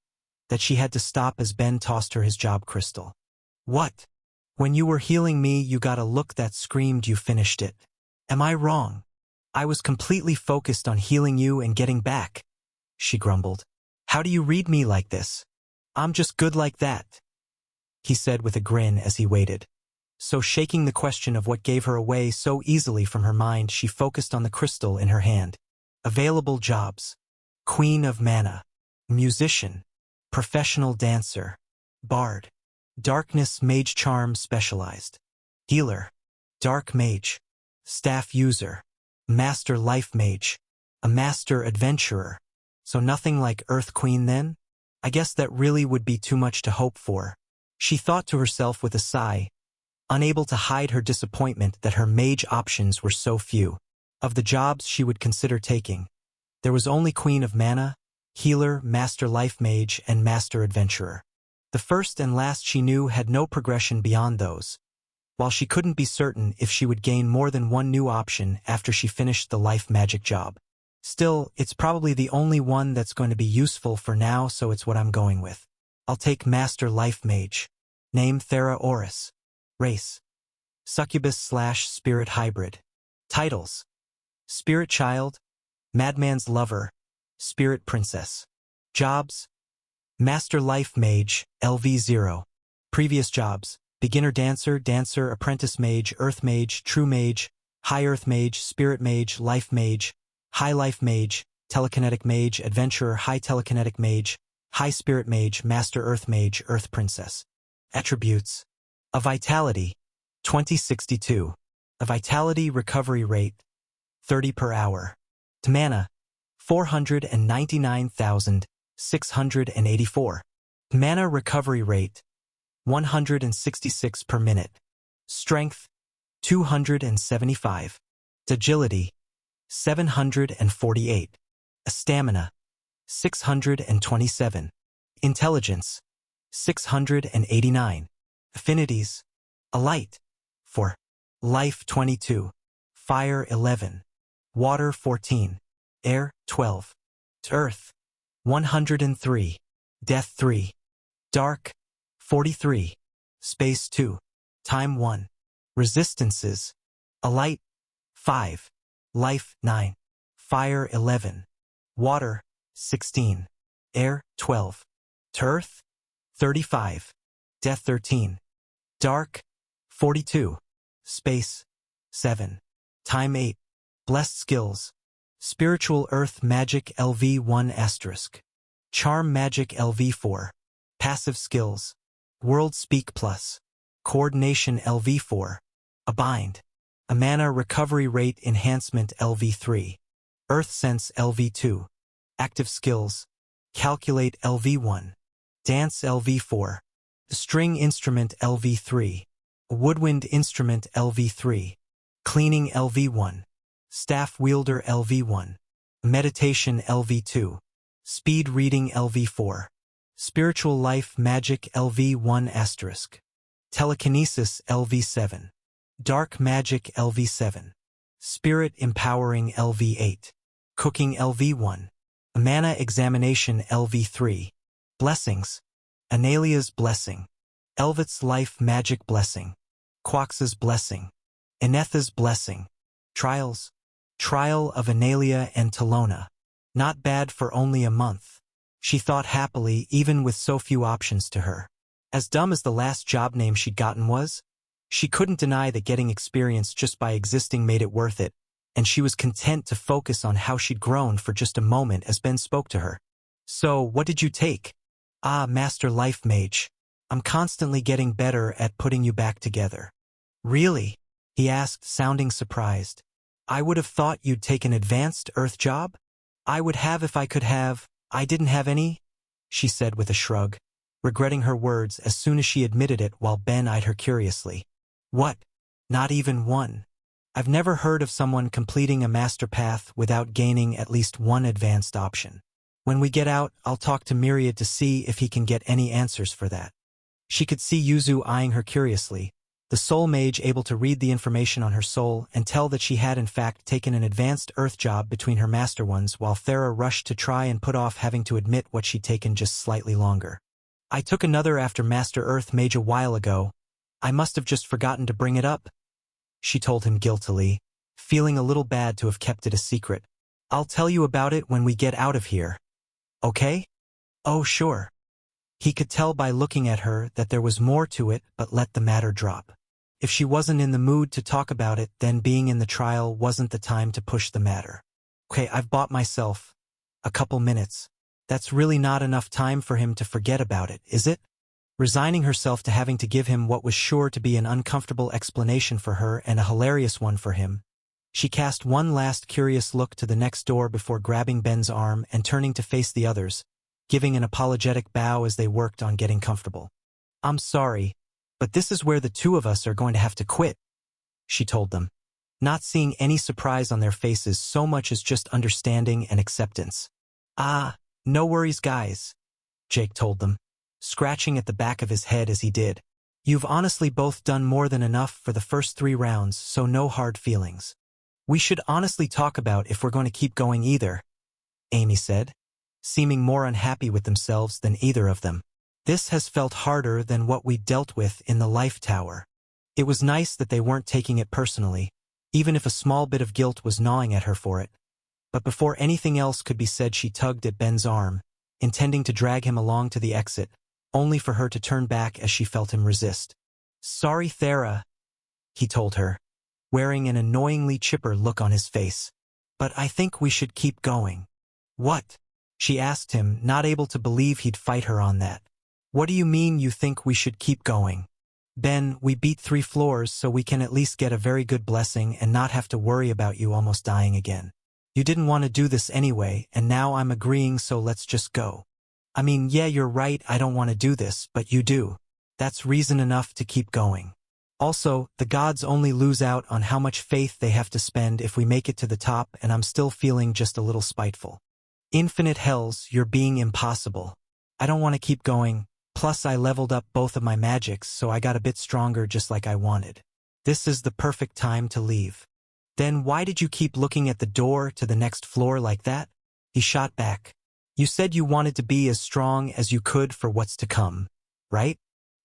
that she had to stop as Ben tossed her his job crystal. "What? When you were healing me you got a look that screamed you finished it. Am I wrong? I was completely focused on healing you and getting back," she grumbled. "How do you read me like this? I'm just good like that," he said with a grin as he waited. So shaking the question of what gave her away so easily from her mind, she focused on the crystal in her hand. Available jobs: Queen of Mana, Musician, Professional Dancer, Bard, Darkness Mage Charm Specialized, Healer, Dark Mage, Staff User, Master Life Mage, a Master Adventurer. So nothing like Earth Queen then? I guess that really would be too much to hope for, she thought to herself with a sigh, unable to hide her disappointment that her mage options were so few. Of the jobs she would consider taking, there was only Queen of Mana, Healer, Master Life Mage, and Master Adventurer. The first and last she knew had no progression beyond those, while she couldn't be certain if she would gain more than one new option after she finished the life magic job. Still, it's probably the only one that's going to be useful for now, so it's what I'm going with. I'll take Master Life Mage. Name Thera Oris. Race: Succubus/Spirit Hybrid. Titles: Spirit Child, Madman's Lover, Spirit Princess. Jobs: Master Life Mage, LV0. Previous jobs: Beginner Dancer, Dancer, Apprentice Mage, Earth Mage, True Mage, High Earth Mage, Spirit Mage, Life Mage, High Life Mage, Telekinetic Mage, Adventurer, High Telekinetic Mage, High Spirit Mage, Master Earth Mage, Earth Princess. Attributes. A vitality, 2062. A vitality recovery rate, 30 per hour. Mana, 499,684. Mana recovery rate, 166 per minute. Strength, 275. Agility, 748. Stamina, 627. Intelligence, 689. Affinities. A light, 4. Life 22. Fire 11. Water 14. Air 12. Earth 103. Death 3. Dark 43. Space 2. Time 1. Resistances. A light 5. Life 9. Fire 11. Water 16. Air 12. Earth 35. Death 13. Dark 42. Space 7. Time 8. Blessed skills. Spiritual Earth Magic LV1 *. Charm Magic LV4. Passive skills. World Speak Plus. Coordination LV4. A bind. A mana recovery rate enhancement LV3. Earth Sense LV2. Active skills. Calculate LV1. Dance LV4. String Instrument LV3. Woodwind Instrument LV3. Cleaning LV1. Staff Wielder LV1. Meditation LV2. Speed Reading LV4. Spiritual Life Magic LV1 *. Telekinesis LV7. Dark Magic LV7. Spirit Empowering LV8. Cooking LV1. Mana Examination LV3. Blessings. Analia's Blessing. Elvet's Life Magic Blessing. Quax's Blessing. Enetha's Blessing. Trials. Trial of Analia and Talona. Not bad for only a month. She thought happily, even with so few options to her. As dumb as the last job name she'd gotten was, she couldn't deny that getting experience just by existing made it worth it, and she was content to focus on how she'd grown for just a moment as Ben spoke to her. So, what did you take? Ah, Master Life Mage. I'm constantly getting better at putting you back together. Really? He asked, sounding surprised. I would have thought you'd take an advanced Earth job? I would have if I could have. I didn't have any, she said with a shrug, regretting her words as soon as she admitted it while Ben eyed her curiously. What? Not even one? I've never heard of someone completing a master path without gaining at least one advanced option. When we get out, I'll talk to Myriad to see if he can get any answers for that. She could see Yuzu eyeing her curiously, the soul mage able to read the information on her soul and tell that she had in fact taken an advanced Earth job between her master ones, while Thera rushed to try and put off having to admit what she'd taken just slightly longer. I took another after Master Earth Mage a while ago. I must have just forgotten to bring it up, she told him guiltily, feeling a little bad to have kept it a secret. I'll tell you about it when we get out of here. Okay? Oh, sure. He could tell by looking at her that there was more to it, but let the matter drop. If she wasn't in the mood to talk about it, then being in the trial wasn't the time to push the matter. Okay, I've bought myself a couple minutes. That's really not enough time for him to forget about it, is it? Resigning herself to having to give him what was sure to be an uncomfortable explanation for her and a hilarious one for him, she cast one last curious look to the next door before grabbing Ben's arm and turning to face the others, giving an apologetic bow as they worked on getting comfortable. I'm sorry, but this is where the two of us are going to have to quit, she told them, not seeing any surprise on their faces so much as just understanding and acceptance. Ah, no worries guys, Jake told them, scratching at the back of his head as he did. You've honestly both done more than enough for the first 3 rounds, so no hard feelings. We should honestly talk about if we're going to keep going either, Amy said, seeming more unhappy with themselves than either of them. This has felt harder than what we dealt with in the Life Tower. It was nice that they weren't taking it personally, even if a small bit of guilt was gnawing at her for it. But before anything else could be said, she tugged at Ben's arm, intending to drag him along to the exit, only for her to turn back as she felt him resist. Sorry, Thera, he told her, wearing an annoyingly chipper look on his face. But I think we should keep going. What? She asked him, not able to believe he'd fight her on that. What do you mean you think we should keep going? Ben, we beat 3 floors so we can at least get a very good blessing and not have to worry about you almost dying again. You didn't want to do this anyway, and now I'm agreeing, so let's just go. I mean, yeah, you're right, I don't want to do this, but you do. That's reason enough to keep going. Also, the gods only lose out on how much faith they have to spend if we make it to the top, and I'm still feeling just a little spiteful. Infinite hells, you're being impossible. I don't want to keep going, plus I leveled up both of my magics, so I got a bit stronger just like I wanted. This is the perfect time to leave. Then why did you keep looking at the door to the next floor like that? He shot back. You said you wanted to be as strong as you could for what's to come, right?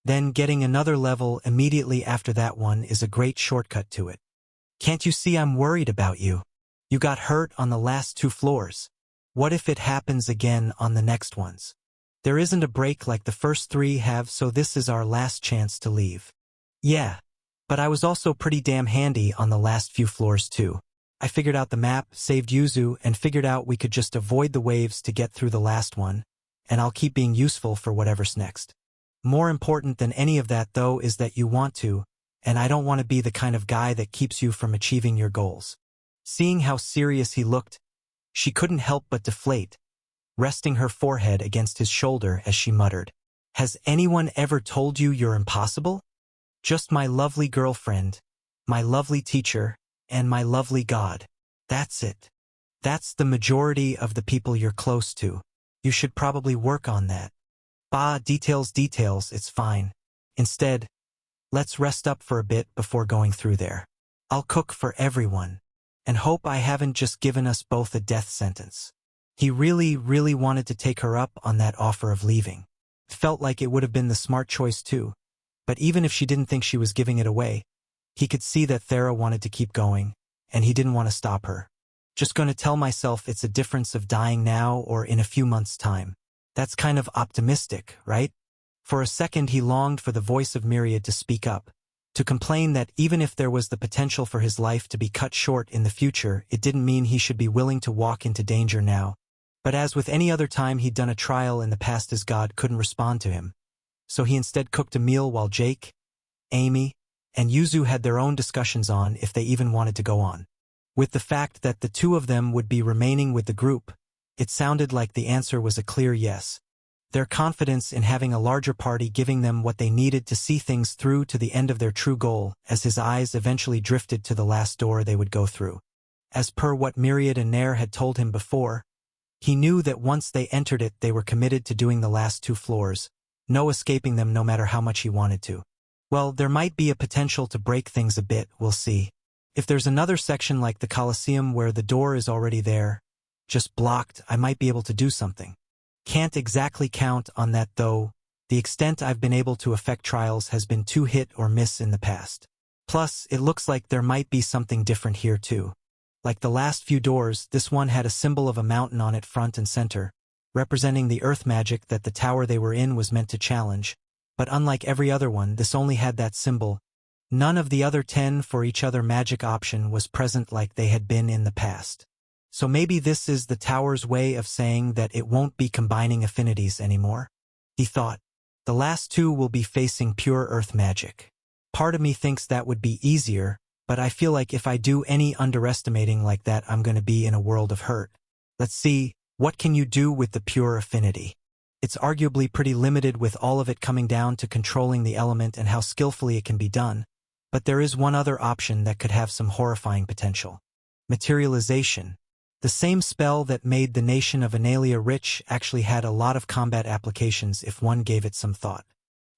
Then getting another level immediately after that one is a great shortcut to it. Can't you see I'm worried about you? You got hurt on the last 2 floors. What if it happens again on the next ones? There isn't a break like the first 3 have, so this is our last chance to leave. Yeah, but I was also pretty damn handy on the last few floors too. I figured out the map, saved Yuzu, and figured out we could just avoid the waves to get through the last one, and I'll keep being useful for whatever's next. More important than any of that, though, is that you want to, and I don't want to be the kind of guy that keeps you from achieving your goals. Seeing how serious he looked, she couldn't help but deflate, resting her forehead against his shoulder as she muttered, "Has anyone ever told you you're impossible? Just my lovely girlfriend, my lovely teacher, and my lovely God. That's it. That's the majority of the people you're close to. You should probably work on that. Bah, details, it's fine. Instead, let's rest up for a bit before going through there. I'll cook for everyone, and hope I haven't just given us both a death sentence." He really, really wanted to take her up on that offer of leaving. Felt like it would have been the smart choice too, but even if she didn't think she was giving it away, he could see that Thera wanted to keep going, and he didn't want to stop her. Just going to tell myself it's a difference of dying now or in a few months' time. That's kind of optimistic, right? For a second he longed for the voice of Myriad to speak up, to complain that even if there was the potential for his life to be cut short in the future, it didn't mean he should be willing to walk into danger now. But as with any other time he'd done a trial in the past, his god couldn't respond to him. So he instead cooked a meal while Jake, Amy, and Yuzu had their own discussions on if they even wanted to go on. With the fact that the 2 of them would be remaining with the group, it sounded like the answer was a clear yes. Their confidence in having a larger party giving them what they needed to see things through to the end of their true goal, as his eyes eventually drifted to the last door they would go through. As per what Myriad and Nair had told him before, he knew that once they entered it they were committed to doing the last 2 floors, no escaping them no matter how much he wanted to. Well, there might be a potential to break things a bit, we'll see. If there's another section like the Colosseum where the door is already there, just blocked, I might be able to do something. Can't exactly count on that though. The extent I've been able to affect trials has been too hit or miss in the past. Plus, it looks like there might be something different here too. Like the last few doors, this one had a symbol of a mountain on it front and center, representing the earth magic that the tower they were in was meant to challenge. But unlike every other one, this only had that symbol. None of the other 10 for each other magic option was present like they had been in the past. So maybe this is the tower's way of saying that it won't be combining affinities anymore? He thought. The last 2 will be facing pure earth magic. Part of me thinks that would be easier, but I feel like if I do any underestimating like that I'm going to be in a world of hurt. Let's see, what can you do with the pure affinity? It's arguably pretty limited with all of it coming down to controlling the element and how skillfully it can be done, but there is one other option that could have some horrifying potential. Materialization. The same spell that made the nation of Analia rich actually had a lot of combat applications if one gave it some thought.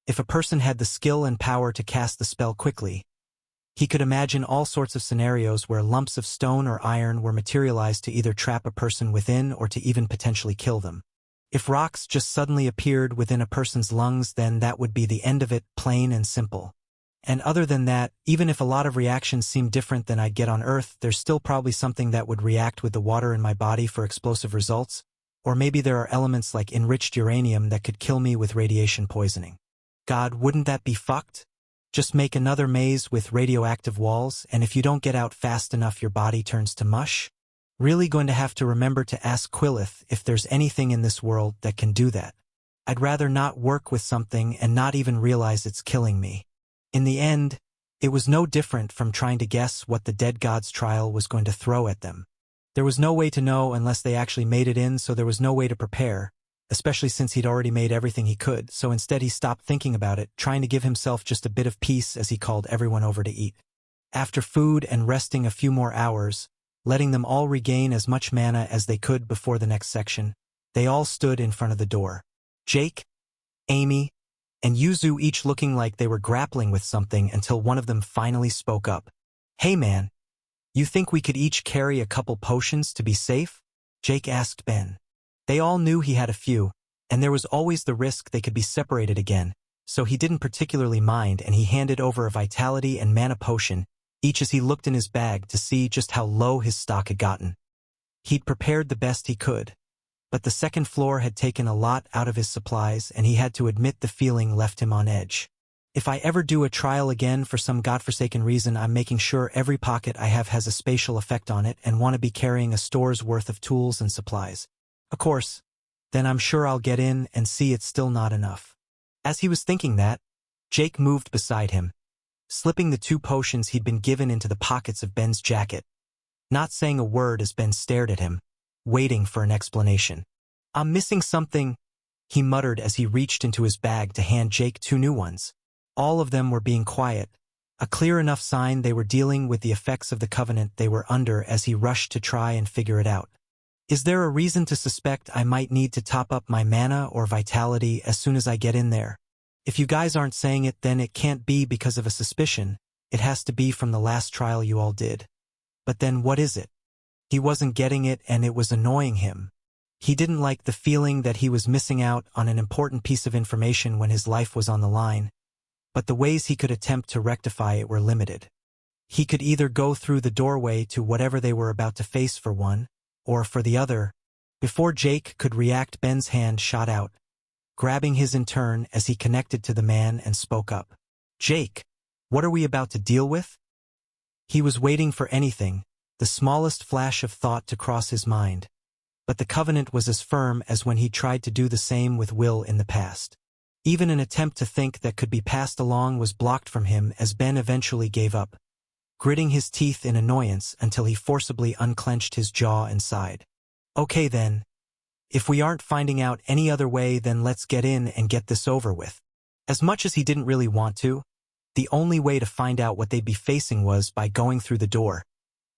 If a person had the skill and power to cast the spell quickly, he could imagine all sorts of scenarios where lumps of stone or iron were materialized to either trap a person within or to even potentially kill them. If rocks just suddenly appeared within a person's lungs, then that would be the end of it, plain and simple. And other than that, even if a lot of reactions seem different than I'd get on Earth, there's still probably something that would react with the water in my body for explosive results, or maybe there are elements like enriched uranium that could kill me with radiation poisoning. God, wouldn't that be fucked? Just make another maze with radioactive walls, and if you don't get out fast enough your body turns to mush? Really going to have to remember to ask Quillith if there's anything in this world that can do that. I'd rather not work with something and not even realize it's killing me. In the end, it was no different from trying to guess what the dead god's trial was going to throw at them. There was no way to know unless they actually made it in, so there was no way to prepare, especially since he'd already made everything he could, so instead he stopped thinking about it, trying to give himself just a bit of peace as he called everyone over to eat. After food and resting a few more hours, letting them all regain as much mana as they could before the next section, they all stood in front of the door. Jake, Amy, and Yuzu each looking like they were grappling with something until one of them finally spoke up. "Hey man, you think we could each carry a couple potions to be safe?" Jake asked Ben. They all knew he had a few, and there was always the risk they could be separated again, so he didn't particularly mind, and he handed over a vitality and mana potion, each as he looked in his bag to see just how low his stock had gotten. He'd prepared the best he could, but the second floor had taken a lot out of his supplies, and he had to admit the feeling left him on edge. "If I ever do a trial again for some godforsaken reason, I'm making sure every pocket I have has a spatial effect on it and want to be carrying a store's worth of tools and supplies. Of course, then I'm sure I'll get in and see it's still not enough." As he was thinking that, Jake moved beside him, slipping the 2 potions he'd been given into the pockets of Ben's jacket, not saying a word as Ben stared at him, waiting for an explanation. "I'm missing something," he muttered as he reached into his bag to hand Jake 2 new ones. All of them were being quiet, a clear enough sign they were dealing with the effects of the covenant they were under as he rushed to try and figure it out. "Is there a reason to suspect I might need to top up my mana or vitality as soon as I get in there? If you guys aren't saying it, then it can't be because of a suspicion. It has to be from the last trial you all did. But then what is it?" He wasn't getting it, and it was annoying him. He didn't like the feeling that he was missing out on an important piece of information when his life was on the line, but the ways he could attempt to rectify it were limited. He could either go through the doorway to whatever they were about to face for one, or for the other. Before Jake could react, Ben's hand shot out, grabbing his in turn as he connected to the man and spoke up. "Jake, what are we about to deal with?" He was waiting for anything, the smallest flash of thought to cross his mind, but the covenant was as firm as when he tried to do the same with Will in the past. Even an attempt to think that could be passed along was blocked from him as Ben eventually gave up, gritting his teeth in annoyance until he forcibly unclenched his jaw and sighed. "Okay then. If we aren't finding out any other way, then let's get in and get this over with." As much as he didn't really want to, the only way to find out what they'd be facing was by going through the door.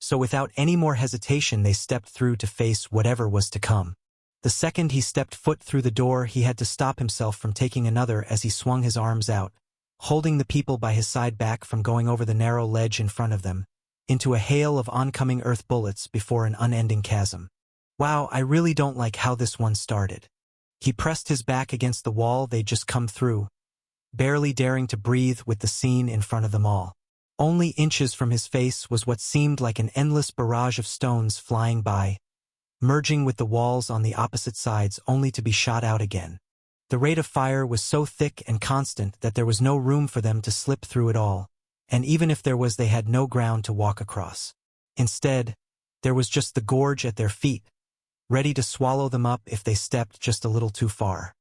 So without any more hesitation, they stepped through to face whatever was to come. The second he stepped foot through the door, he had to stop himself from taking another as he swung his arms out, holding the people by his side back from going over the narrow ledge in front of them, into a hail of oncoming earth bullets before an unending chasm. "Wow, I really don't like how this one started." He pressed his back against the wall they'd just come through, barely daring to breathe with the scene in front of them all. Only inches from his face was what seemed like an endless barrage of stones flying by, merging with the walls on the opposite sides only to be shot out again. The rate of fire was so thick and constant that there was no room for them to slip through it all, and even if there was, they had no ground to walk across. Instead, there was just the gorge at their feet, ready to swallow them up if they stepped just a little too far.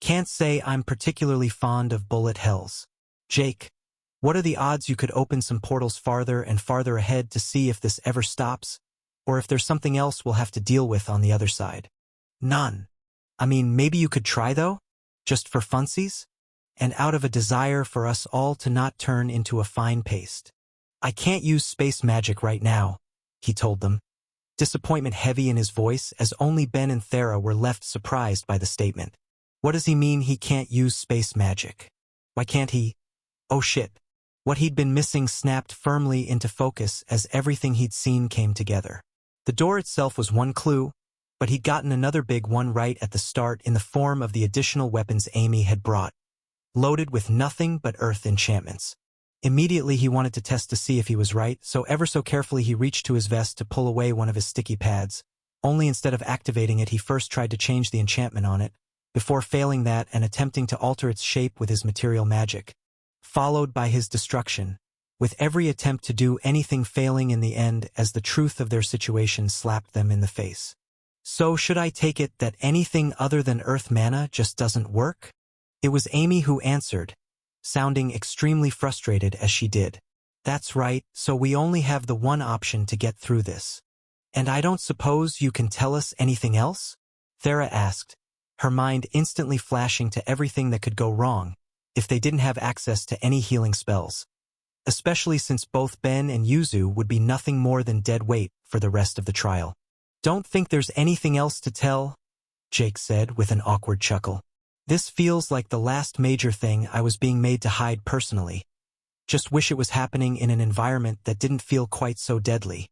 "Can't say I'm particularly fond of bullet hells. Jake, what are the odds you could open some portals farther and farther ahead to see if this ever stops, or if there's something else we'll have to deal with on the other side?" "None. I mean, maybe you could try though? Just for funsies? And out of a desire for us all to not turn into a fine paste." "I can't use space magic right now," he told them, disappointment heavy in his voice as only Ben and Thera were left surprised by the statement. What does he mean he can't use space magic? Why can't he? Oh shit. What he'd been missing snapped firmly into focus as everything he'd seen came together. The door itself was one clue, but he'd gotten another big one right at the start in the form of the additional weapons Amy had brought, loaded with nothing but earth enchantments. Immediately he wanted to test to see if he was right, so ever so carefully he reached to his vest to pull away one of his sticky pads, only instead of activating it he first tried to change the enchantment on it, before failing that and attempting to alter its shape with his material magic, followed by his destruction, with every attempt to do anything failing in the end as the truth of their situation slapped them in the face. So should I take it that anything other than earth mana just doesn't work? It was Amy who answered, sounding extremely frustrated as she did. That's right, so we only have the one option to get through this. And I don't suppose you can tell us anything else? Thera asked, her mind instantly flashing to everything that could go wrong if they didn't have access to any healing spells. Especially since both Ben and Yuzu would be nothing more than dead weight for the rest of the trial. Don't think there's anything else to tell, Jake said with an awkward chuckle. This feels like the last major thing I was being made to hide personally. Just wish it was happening in an environment that didn't feel quite so deadly.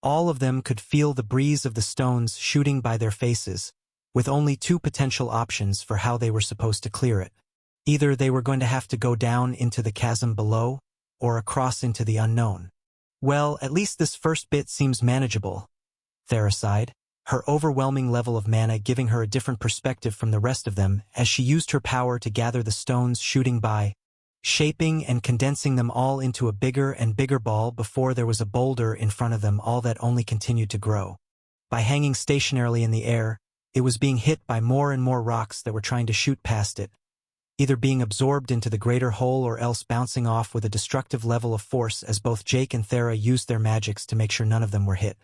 All of them could feel the breeze of the stones shooting by their faces, with only two potential options for how they were supposed to clear it. Either they were going to have to go down into the chasm below, or across into the unknown. Well, at least this first bit seems manageable, Thera sighed, her overwhelming level of mana giving her a different perspective from the rest of them as she used her power to gather the stones shooting by, shaping and condensing them all into a bigger and bigger ball before there was a boulder in front of them, all that only continued to grow. By hanging stationarily in the air, it was being hit by more and more rocks that were trying to shoot past it, either being absorbed into the greater hole or else bouncing off with a destructive level of force as both Jake and Thera used their magics to make sure none of them were hit.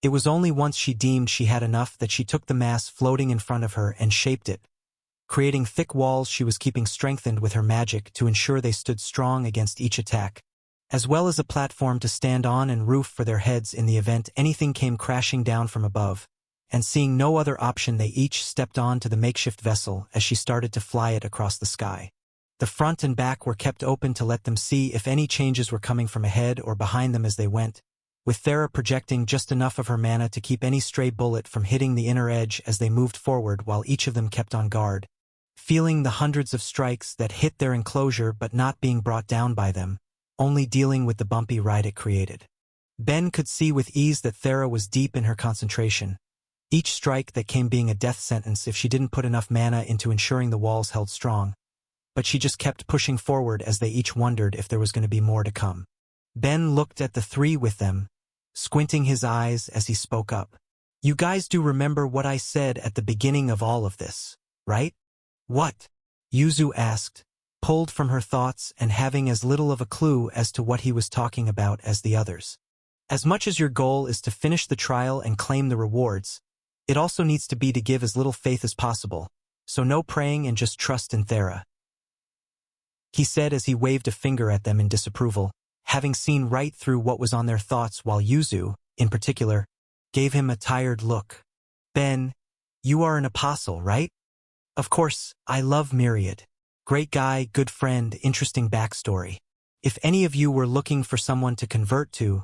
It was only once she deemed she had enough that she took the mass floating in front of her and shaped it, creating thick walls she was keeping strengthened with her magic to ensure they stood strong against each attack, as well as a platform to stand on and roof for their heads in the event anything came crashing down from above. And seeing no other option, they each stepped on to the makeshift vessel as she started to fly it across the sky. The front and back were kept open to let them see if any changes were coming from ahead or behind them as they went, with Thera projecting just enough of her mana to keep any stray bullet from hitting the inner edge as they moved forward while each of them kept on guard, feeling the hundreds of strikes that hit their enclosure but not being brought down by them, only dealing with the bumpy ride it created. Ben could see with ease that Thera was deep in her concentration, each strike that came being a death sentence if she didn't put enough mana into ensuring the walls held strong, but she just kept pushing forward as they each wondered if there was going to be more to come. Ben looked at the three with them, squinting his eyes as he spoke up. You guys do remember what I said at the beginning of all of this, right? What? Yuzu asked, pulled from her thoughts and having as little of a clue as to what he was talking about as the others. As much as your goal is to finish the trial and claim the rewards, it also needs to be to give as little faith as possible, so no praying and just trust in Thera, he said as he waved a finger at them in disapproval, having seen right through what was on their thoughts, while Yuzu, in particular, gave him a tired look. Ben, you are an apostle, right? Of course, I love Myriad. Great guy, good friend, interesting backstory. If any of you were looking for someone to convert to,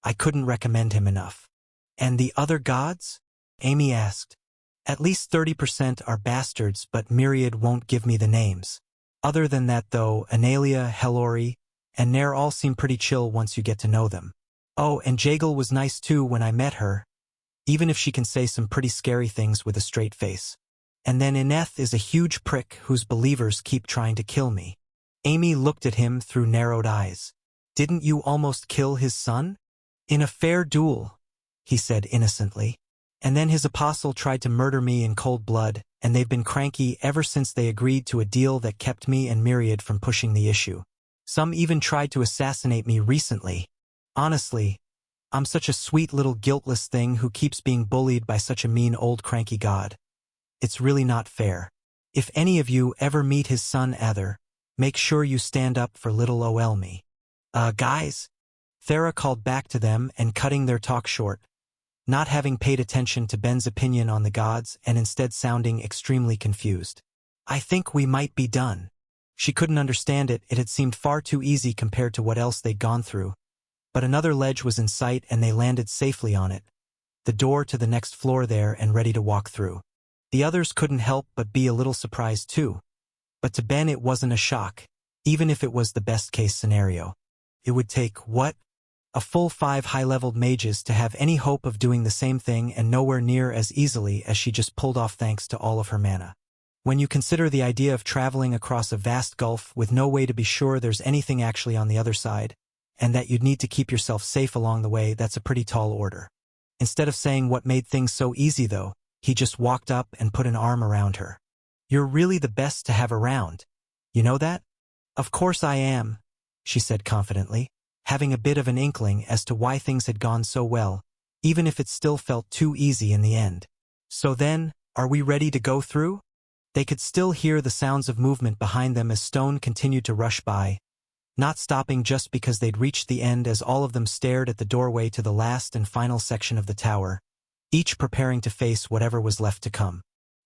I couldn't recommend him enough. And the other gods? Amy asked. At least 30% are bastards, but Myriad won't give me the names. Other than that though, Analia, Helori, and Nair all seem pretty chill once you get to know them. Oh, and Jagal was nice too when I met her, even if she can say some pretty scary things with a straight face. And then Ineth is a huge prick whose believers keep trying to kill me. Amy looked at him through narrowed eyes. Didn't you almost kill his son? In a fair duel, he said innocently. And then his apostle tried to murder me in cold blood, and they've been cranky ever since they agreed to a deal that kept me and Myriad from pushing the issue. Some even tried to assassinate me recently. Honestly, I'm such a sweet little guiltless thing who keeps being bullied by such a mean old cranky god. It's really not fair. If any of you ever meet his son Ather, make sure you stand up for little ol me. Guys? Thera called back to them and cutting their talk short, not having paid attention to Ben's opinion on the gods and instead sounding extremely confused. I think we might be done. She couldn't understand it, it had seemed far too easy compared to what else they'd gone through. But another ledge was in sight and they landed safely on it, the door to the next floor there and ready to walk through. The others couldn't help but be a little surprised too. But to Ben it wasn't a shock, even if it was the best-case scenario. It would take, what? A full 5 high-leveled mages to have any hope of doing the same thing, and nowhere near as easily as she just pulled off thanks to all of her mana. When you consider the idea of traveling across a vast gulf with no way to be sure there's anything actually on the other side, and that you'd need to keep yourself safe along the way, that's a pretty tall order. Instead of saying what made things so easy though, he just walked up and put an arm around her. "You're really the best to have around. You know that?" "Of course I am," she said confidently, having a bit of an inkling as to why things had gone so well, even if it still felt too easy in the end. "So then, are we ready to go through?" They could still hear the sounds of movement behind them as stone continued to rush by, not stopping just because they'd reached the end, as all of them stared at the doorway to the last and final section of the tower, each preparing to face whatever was left to come.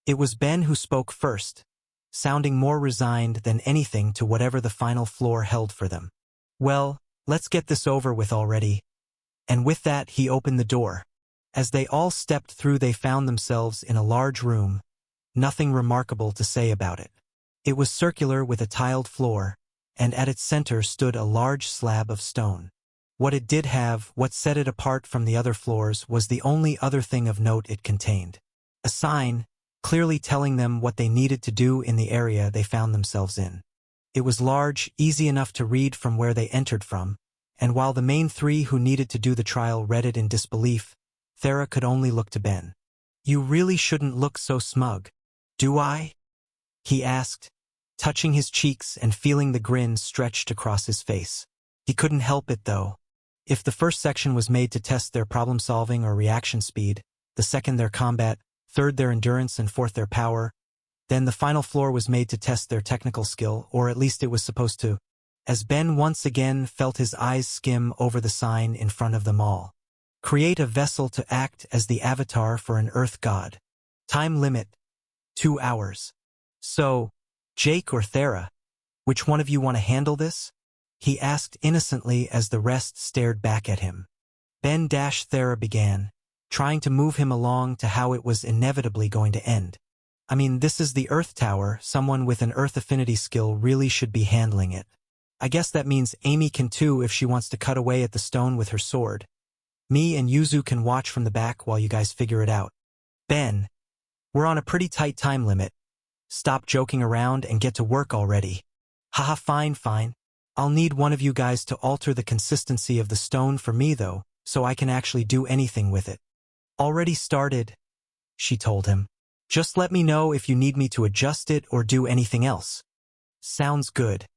It was Ben who spoke first, sounding more resigned than anything to whatever the final floor held for them. "Well, let's get this over with already." And with that, he opened the door. As they all stepped through, they found themselves in a large room. Nothing remarkable to say about it. It was circular with a tiled floor, and at its center stood a large slab of stone. What it did have, what set it apart from the other floors, was the only other thing of note it contained. A sign, clearly telling them what they needed to do in the area they found themselves in. It was large, easy enough to read from where they entered from, and while the main three who needed to do the trial read it in disbelief, Thera could only look to Ben. "You really shouldn't look so smug, do I?" he asked, touching his cheeks and feeling the grin stretched across his face. He couldn't help it, though. If the first section was made to test their problem-solving or reaction speed, the second their combat, third their endurance, and fourth their power, then the final floor was made to test their technical skill, or at least it was supposed to, as Ben once again felt his eyes skim over the sign in front of them all. "Create a vessel to act as the avatar for an Earth god. Time limit, 2 hours. So, Jake or Thera, which one of you want to handle this?" he asked innocently as the rest stared back at him. Ben-Thera began, trying to move him along to how it was inevitably going to end. "I mean, this is the Earth Tower. Someone with an Earth affinity skill really should be handling it. I guess that means Amy can too if she wants to cut away at the stone with her sword. Me and Yuzu can watch from the back while you guys figure it out. Ben, we're on a pretty tight time limit. Stop joking around and get to work already." "Haha, fine. I'll need one of you guys to alter the consistency of the stone for me, though, so I can actually do anything with it." "Already started," she told him. "Just let me know if you need me to adjust it or do anything else." "Sounds good.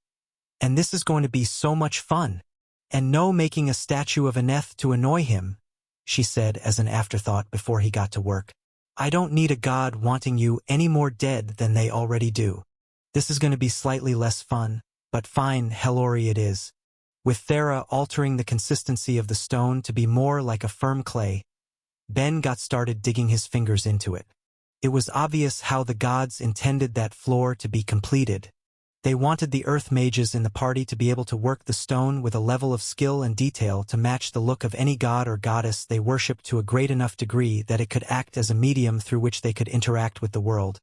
And this is going to be so much fun. And no making a statue of Aneth to annoy him," she said as an afterthought before he got to work. "I don't need a god wanting you any more dead than they already do. This is going to be slightly less fun, but fine, Hellori it is." With Thera altering the consistency of the stone to be more like a firm clay, Ben got started digging his fingers into it. It was obvious how the gods intended that floor to be completed. They wanted the earth mages in the party to be able to work the stone with a level of skill and detail to match the look of any god or goddess they worshipped to a great enough degree that it could act as a medium through which they could interact with the world.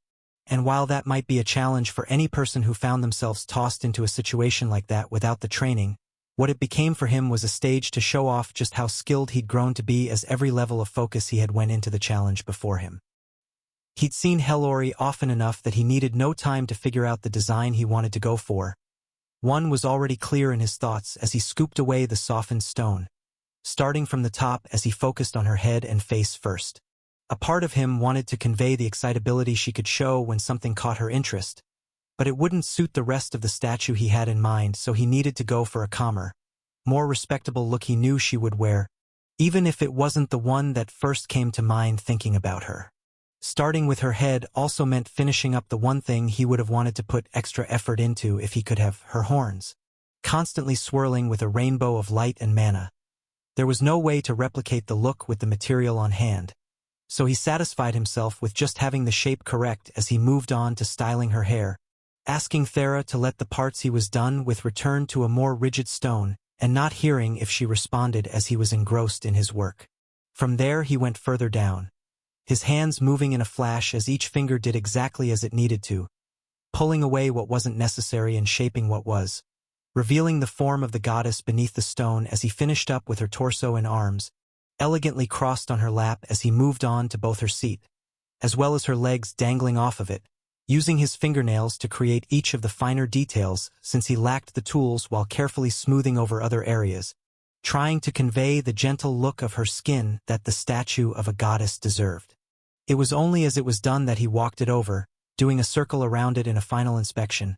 And while that might be a challenge for any person who found themselves tossed into a situation like that without the training, what it became for him was a stage to show off just how skilled he'd grown to be, as every level of focus he had went into the challenge before him. He'd seen Hellori often enough that he needed no time to figure out the design he wanted to go for. One was already clear in his thoughts as he scooped away the softened stone, starting from the top as he focused on her head and face first. A part of him wanted to convey the excitability she could show when something caught her interest, but it wouldn't suit the rest of the statue he had in mind, so he needed to go for a calmer, more respectable look he knew she would wear, even if it wasn't the one that first came to mind thinking about her. Starting with her head also meant finishing up the one thing he would have wanted to put extra effort into if he could have: her horns, constantly swirling with a rainbow of light and mana. There was no way to replicate the look with the material on hand, so he satisfied himself with just having the shape correct as he moved on to styling her hair, asking Thera to let the parts he was done with return to a more rigid stone, and not hearing if she responded as he was engrossed in his work. From there he went further down, his hands moving in a flash as each finger did exactly as it needed to, pulling away what wasn't necessary and shaping what was, revealing the form of the goddess beneath the stone as he finished up with her torso and arms, elegantly crossed on her lap as he moved on to both her seat, as well as her legs dangling off of it, using his fingernails to create each of the finer details since he lacked the tools, while carefully smoothing over other areas, trying to convey the gentle look of her skin that the statue of a goddess deserved. It was only as it was done that he walked it over, doing a circle around it in a final inspection,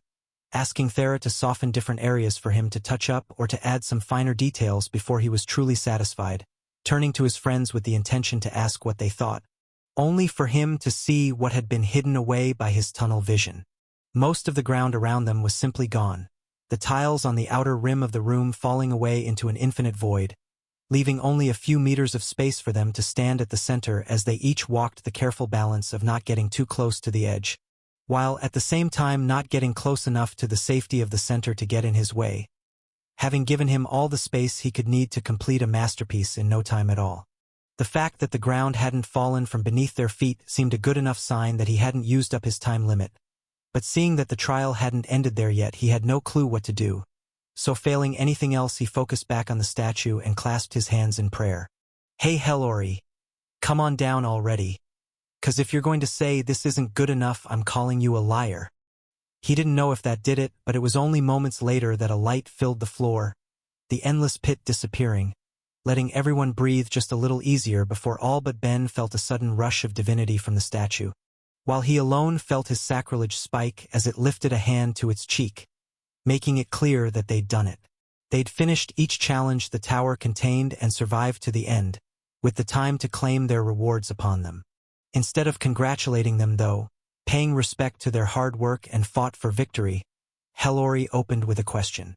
asking Thera to soften different areas for him to touch up or to add some finer details before he was truly satisfied, turning to his friends with the intention to ask what they thought, only for him to see what had been hidden away by his tunnel vision. Most of the ground around them was simply gone, the tiles on the outer rim of the room falling away into an infinite void, leaving only a few meters of space for them to stand at the center as they each walked the careful balance of not getting too close to the edge, while at the same time not getting close enough to the safety of the center to get in his way, having given him all the space he could need to complete a masterpiece in no time at all. The fact that the ground hadn't fallen from beneath their feet seemed a good enough sign that he hadn't used up his time limit, but seeing that the trial hadn't ended there yet, he had no clue what to do. So failing anything else, he focused back on the statue and clasped his hands in prayer. "Hey Hellori, come on down already. 'Cause if you're going to say this isn't good enough, I'm calling you a liar." He didn't know if that did it, but it was only moments later that a light filled the floor, the endless pit disappearing, letting everyone breathe just a little easier before all but Ben felt a sudden rush of divinity from the statue, while he alone felt his sacrilege spike as it lifted a hand to its cheek, making it clear that they'd done it. They'd finished each challenge the tower contained and survived to the end, with the time to claim their rewards upon them. Instead of congratulating them, though, paying respect to their hard work and fought for victory, Hellori opened with a question.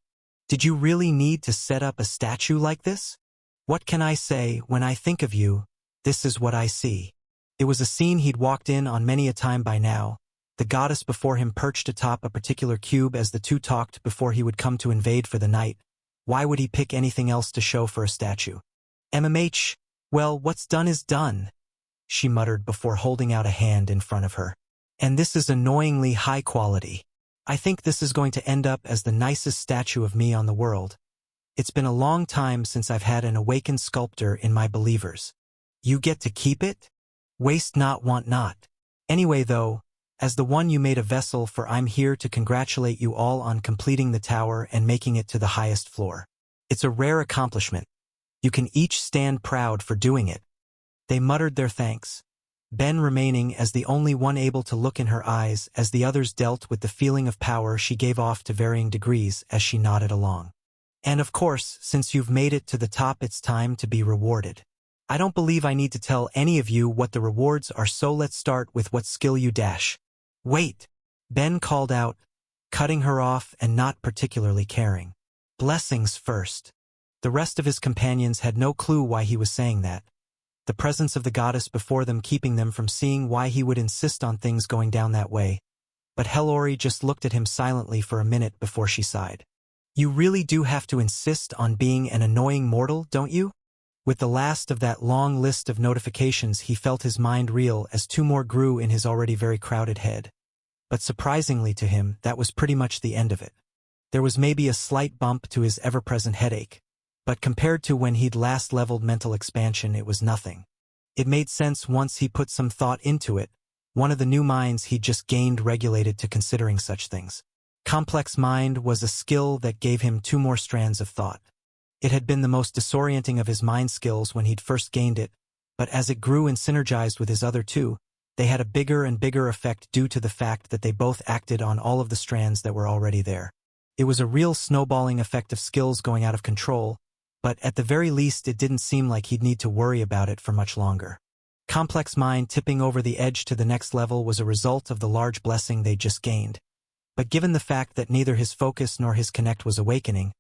"Did you really need to set up a statue like this? What can I say? When I think of you, this is what I see." It was a scene he'd walked in on many a time by now, the goddess before him perched atop a particular cube as the two talked before he would come to invade for the night. Why would he pick anything else to show for a statue? "MMH, well, what's done is done," she muttered before holding out a hand in front of her. "And this is annoyingly high quality. I think this is going to end up as the nicest statue of me on the world. It's been a long time since I've had an awakened sculptor in my believers. You get to keep it? Waste not, want not. Anyway though, as the one you made a vessel for, I'm here to congratulate you all on completing the tower and making it to the highest floor. It's a rare accomplishment. You can each stand proud for doing it." They muttered their thanks, Ben remaining as the only one able to look in her eyes as the others dealt with the feeling of power she gave off to varying degrees as she nodded along. "And of course, since you've made it to the top, it's time to be rewarded. I don't believe I need to tell any of you what the rewards are, so let's start with what skill you dash." "Wait," Ben called out, cutting her off and not particularly caring. "Blessings first." The rest of his companions had no clue why he was saying that, the presence of the goddess before them keeping them from seeing why he would insist on things going down that way. But Hellori just looked at him silently for a minute before she sighed. "You really do have to insist on being an annoying mortal, don't you?" With the last of that long list of notifications, he felt his mind reel as two more grew in his already very crowded head. But surprisingly to him, that was pretty much the end of it. There was maybe a slight bump to his ever-present headache, but compared to when he'd last leveled mental expansion, it was nothing. It made sense once he put some thought into it, one of the new minds he'd just gained regulated to considering such things. Complex mind was a skill that gave him two more strands of thought. It had been the most disorienting of his mind skills when he'd first gained it, but as it grew and synergized with his other two, they had a bigger and bigger effect due to the fact that they both acted on all of the strands that were already there. It was a real snowballing effect of skills going out of control, but at the very least it didn't seem like he'd need to worry about it for much longer. Complex mind tipping over the edge to the next level was a result of the large blessing they'd just gained, but given the fact that neither his focus nor his connect was awakening,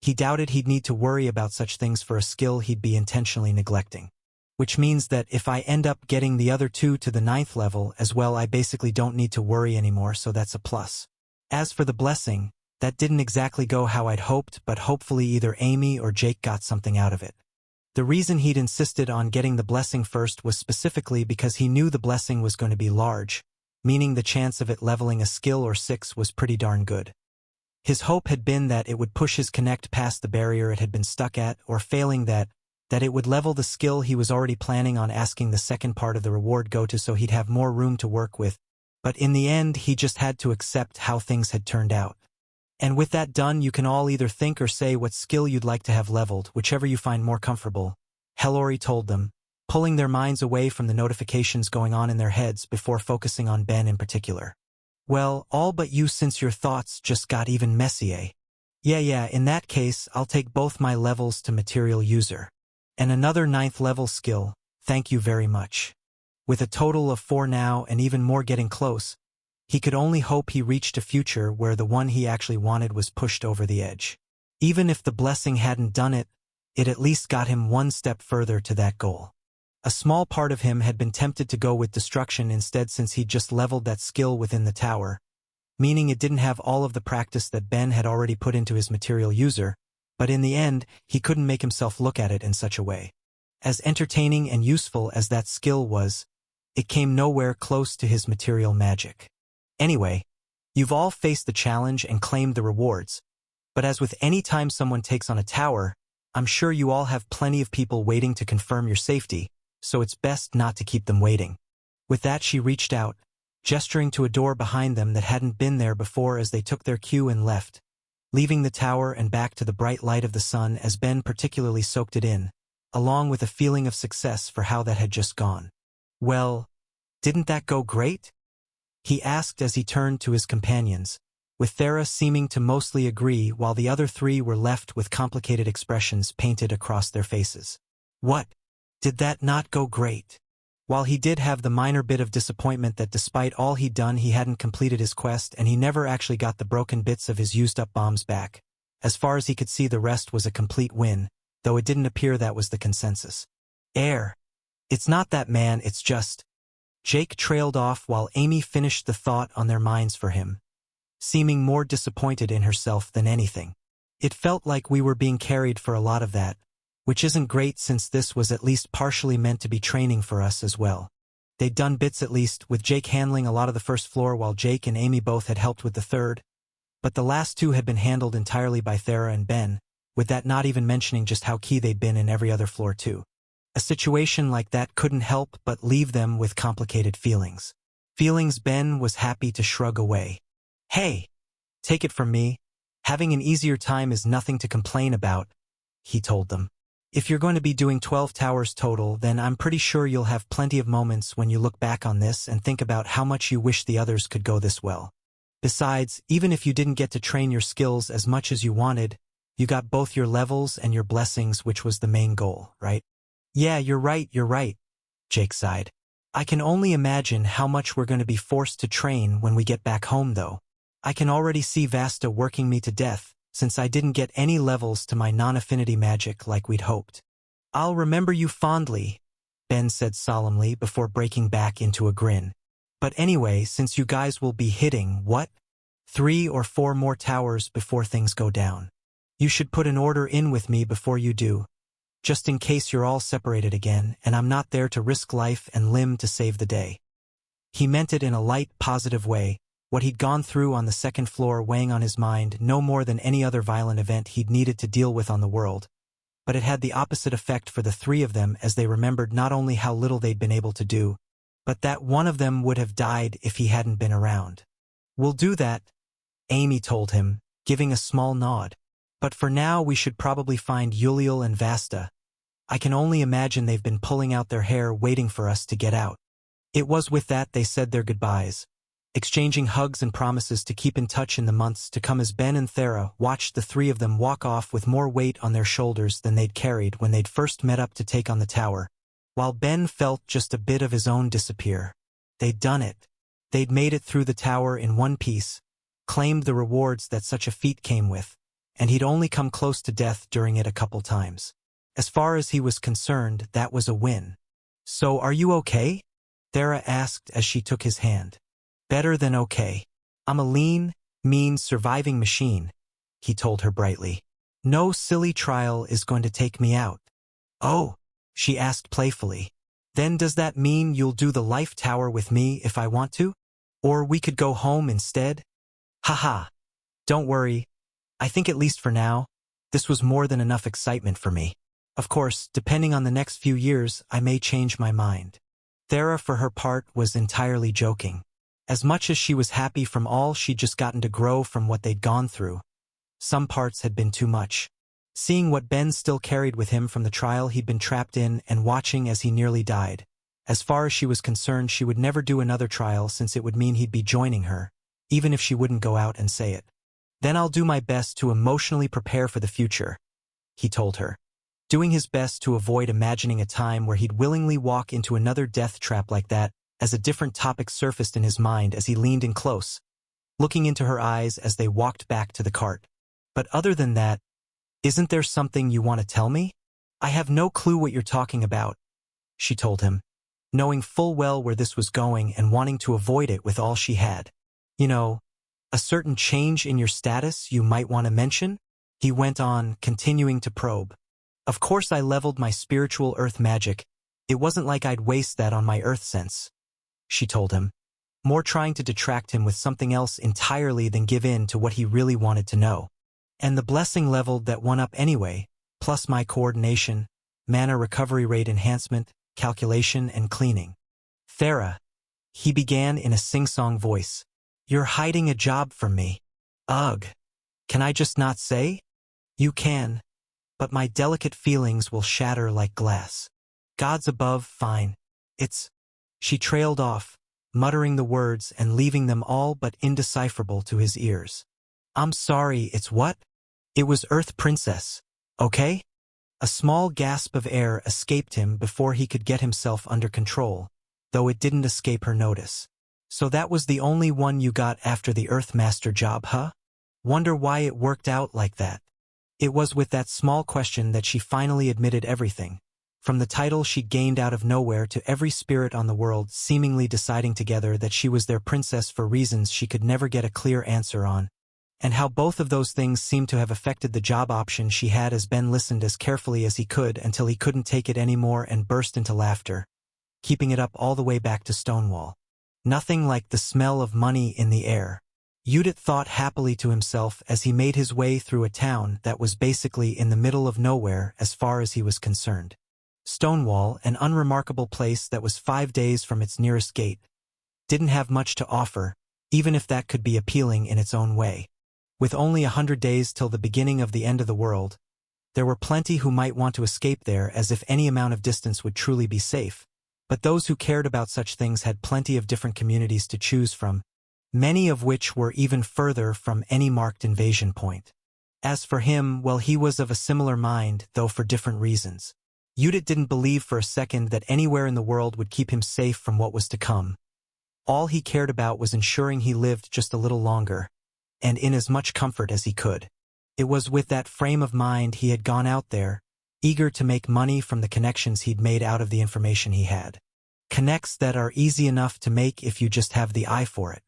he doubted he'd need to worry about such things for a skill he'd be intentionally neglecting. Which means that if I end up getting the other two to the 9th level as well, I basically don't need to worry anymore, so that's a plus. As for the blessing, that didn't exactly go how I'd hoped, but hopefully either Amy or Jake got something out of it. The reason he'd insisted on getting the blessing first was specifically because he knew the blessing was going to be large, meaning the chance of it leveling a skill or 6 was pretty darn good. His hope had been that it would push his connect past the barrier it had been stuck at, or failing that it would level the skill he was already planning on asking the second part of the reward go to, so he'd have more room to work with. But in the end, he just had to accept how things had turned out. And with that done, you can all either think or say what skill you'd like to have leveled, whichever you find more comfortable, Hellori told them, pulling their minds away from the notifications going on in their heads before focusing on Ben in particular. Well, all but you, since your thoughts just got even messy, eh? Yeah, in that case, I'll take both my levels to material user. And another 9th level skill, thank you very much. With a total of 4 now and even more getting close, he could only hope he reached a future where the one he actually wanted was pushed over the edge. Even if the blessing hadn't done it, it at least got him one step further to that goal. A small part of him had been tempted to go with destruction instead, since he'd just leveled that skill within the tower, meaning it didn't have all of the practice that Ben had already put into his material user, but in the end, he couldn't make himself look at it in such a way. As entertaining and useful as that skill was, it came nowhere close to his material magic. Anyway, you've all faced the challenge and claimed the rewards, but as with any time someone takes on a tower, I'm sure you all have plenty of people waiting to confirm your safety, so it's best not to keep them waiting. With that, she reached out, gesturing to a door behind them that hadn't been there before as they took their cue and left, leaving the tower and back to the bright light of the sun as Ben particularly soaked it in, along with a feeling of success for how that had just gone. Well, didn't that go great? He asked as he turned to his companions, with Thera seeming to mostly agree while the other 3 were left with complicated expressions painted across their faces. What? Did that not go great? While he did have the minor bit of disappointment that despite all he'd done he hadn't completed his quest and he never actually got the broken bits of his used-up bombs back, as far as he could see the rest was a complete win, though it didn't appear that was the consensus. It's not that, man, it's just... Jake trailed off while Amy finished the thought on their minds for him, seeming more disappointed in herself than anything. It felt like we were being carried for a lot of that, which isn't great since this was at least partially meant to be training for us as well. They'd done bits at least, with Jake handling a lot of the first floor while Jake and Amy both had helped with the third, but the last 2 had been handled entirely by Thera and Ben, with that not even mentioning just how key they'd been in every other floor too. A situation like that couldn't help but leave them with complicated feelings. Feelings Ben was happy to shrug away. Hey, take it from me, having an easier time is nothing to complain about, he told them. If you're going to be doing 12 towers total, then I'm pretty sure you'll have plenty of moments when you look back on this and think about how much you wish the others could go this well. Besides, even if you didn't get to train your skills as much as you wanted, you got both your levels and your blessings, which was the main goal, right? Yeah, you're right, Jake sighed. I can only imagine how much we're going to be forced to train when we get back home though. I can already see Vasta working me to death, since I didn't get any levels to my non-affinity magic like we'd hoped. I'll remember you fondly, Ben said solemnly before breaking back into a grin. But anyway, since you guys will be hitting, what? 3 or 4 more towers before things go down. You should put an order in with me before you do, just in case you're all separated again and I'm not there to risk life and limb to save the day. He meant it in a light, positive way, what he'd gone through on the 2nd floor weighing on his mind no more than any other violent event he'd needed to deal with on the world, but it had the opposite effect for the 3 of them as they remembered not only how little they'd been able to do, but that one of them would have died if he hadn't been around. We'll do that, Amy told him, giving a small nod. But for now we should probably find Yuliel and Vasta. I can only imagine they've been pulling out their hair waiting for us to get out. It was with that they said their goodbyes, exchanging hugs and promises to keep in touch in the months to come as Ben and Thera watched the 3 of them walk off with more weight on their shoulders than they'd carried when they'd first met up to take on the tower, while Ben felt just a bit of his own disappear. They'd done it. They'd made it through the tower in one piece, claimed the rewards that such a feat came with, and he'd only come close to death during it a couple times. As far as he was concerned, that was a win. So are you okay? Thera asked as she took his hand. Better than okay. I'm a lean, mean, surviving machine, he told her brightly. No silly trial is going to take me out. Oh, she asked playfully. Then does that mean you'll do the life tower with me if I want to? Or we could go home instead? Haha. Don't worry. I think at least for now, this was more than enough excitement for me. Of course, depending on the next few years, I may change my mind. Thera, for her part, was entirely joking. As much as she was happy from all she'd just gotten to grow from what they'd gone through, some parts had been too much. seeing what Ben still carried with him from the trial he'd been trapped in and watching as he nearly died. As far as she was concerned, she would never do another trial since it would mean he'd be joining her, even if she wouldn't go out and say it. Then I'll do my best to emotionally prepare for the future, he told her, doing his best to avoid imagining a time where he'd willingly walk into another death trap like that as a different topic surfaced in his mind as he leaned in close, looking into her eyes as they walked back to the cart. But other than that, isn't there something you want to tell me? I have no clue what you're talking about, she told him, knowing full well where this was going and wanting to avoid it with all she had. You know, a certain change in your status you might want to mention? He went on, continuing to probe. Of course I leveled my spiritual earth magic. It wasn't like I'd waste that on my earth sense, she told him, more trying to detract him with something else entirely than give in to what he really wanted to know. And the blessing leveled that one up anyway, plus my coordination, mana recovery rate enhancement, calculation, and cleaning. Thera, he began in a sing-song voice. You're hiding a job from me. Ugh. Can I just not say? You can, but my delicate feelings will shatter like glass. Gods above, fine. It's... She trailed off, muttering the words and leaving them all but indecipherable to his ears. I'm sorry, it's what? It was Earth Princess, okay? A small gasp of air escaped him before he could get himself under control, though it didn't escape her notice. So that was the only one you got after the Earthmaster job, huh? Wonder why it worked out like that. It was with that small question that she finally admitted everything, from the title she gained out of nowhere to every spirit on the world seemingly deciding together that she was their princess for reasons she could never get a clear answer on, and how both of those things seemed to have affected the job option she had as Ben listened as carefully as he could until he couldn't take it anymore and burst into laughter, keeping it up all the way back to Stonewall. Nothing like the smell of money in the air. Judith thought happily to himself as he made his way through a town that was basically in the middle of nowhere as far as he was concerned. Stonewall, an unremarkable place that was 5 days from its nearest gate, didn't have much to offer, even if that could be appealing in its own way. With only 100 days till the beginning of the end of the world, there were plenty who might want to escape there as if any amount of distance would truly be safe, but those who cared about such things had plenty of different communities to choose from, many of which were even further from any marked invasion point. As for him, well, he was of a similar mind, though for different reasons. Judith didn't believe for a second that anywhere in the world would keep him safe from what was to come. All he cared about was ensuring he lived just a little longer, and in as much comfort as he could. It was with that frame of mind he had gone out there, eager to make money from the connections he'd made out of the information he had. Connects that are easy enough to make if you just have the eye for it.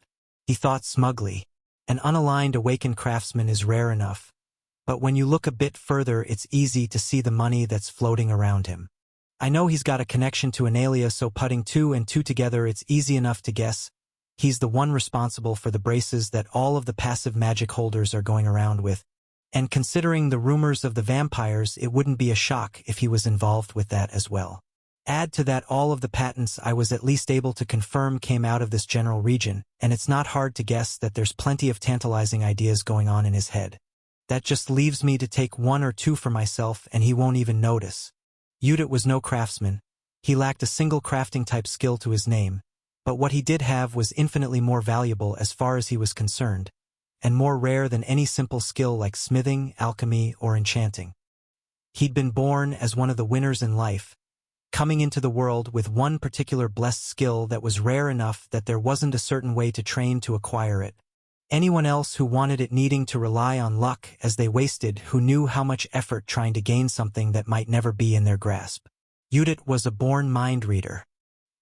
He thought smugly. An unaligned awakened craftsman is rare enough, but when you look a bit further it's easy to see the money that's floating around him. I know he's got a connection to Analia, so putting 2 and 2 together it's easy enough to guess he's the one responsible for the braces that all of the passive magic holders are going around with, and considering the rumors of the vampires, it wouldn't be a shock if he was involved with that as well. Add to that all of the patents I was at least able to confirm came out of this general region, and it's not hard to guess that there's plenty of tantalizing ideas going on in his head. That just leaves me to take 1 or 2 for myself and he won't even notice. Judith was no craftsman. He lacked a single crafting type skill to his name, but what he did have was infinitely more valuable as far as he was concerned, and more rare than any simple skill like smithing, alchemy, or enchanting. He'd been born as one of the winners in life, coming into the world with one particular blessed skill that was rare enough that there wasn't a certain way to train to acquire it. Anyone else who wanted it needing to rely on luck as they wasted, who knew how much effort trying to gain something that might never be in their grasp. Judith was a born mind reader.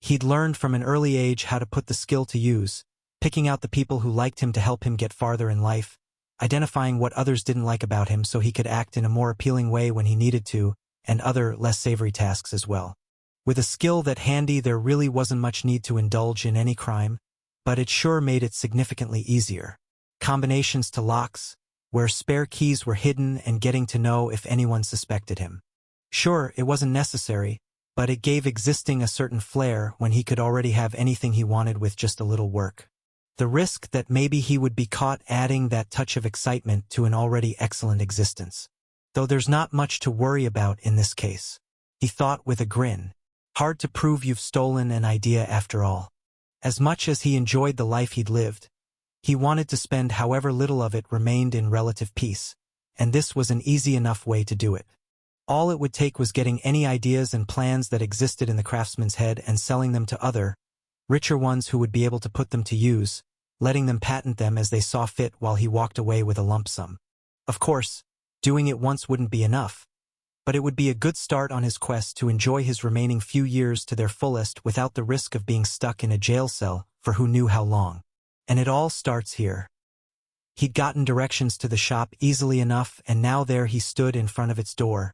He'd learned from an early age how to put the skill to use, picking out the people who liked him to help him get farther in life, identifying what others didn't like about him so he could act in a more appealing way when he needed to, and other, less savory tasks as well. With a skill that handy, there really wasn't much need to indulge in any crime, but it sure made it significantly easier. Combinations to locks, where spare keys were hidden, and getting to know if anyone suspected him. Sure, it wasn't necessary, but it gave existing a certain flair when he could already have anything he wanted with just a little work. The risk that maybe he would be caught adding that touch of excitement to an already excellent existence. though there's not much to worry about in this case. He thought with a grin. Hard to prove you've stolen an idea after all. As much as he enjoyed the life he'd lived, he wanted to spend however little of it remained in relative peace, and this was an easy enough way to do it. All it would take was getting any ideas and plans that existed in the craftsman's head and selling them to other, richer ones who would be able to put them to use, letting them patent them as they saw fit while he walked away with a lump sum. Of course, doing it once wouldn't be enough, but it would be a good start on his quest to enjoy his remaining few years to their fullest without the risk of being stuck in a jail cell for who knew how long. And it all starts here. He'd gotten directions to the shop easily enough, and now there he stood in front of its door,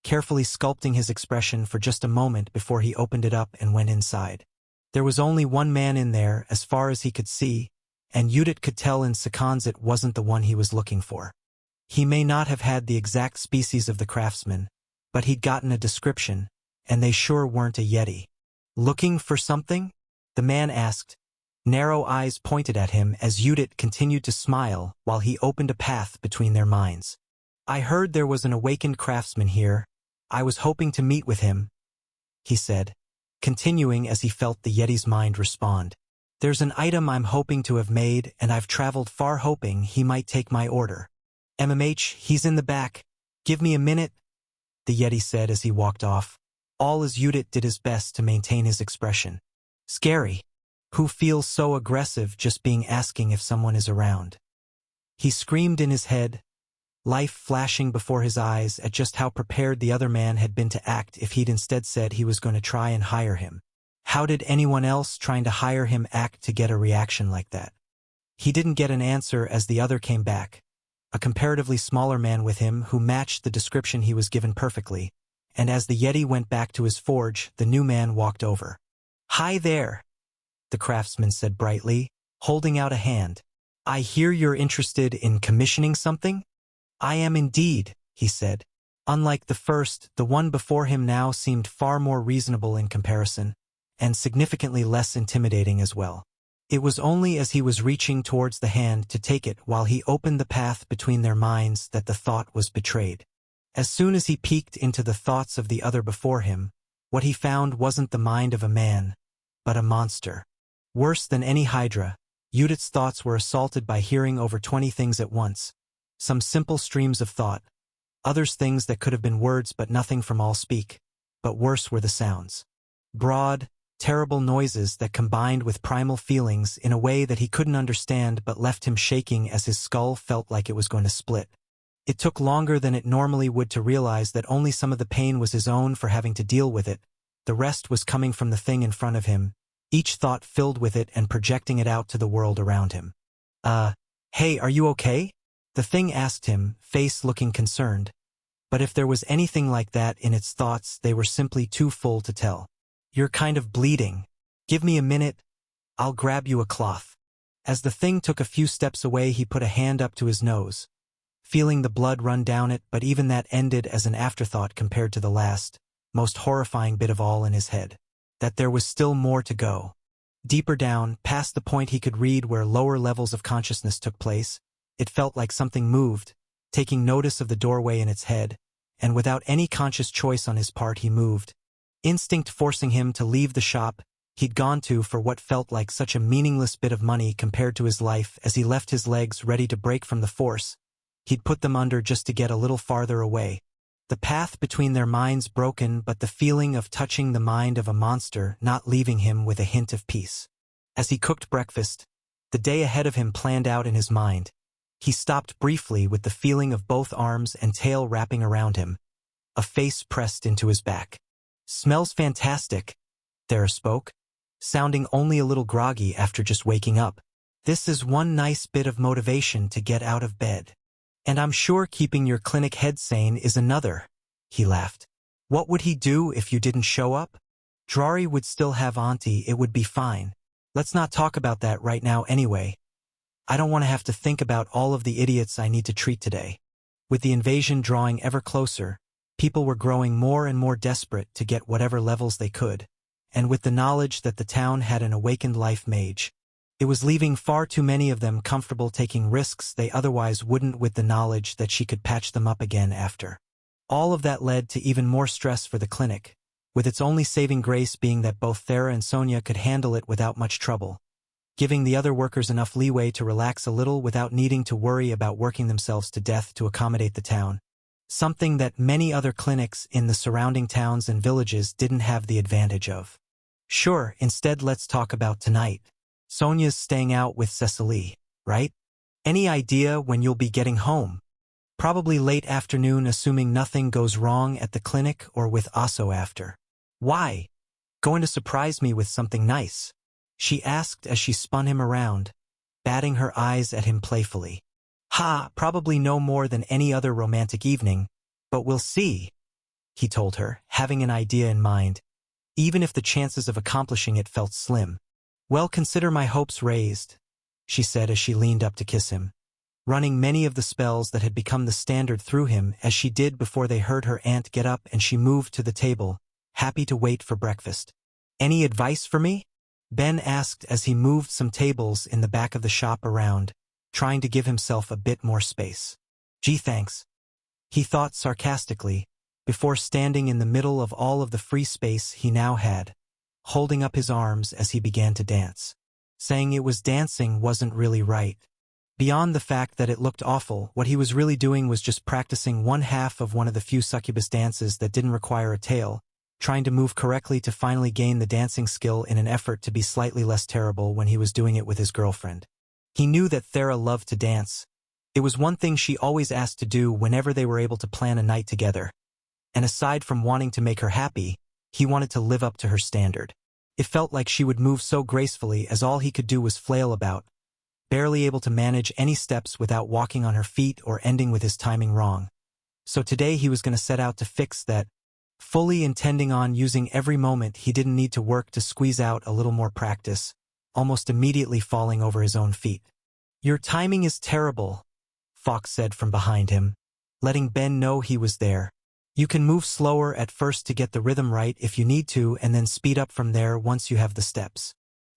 carefully sculpting his expression for just a moment before he opened it up and went inside. There was only one man in there as far as he could see, and Judith could tell in seconds it wasn't the one he was looking for. He may not have had the exact species of the craftsman, but he'd gotten a description, and they sure weren't a Yeti. "Looking for something?" the man asked. Narrow eyes pointed at him as Judith continued to smile while he opened a path between their minds. "I heard there was an awakened craftsman here. I was hoping to meet with him," he said, continuing as he felt the Yeti's mind respond. "There's an item I'm hoping to have made, and I've traveled far hoping he might take my order. He's in the back. Give me a minute," the Yeti said as he walked off, all as Judith did his best to maintain his expression. "Scary. Who feels so aggressive just being asking if someone is around?" He screamed in his head, life flashing before his eyes at just how prepared the other man had been to act if he'd instead said he was going to try and hire him. How did anyone else trying to hire him act to get a reaction like that? He didn't get an answer as the other came back, a comparatively smaller man with him who matched the description he was given perfectly, and as the Yeti went back to his forge, the new man walked over. "Hi there," the craftsman said brightly, holding out a hand. "I hear you're interested in commissioning something?" "I am indeed," he said. Unlike the first, the one before him now seemed far more reasonable in comparison, and significantly less intimidating as well. It was only as he was reaching towards the hand to take it while he opened the path between their minds that the thought was betrayed. As soon as he peeked into the thoughts of the other before him, what he found wasn't the mind of a man, but a monster. Worse than any hydra, Judith's thoughts were assaulted by hearing over 20 things at once. Some simple streams of thought, others things that could have been words but nothing from all speak. But worse were the sounds. Broad, terrible noises that combined with primal feelings in a way that he couldn't understand but left him shaking as his skull felt like it was going to split. It took longer than it normally would to realize that only some of the pain was his own for having to deal with it. The rest was coming from the thing in front of him, each thought filled with it and projecting it out to the world around him. Hey, are you okay?" the thing asked him, face looking concerned. But if there was anything like that in its thoughts, they were simply too full to tell. "You're kind of bleeding. Give me a minute. I'll grab you a cloth." As the thing took a few steps away, he put a hand up to his nose, feeling the blood run down it, but even that ended as an afterthought compared to the last, most horrifying bit of all in his head. That there was still more to go. Deeper down, past the point he could read where lower levels of consciousness took place, it felt like something moved, taking notice of the doorway in its head, and without any conscious choice on his part he moved. Instinct forcing him to leave the shop he'd gone to for what felt like such a meaningless bit of money compared to his life. As he left his legs ready to break from the force, he'd put them under just to get a little farther away. The path between their minds broken, but the feeling of touching the mind of a monster not leaving him with a hint of peace. As he cooked breakfast, the day ahead of him planned out in his mind, he stopped briefly with the feeling of both arms and tail wrapping around him, a face pressed into his back. "Smells fantastic," Thera spoke, sounding only a little groggy after just waking up. "This is one nice bit of motivation to get out of bed. And I'm sure keeping your clinic head sane is another," he laughed. "What would he do if you didn't show up? Drari would still have Auntie, it would be fine. Let's not talk about that right now anyway. I don't want to have to think about all of the idiots I need to treat today." With the invasion drawing ever closer, people were growing more and more desperate to get whatever levels they could, and with the knowledge that the town had an awakened life mage, It was leaving far too many of them comfortable taking risks they otherwise wouldn't, with the knowledge that she could patch them up again after. All of that led to even more stress for the clinic, with its only saving grace being that both Thera and Sonia could handle it without much trouble, giving the other workers enough leeway to relax a little without needing to worry about working themselves to death to accommodate the town, something that many other clinics in the surrounding towns and villages didn't have the advantage of. Sure, instead let's talk about tonight. Sonia's staying out with Cecily, right? Any idea when you'll be getting home? Probably late afternoon, assuming nothing goes wrong at the clinic or with Aso after. Why? Going to surprise me with something nice? She asked as she spun him around, batting her eyes at him playfully. Ha, probably no more than any other romantic evening, but we'll see, he told her, having an idea in mind, even if the chances of accomplishing it felt slim. Well, consider my hopes raised, she said as she leaned up to kiss him, running many of the spells that had become the standard through him as she did before they heard her aunt get up, and she moved to the table, happy to wait for breakfast. Any advice for me? Ben asked as he moved some tables in the back of the shop around, trying to give himself a bit more space. Gee, thanks, he thought sarcastically, before standing in the middle of all of the free space he now had, holding up his arms as he began to dance. Saying it was dancing wasn't really right. Beyond the fact that it looked awful, what he was really doing was just practicing one half of one of the few succubus dances that didn't require a tail, trying to move correctly to finally gain the dancing skill in an effort to be slightly less terrible when he was doing it with his girlfriend. He knew that Thera loved to dance. It was one thing she always asked to do whenever they were able to plan a night together. And aside from wanting to make her happy, he wanted to live up to her standard. It felt like she would move so gracefully as all he could do was flail about, barely able to manage any steps without walking on her feet or ending with his timing wrong. So today he was going to set out to fix that, fully intending on using every moment he didn't need to work to squeeze out a little more practice, almost immediately falling over his own feet. Your timing is terrible, Fox said from behind him, letting Ben know he was there. You can move slower at first to get the rhythm right if you need to, and then speed up from there once you have the steps.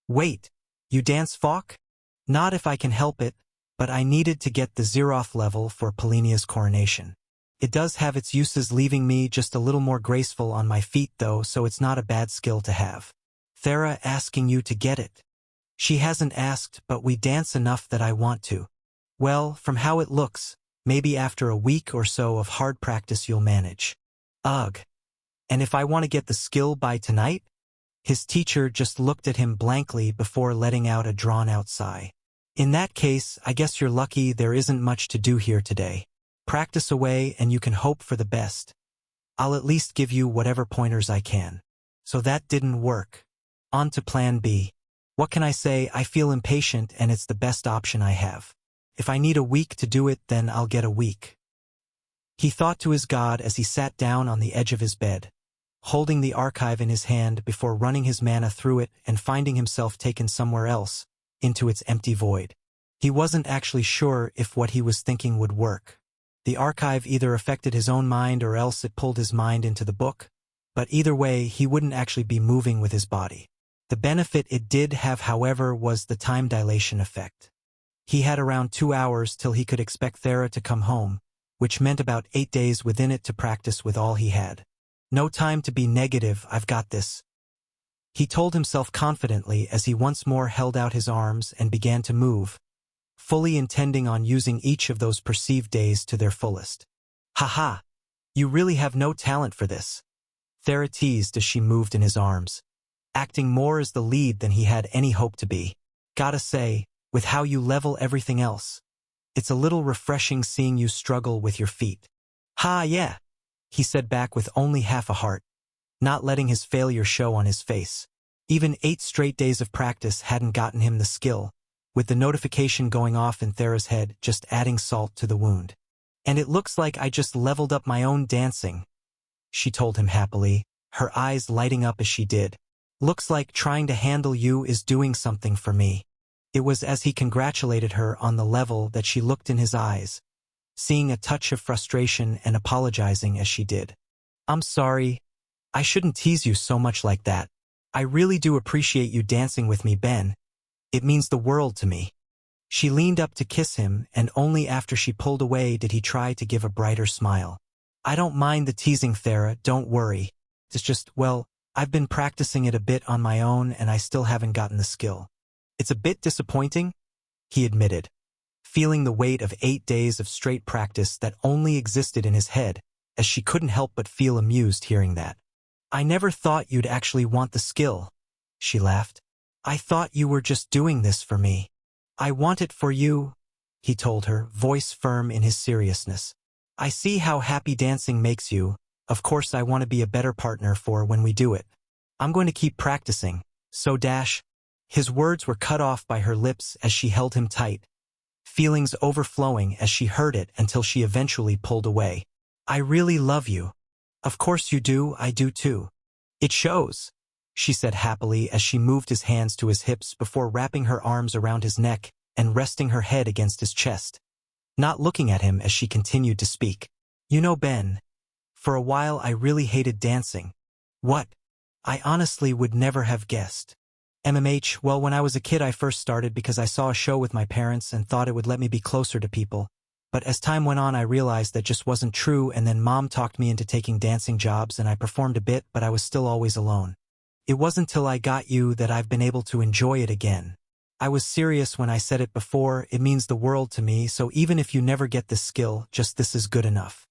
Wait, you dance, Fox? Not if I can help it, but I needed to get the Zeroth level for Polinia's coronation. It does have its uses, leaving me just a little more graceful on my feet though, so it's not a bad skill to have. Thera asking you to get it. She hasn't asked, but we dance enough that I want to. Well, from how it looks, maybe after a week or so of hard practice you'll manage. Ugh. And if I want to get the skill by tonight? His teacher just looked at him blankly before letting out a drawn-out sigh. In that case, I guess you're lucky there isn't much to do here today. Practice away and you can hope for the best. I'll at least give you whatever pointers I can. So that didn't work. On to plan B. What can I say? I feel impatient and it's the best option I have. If I need a week to do it, then I'll get a week. He thought to his God as he sat down on the edge of his bed, holding the archive in his hand before running his mana through it and finding himself taken somewhere else, into its empty void. He wasn't actually sure if what he was thinking would work. The archive either affected his own mind or else it pulled his mind into the book, but either way he wouldn't actually be moving with his body. The benefit it did have, however, was the time dilation effect. He had around 2 hours till he could expect Thera to come home, which meant about 8 days within it to practice with all he had. No time to be negative, I've got this, he told himself confidently as he once more held out his arms and began to move, fully intending on using each of those perceived days to their fullest. Ha, you really have no talent for this, Thera teased as she moved in his arms, acting more as the lead than he had any hope to be. Gotta say, with how you level everything else, it's a little refreshing seeing you struggle with your feet. Ha, yeah, he said back with only half a heart, not letting his failure show on his face. Even 8 straight days of practice hadn't gotten him the skill, with the notification going off in Thera's head just adding salt to the wound. And it looks like I just leveled up my own dancing, she told him happily, her eyes lighting up as she did. Looks like trying to handle you is doing something for me. It was as he congratulated her on the level that she looked in his eyes, seeing a touch of frustration and apologizing as she did. I'm sorry. I shouldn't tease you so much like that. I really do appreciate you dancing with me, Ben. It means the world to me. She leaned up to kiss him, and only after she pulled away did he try to give a brighter smile. I don't mind the teasing, Thera, don't worry. It's just, well, I've been practicing it a bit on my own and I still haven't gotten the skill. It's a bit disappointing, he admitted, feeling the weight of 8 days of straight practice that only existed in his head, as she couldn't help but feel amused hearing that. I never thought you'd actually want the skill, she laughed. I thought you were just doing this for me. I want it for you, he told her, voice firm in his seriousness. I see how happy dancing makes you. Of course I want to be a better partner for when we do it. I'm going to keep practicing, so dash. His words were cut off by her lips as she held him tight, feelings overflowing as she heard it until she eventually pulled away. I really love you. Of course you do, I do too. It shows, she said happily as she moved his hands to his hips before wrapping her arms around his neck and resting her head against his chest, not looking at him as she continued to speak. You know, Ben, for a while I really hated dancing. What? I honestly would never have guessed. Well, when I was a kid I first started because I saw a show with my parents and thought it would let me be closer to people. But as time went on I realized that just wasn't true, and then Mom talked me into taking dancing jobs and I performed a bit, but I was still always alone. It wasn't till I got you that I've been able to enjoy it again. I was serious when I said it before, it means the world to me, so even if you never get this skill, just this is good enough.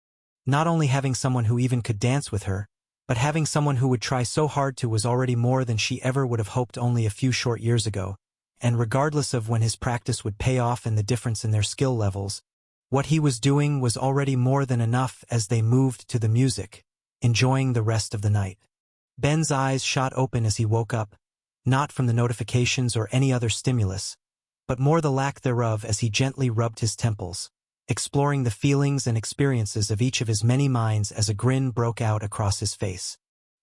Not only having someone who even could dance with her, but having someone who would try so hard to was already more than she ever would have hoped only a few short years ago, and regardless of when his practice would pay off and the difference in their skill levels, what he was doing was already more than enough as they moved to the music, enjoying the rest of the night. Ben's eyes shot open as he woke up, not from the notifications or any other stimulus, but more the lack thereof as he gently rubbed his temples, exploring the feelings and experiences of each of his many minds as a grin broke out across his face.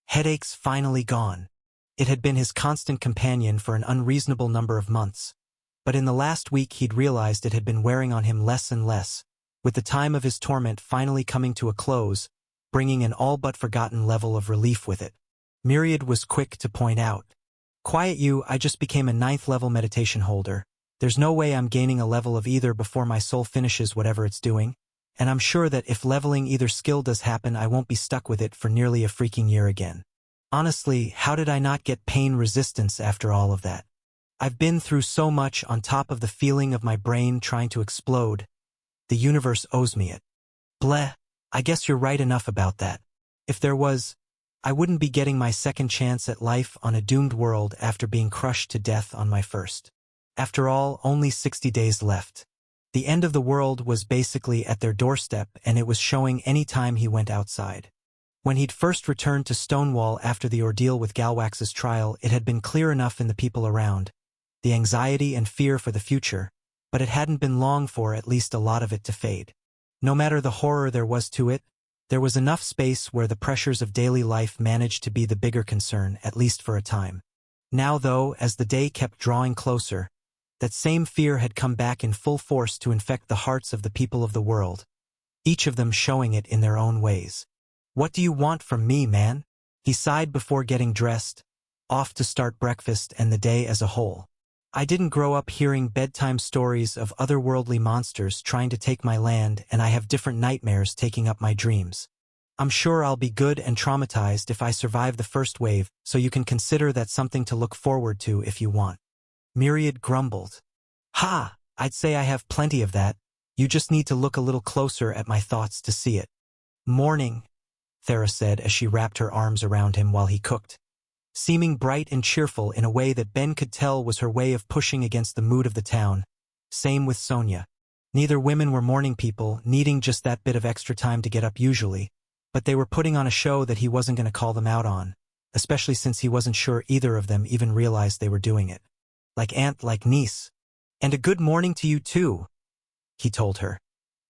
Headaches finally gone. It had been his constant companion for an unreasonable number of months, but in the last week he'd realized it had been wearing on him less and less, with the time of his torment finally coming to a close, bringing an all-but-forgotten level of relief with it. Myriad was quick to point out. Quiet you, I just became a 9th-level meditation holder. There's no way I'm gaining a level of either before my soul finishes whatever it's doing, and I'm sure that if leveling either skill does happen I won't be stuck with it for nearly a freaking year again. Honestly, how did I not get pain resistance after all of that? I've been through so much on top of the feeling of my brain trying to explode. The universe owes me it. Bleh, I guess you're right enough about that. If there was, I wouldn't be getting my second chance at life on a doomed world after being crushed to death on my first. After all, only 60 days left. The end of the world was basically at their doorstep, and it was showing any time he went outside. When he'd first returned to Stonewall after the ordeal with Galwax's trial, it had been clear enough in the people around, the anxiety and fear for the future, but it hadn't been long for at least a lot of it to fade. No matter the horror there was to it, there was enough space where the pressures of daily life managed to be the bigger concern, at least for a time. Now though, as the day kept drawing closer, that same fear had come back in full force to infect the hearts of the people of the world, each of them showing it in their own ways. What do you want from me, man? He sighed before getting dressed, off to start breakfast and the day as a whole. I didn't grow up hearing bedtime stories of otherworldly monsters trying to take my land, and I have different nightmares taking up my dreams. I'm sure I'll be good and traumatized if I survive the first wave, so you can consider that something to look forward to if you want. Myriad grumbled. Ha! I'd say I have plenty of that. You just need to look a little closer at my thoughts to see it. Morning, Thera said as she wrapped her arms around him while he cooked, seeming bright and cheerful in a way that Ben could tell was her way of pushing against the mood of the town. Same with Sonia. Neither women were morning people, needing just that bit of extra time to get up usually, but they were putting on a show that he wasn't going to call them out on, especially since he wasn't sure either of them even realized they were doing it. Like aunt, like niece. And a good morning to you too, he told her,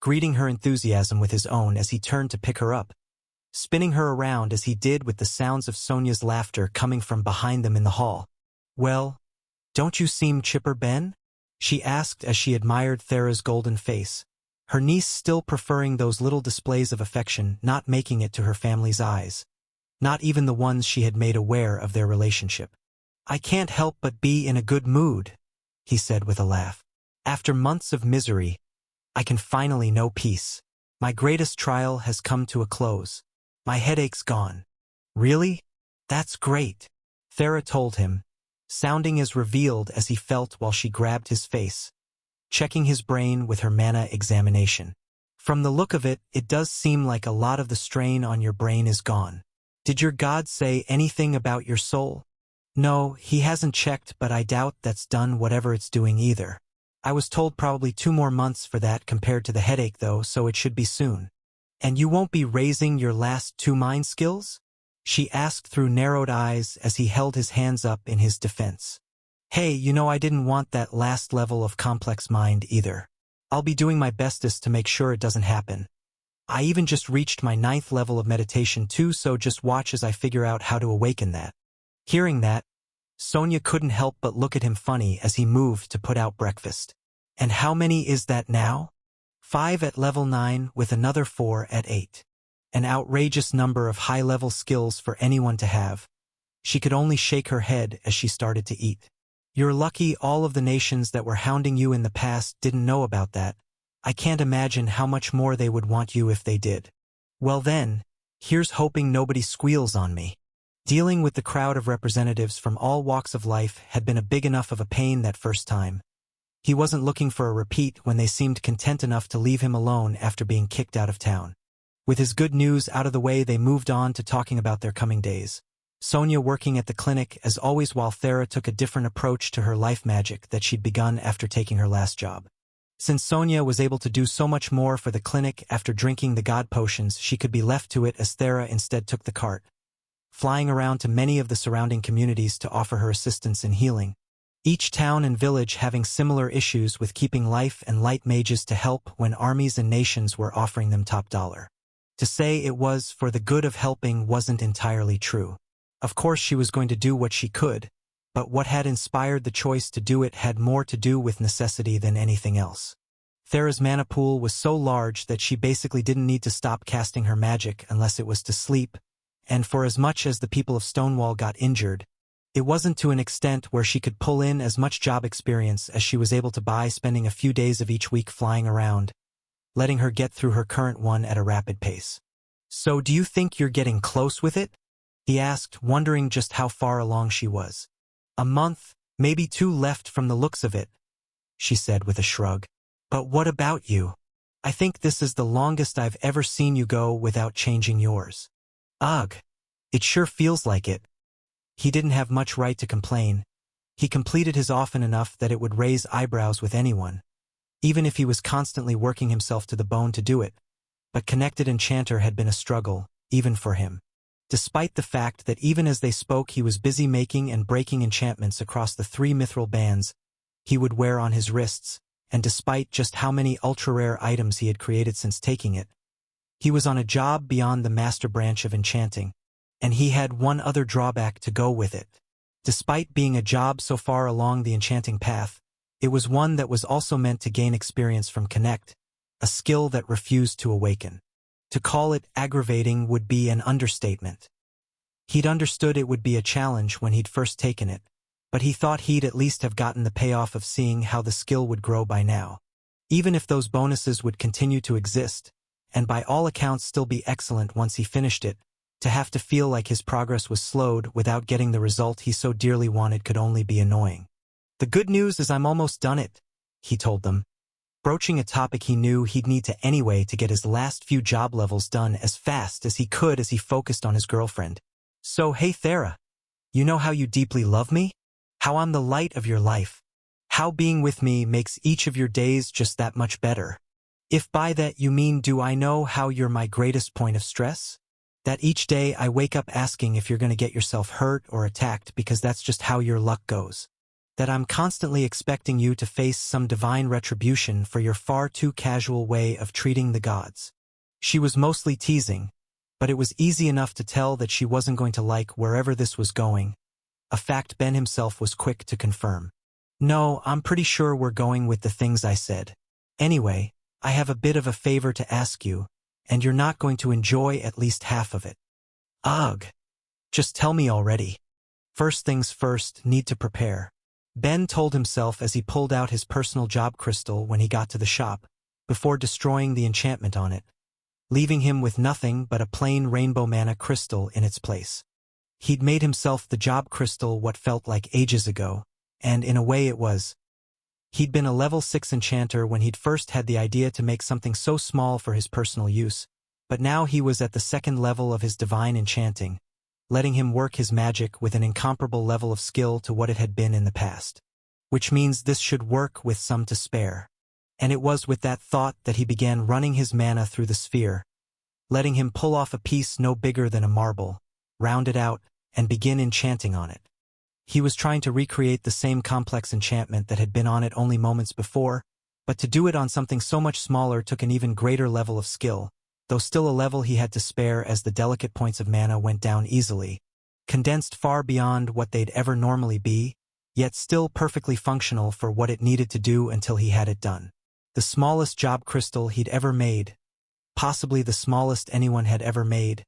greeting her enthusiasm with his own as he turned to pick her up, spinning her around as he did with the sounds of Sonia's laughter coming from behind them in the hall. Well, don't you seem chipper, Ben? She asked as she admired Thera's golden face, her niece still preferring those little displays of affection not making it to her family's eyes, not even the ones she had made aware of their relationship. I can't help but be in a good mood, he said with a laugh. After months of misery, I can finally know peace. My greatest trial has come to a close. My headache's gone. Really? That's great, Thera told him, sounding as revealed as he felt while she grabbed his face, checking his brain with her mana examination. From the look of it, it does seem like a lot of the strain on your brain is gone. Did your god say anything about your soul? No, he hasn't checked, but I doubt that's done whatever it's doing either. I was told probably 2 more months for that compared to the headache though, so it should be soon. And you won't be raising your last 2 mind skills? She asked through narrowed eyes as he held his hands up in his defense. Hey, I didn't want that last level of complex mind either. I'll be doing my bestest to make sure it doesn't happen. I even just reached my 9th level of meditation too, so just watch as I figure out how to awaken that. Hearing that, Sonia couldn't help but look at him funny as he moved to put out breakfast. And how many is that now? 5 at level 9 with another 4 at 8. An outrageous number of high-level skills for anyone to have. She could only shake her head as she started to eat. You're lucky all of the nations that were hounding you in the past didn't know about that. I can't imagine how much more they would want you if they did. Well then, here's hoping nobody squeals on me. Dealing with the crowd of representatives from all walks of life had been a big enough of a pain that first time. He wasn't looking for a repeat when they seemed content enough to leave him alone after being kicked out of town. With his good news out of the way, they moved on to talking about their coming days. Sonia working at the clinic as always, while Thera took a different approach to her life magic that she'd begun after taking her last job. Since Sonia was able to do so much more for the clinic after drinking the god potions, she could be left to it as Thera instead took the cart, flying around to many of the surrounding communities to offer her assistance in healing. Each town and village having similar issues with keeping life and light mages to help when armies and nations were offering them top dollar. To say it was for the good of helping wasn't entirely true. Of course she was going to do what she could, but what had inspired the choice to do it had more to do with necessity than anything else. Thera's mana pool was so large that she basically didn't need to stop casting her magic unless it was to sleep, and for as much as the people of Stonewall got injured, it wasn't to an extent where she could pull in as much job experience as she was able to buy spending a few days of each week flying around, letting her get through her current one at a rapid pace. So do you think you're getting close with it? He asked, wondering just how far along she was. A month, maybe 2 left from the looks of it, she said with a shrug. But what about you? I think this is the longest I've ever seen you go without changing yours. Ugh, it sure feels like it. He didn't have much right to complain. He completed his often enough that it would raise eyebrows with anyone, even if he was constantly working himself to the bone to do it. But Connected Enchanter had been a struggle, even for him. Despite the fact that even as they spoke he was busy making and breaking enchantments across the 3 mithril bands he would wear on his wrists, and despite just how many ultra-rare items he had created since taking it, he was on a job beyond the master branch of enchanting, and he had one other drawback to go with it. Despite being a job so far along the enchanting path, it was one that was also meant to gain experience from Connect, a skill that refused to awaken. To call it aggravating would be an understatement. He'd understood it would be a challenge when he'd first taken it, but he thought he'd at least have gotten the payoff of seeing how the skill would grow by now. Even if those bonuses would continue to exist, and by all accounts still be excellent once he finished it, to have to feel like his progress was slowed without getting the result he so dearly wanted could only be annoying. The good news is I'm almost done it, he told them, broaching a topic he knew he'd need to anyway to get his last few job levels done as fast as he could as he focused on his girlfriend. So hey Thera, you know how you deeply love me? How I'm the light of your life. How being with me makes each of your days just that much better. If by that you mean do I know how you're my greatest point of stress? That each day I wake up asking if you're going to get yourself hurt or attacked because that's just how your luck goes. That I'm constantly expecting you to face some divine retribution for your far too casual way of treating the gods. She was mostly teasing, but it was easy enough to tell that she wasn't going to like wherever this was going, a fact Ben himself was quick to confirm. No, I'm pretty sure we're going with the things I said. Anyway, I have a bit of a favor to ask you, and you're not going to enjoy at least half of it. Ugh. Just tell me already. First things first, need to prepare. Ben told himself as he pulled out his personal job crystal when he got to the shop, before destroying the enchantment on it, leaving him with nothing but a plain rainbow mana crystal in its place. He'd made himself the job crystal what felt like ages ago, and in a way it was. He'd been a level 6 enchanter when he'd first had the idea to make something so small for his personal use, but now he was at the second level of his divine enchanting, letting him work his magic with an incomparable level of skill to what it had been in the past. Which means this should work with some to spare. And it was with that thought that he began running his mana through the sphere, letting him pull off a piece no bigger than a marble, round it out, and begin enchanting on it. He was trying to recreate the same complex enchantment that had been on it only moments before, but to do it on something so much smaller took an even greater level of skill, though still a level he had to spare as the delicate points of mana went down easily, condensed far beyond what they'd ever normally be, yet still perfectly functional for what it needed to do until he had it done. The smallest job crystal he'd ever made, possibly the smallest anyone had ever made,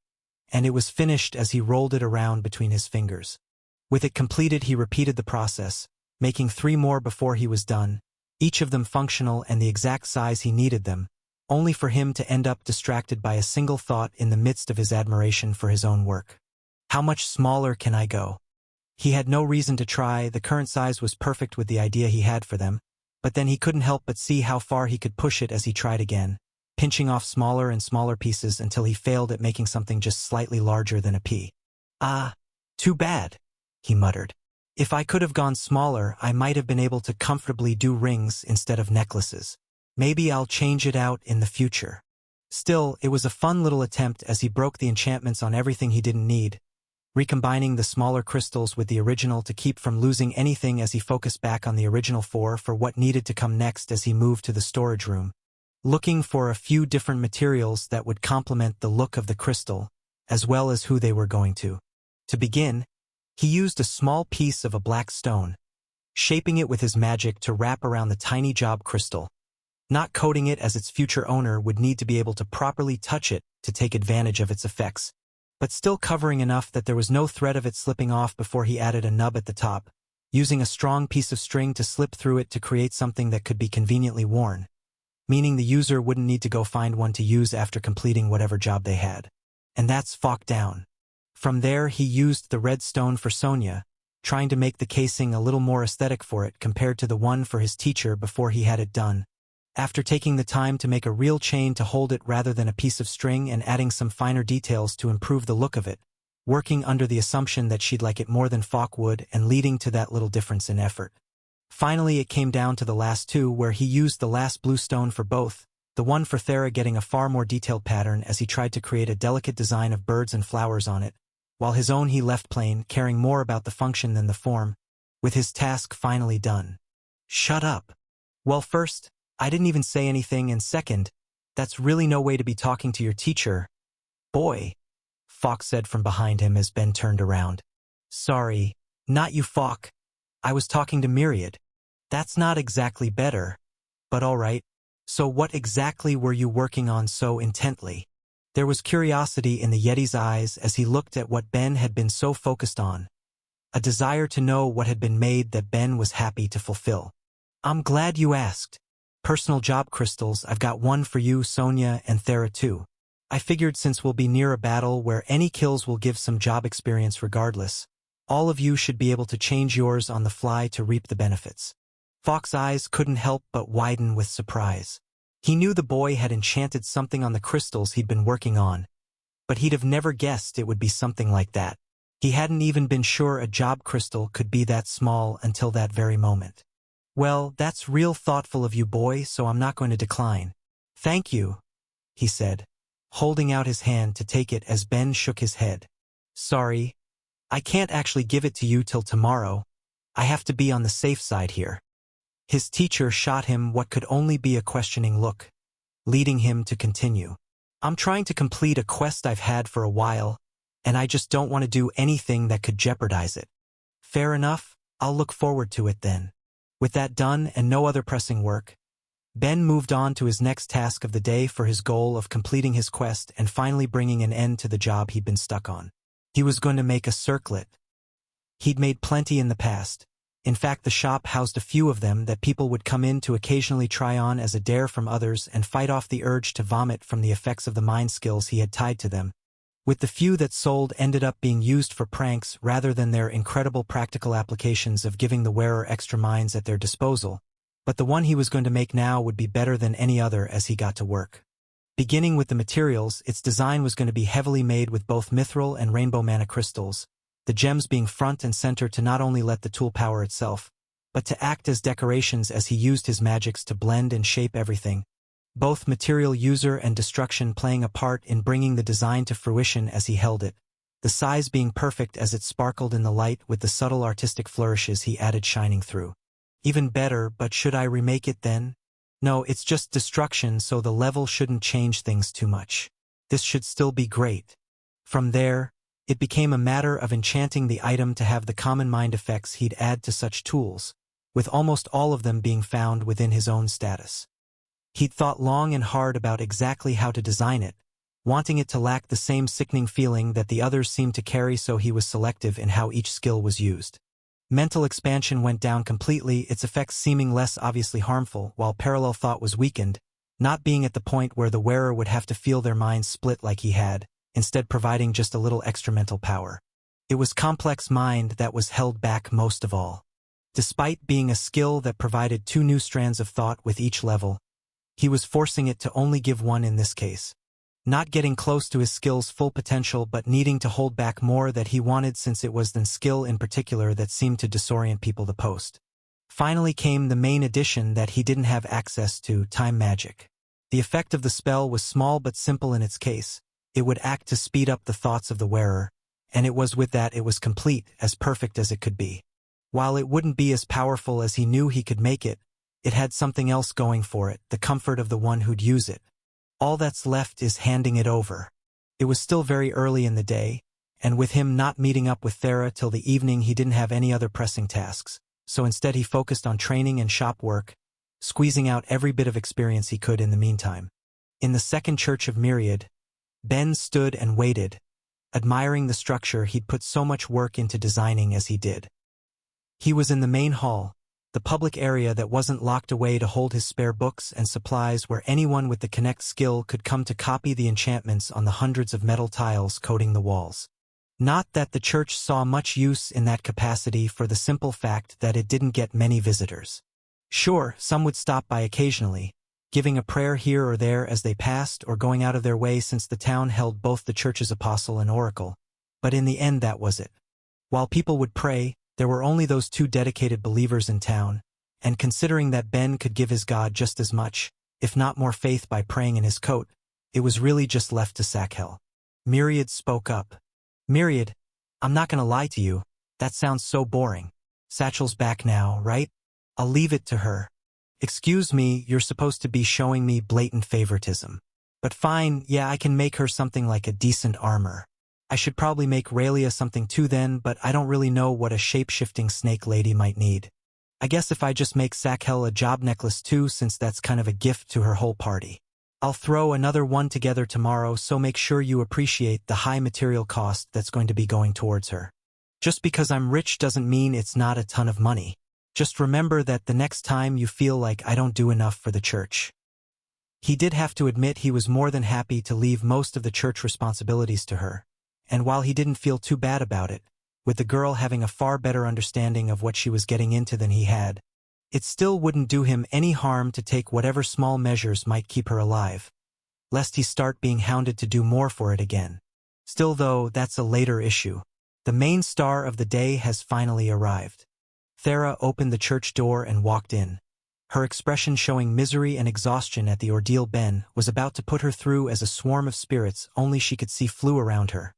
and it was finished as he rolled it around between his fingers. With it completed, he repeated the process, making 3 more before he was done, each of them functional and the exact size he needed them, only for him to end up distracted by a single thought in the midst of his admiration for his own work. How much smaller can I go? He had no reason to try, the current size was perfect with the idea he had for them, but then he couldn't help but see how far he could push it as he tried again, pinching off smaller and smaller pieces until he failed at making something just slightly larger than a pea. "Ah, too bad," he muttered. "If I could have gone smaller, I might have been able to comfortably do rings instead of necklaces. Maybe I'll change it out in the future." Still, it was a fun little attempt as he broke the enchantments on everything he didn't need, recombining the smaller crystals with the original to keep from losing anything as he focused back on the original 4 for what needed to come next as he moved to the storage room, looking for a few different materials that would complement the look of the crystal, as well as who they were going to. To begin, he used a small piece of a black stone, shaping it with his magic to wrap around the tiny job crystal, not coating it as its future owner would need to be able to properly touch it to take advantage of its effects, but still covering enough that there was no threat of it slipping off before he added a nub at the top, using a strong piece of string to slip through it to create something that could be conveniently worn, meaning the user wouldn't need to go find one to use after completing whatever job they had. And that's Falk down. From there he used the red stone for Sonia, trying to make the casing a little more aesthetic for it compared to the one for his teacher before he had it done, after taking the time to make a real chain to hold it rather than a piece of string and adding some finer details to improve the look of it, working under the assumption that she'd like it more than Falk would and leading to that little difference in effort. Finally, it came down to the last 2 where he used the last blue stone for both, the one for Thera getting a far more detailed pattern as he tried to create a delicate design of birds and flowers on it, while his own he left plain, caring more about the function than the form, with his task finally done. "Shut up. Well, first, I didn't even say anything, and second, that's really no way to be talking to your teacher, boy," Falk said from behind him as Ben turned around. "Sorry, not you, Falk. I was talking to Myriad." "That's not exactly better, but all right. So what exactly were you working on so intently?" There was curiosity in the Yeti's eyes as he looked at what Ben had been so focused on, a desire to know what had been made that Ben was happy to fulfill. "I'm glad you asked. Personal job crystals, I've got one for you, Sonia, and Thera too. I figured since we'll be near a battle where any kills will give some job experience regardless, all of you should be able to change yours on the fly to reap the benefits." Falk's eyes couldn't help but widen with surprise. He knew the boy had enchanted something on the crystals he'd been working on, but he'd have never guessed it would be something like that. He hadn't even been sure a job crystal could be that small until that very moment. "Well, that's real thoughtful of you, boy, so I'm not going to decline." "Thank you," he said, holding out his hand to take it as Ben shook his head. "Sorry, I can't actually give it to you till tomorrow. I have to be on the safe side here." His teacher shot him what could only be a questioning look, leading him to continue. "I'm trying to complete a quest I've had for a while, and I just don't want to do anything that could jeopardize it." "Fair enough, I'll look forward to it then." With that done and no other pressing work, Ben moved on to his next task of the day for his goal of completing his quest and finally bringing an end to the job he'd been stuck on. He was going to make a circlet. He'd made plenty in the past, In fact, the shop housed a few of them that people would come in to occasionally try on as a dare from others and fight off the urge to vomit from the effects of the mind skills he had tied to them. With the few that sold ended up being used for pranks rather than their incredible practical applications of giving the wearer extra minds at their disposal, but the one he was going to make now would be better than any other as he got to work. Beginning with the materials, its design was going to be heavily made with both mithril and rainbow mana crystals, the gems being front and center to not only let the tool power itself, but to act as decorations as he used his magics to blend and shape everything, both material user and destruction playing a part in bringing the design to fruition as he held it, the size being perfect as it sparkled in the light with the subtle artistic flourishes he added shining through. Even better, but should I remake it then? No, it's just destruction, so the level shouldn't change things too much. This should still be great. From there, it became a matter of enchanting the item to have the common mind effects he'd add to such tools, with almost all of them being found within his own status. He'd thought long and hard about exactly how to design it, wanting it to lack the same sickening feeling that the others seemed to carry, so he was selective in how each skill was used. Mental expansion went down completely, its effects seeming less obviously harmful, while parallel thought was weakened, not being at the point where the wearer would have to feel their minds split like he had, instead providing just a little extra mental power. It was complex mind that was held back most of all. Despite being a skill that provided 2 new strands of thought with each level, he was forcing it to only give 1 in this case. Not getting close to his skill's full potential but needing to hold back more that he wanted, since it was the skill in particular that seemed to disorient people the most. Finally came the main addition that he didn't have access to, time magic. The effect of the spell was small but simple in its case. It would act to speed up the thoughts of the wearer, and it was with that it was complete, as perfect as it could be. While it wouldn't be as powerful as he knew he could make it, it had something else going for it, the comfort of the one who'd use it. All that's left is handing it over. It was still very early in the day, and with him not meeting up with Thera till the evening, he didn't have any other pressing tasks, so instead he focused on training and shop work, squeezing out every bit of experience he could in the meantime. In the second church of Myriad, Ben stood and waited, admiring the structure he'd put so much work into designing as he did. He was in the main hall, the public area that wasn't locked away to hold his spare books and supplies, where anyone with the Connect skill could come to copy the enchantments on the hundreds of metal tiles coating the walls. Not that the church saw much use in that capacity, for the simple fact that it didn't get many visitors. Sure, some would stop by occasionally, giving a prayer here or there as they passed, or going out of their way, since the town held both the church's apostle and oracle, but in the end that was it. While people would pray, there were only those 2 dedicated believers in town, and considering that Ben could give his God just as much, if not more, faith by praying in his coat, it was really just left to Sakhel. Myriad spoke up. "Myriad, I'm not gonna lie to you, that sounds so boring. Satchel's back now, right? I'll leave it to her." "Excuse me, you're supposed to be showing me blatant favoritism. But fine, yeah, I can make her something like a decent armor. I should probably make Raelia something too then, but I don't really know what a shape-shifting snake lady might need. I guess if I just make Sakhel a job necklace too, since that's kind of a gift to her whole party. I'll throw another one together tomorrow, so make sure you appreciate the high material cost that's going to be going towards her. Just because I'm rich doesn't mean it's not a ton of money. Just remember that the next time you feel like I don't do enough for the church." He did have to admit he was more than happy to leave most of the church responsibilities to her, and while he didn't feel too bad about it, with the girl having a far better understanding of what she was getting into than he had, it still wouldn't do him any harm to take whatever small measures might keep her alive, lest he start being hounded to do more for it again. Still though, that's a later issue. The main star of the day has finally arrived. Thera opened the church door and walked in, her expression showing misery and exhaustion at the ordeal Ben was about to put her through as a swarm of spirits only she could see flew around her,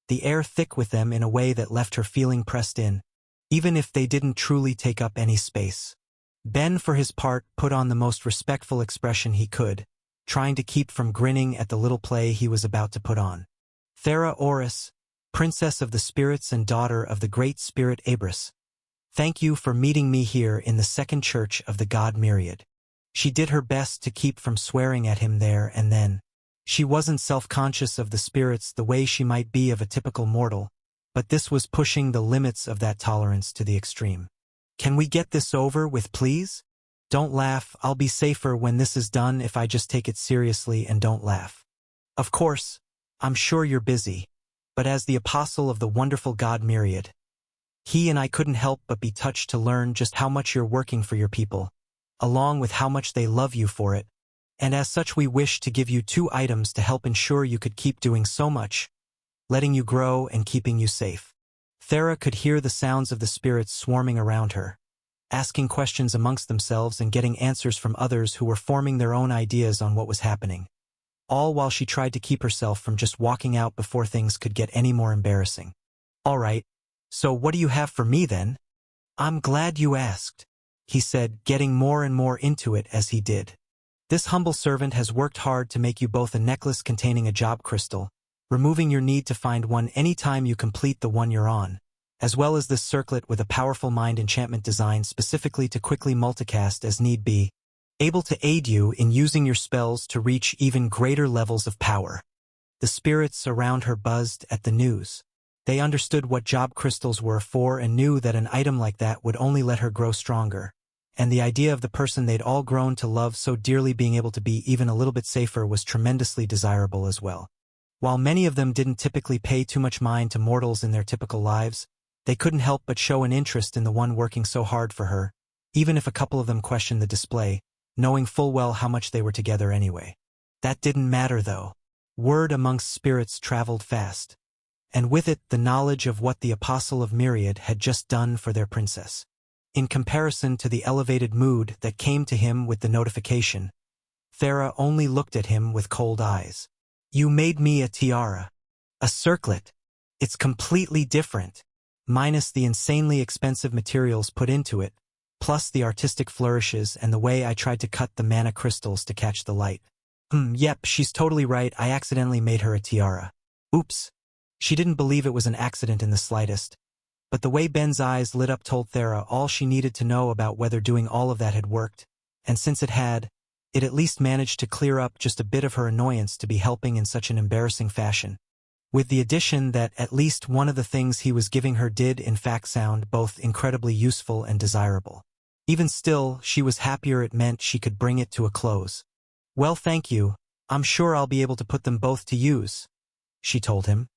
the air thick with them in a way that left her feeling pressed in, even if they didn't truly take up any space. Ben, for his part, put on the most respectful expression he could, trying to keep from grinning at the little play he was about to put on. "Thera Oris, princess of the spirits and daughter of the great spirit Abris. Thank you for meeting me here in the second church of the god Myriad." She did her best to keep from swearing at him there and then. She wasn't self-conscious of the spirits the way she might be of a typical mortal, but this was pushing the limits of that tolerance to the extreme. Can we get this over with, please? Don't laugh, I'll be safer when this is done if I just take it seriously and don't laugh. Of course, I'm sure you're busy, but as the apostle of the wonderful God Myriad, he and I couldn't help but be touched to learn just how much you're working for your people, along with how much they love you for it, and as such we wish to give you 2 items to help ensure you could keep doing so much, letting you grow and keeping you safe. Thera could hear the sounds of the spirits swarming around her, asking questions amongst themselves and getting answers from others who were forming their own ideas on what was happening, all while she tried to keep herself from just walking out before things could get any more embarrassing. All right, so what do you have for me then? I'm glad you asked, he said, getting more and more into it as he did. This humble servant has worked hard to make you both a necklace containing a job crystal, removing your need to find one anytime you complete the one you're on, as well as this circlet with a powerful mind enchantment design specifically to quickly multicast as need be, able to aid you in using your spells to reach even greater levels of power. The spirits around her buzzed at the news. They understood what job crystals were for and knew that an item like that would only let her grow stronger, and the idea of the person they'd all grown to love so dearly being able to be even a little bit safer was tremendously desirable as well. While many of them didn't typically pay too much mind to mortals in their typical lives, they couldn't help but show an interest in the one working so hard for her, even if a couple of them questioned the display, knowing full well how much they were together anyway. That didn't matter though. Word amongst spirits traveled fast, and with it the knowledge of what the Apostle of Myriad had just done for their princess. In comparison to the elevated mood that came to him with the notification, Thera only looked at him with cold eyes. You made me a tiara. A circlet. It's completely different, minus the insanely expensive materials put into it, plus the artistic flourishes and the way I tried to cut the mana crystals to catch the light. Yep, she's totally right, I accidentally made her a tiara. Oops. She didn't believe it was an accident in the slightest, but the way Ben's eyes lit up told Thera all she needed to know about whether doing all of that had worked, and since it had, it at least managed to clear up just a bit of her annoyance to be helping in such an embarrassing fashion, with the addition that at least one of the things he was giving her did in fact sound both incredibly useful and desirable. Even still, she was happier it meant she could bring it to a close. Well, thank you, I'm sure I'll be able to put them both to use, she told him,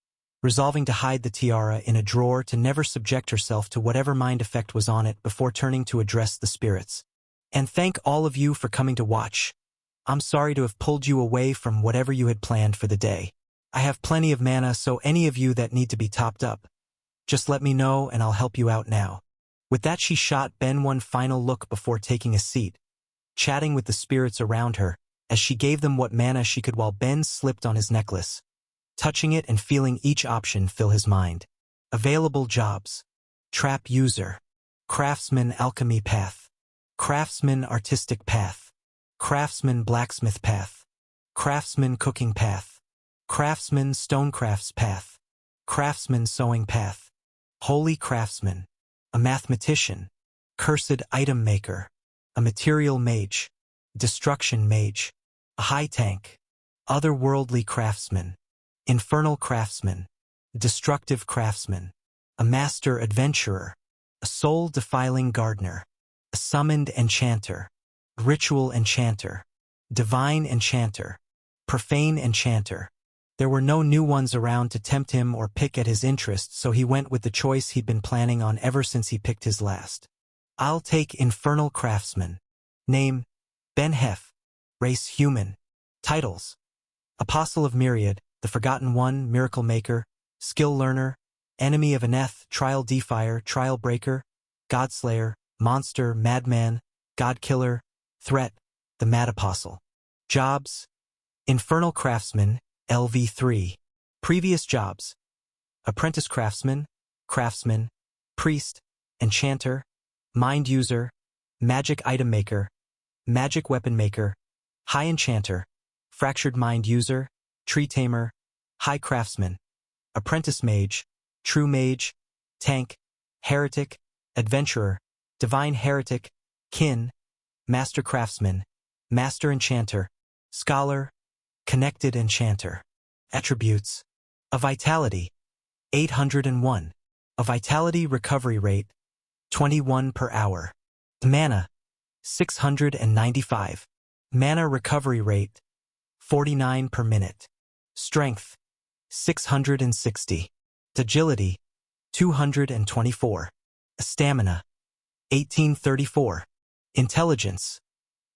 resolving to hide the tiara in a drawer to never subject herself to whatever mind effect was on it before turning to address the spirits. And thank all of you for coming to watch. I'm sorry to have pulled you away from whatever you had planned for the day. I have plenty of mana, so any of you that need to be topped up, just let me know and I'll help you out now. With that she shot Ben one final look before taking a seat, chatting with the spirits around her as she gave them what mana she could while Ben slipped on his necklace, touching it and feeling each option fill his mind. Available jobs. Trap user. Craftsman alchemy path. Craftsman artistic path. Craftsman blacksmith path. Craftsman cooking path. Craftsman stonecrafts path. Craftsman sewing path. Holy craftsman. A mathematician. Cursed item maker. A material mage. Destruction mage. A high tank. Otherworldly craftsman. Infernal craftsman. Destructive craftsman. A master adventurer. A soul-defiling gardener. A summoned enchanter. Ritual enchanter. Divine enchanter. Profane enchanter. There were no new ones around to tempt him or pick at his interests, so he went with the choice he'd been planning on ever since he picked his last. I'll take Infernal Craftsman. Name, Ben Hef. Race human. Titles: Apostle of Myriad, the Forgotten One, Miracle Maker, Skill Learner, Enemy of Aneth, Trial Defier, Trial Breaker, Godslayer, Monster, Madman, God Killer, Threat, the Mad Apostle. Jobs: Infernal Craftsman, LV3. Previous jobs: Apprentice Craftsman, Craftsman, Priest, Enchanter, Mind User, Magic Item Maker, Magic Weapon Maker, High Enchanter, Fractured Mind User, Tree Tamer, High Craftsman, Apprentice Mage, True Mage, Tank, Heretic, Adventurer, Divine Heretic, Kin, Master Craftsman, Master Enchanter, Scholar, Connected Enchanter. Attributes: A Vitality, 801. A Vitality recovery rate, 21 per hour. Mana, 695. Mana recovery rate, 49 per minute. Strength, 660. Agility, 224. Stamina, 1834. Intelligence,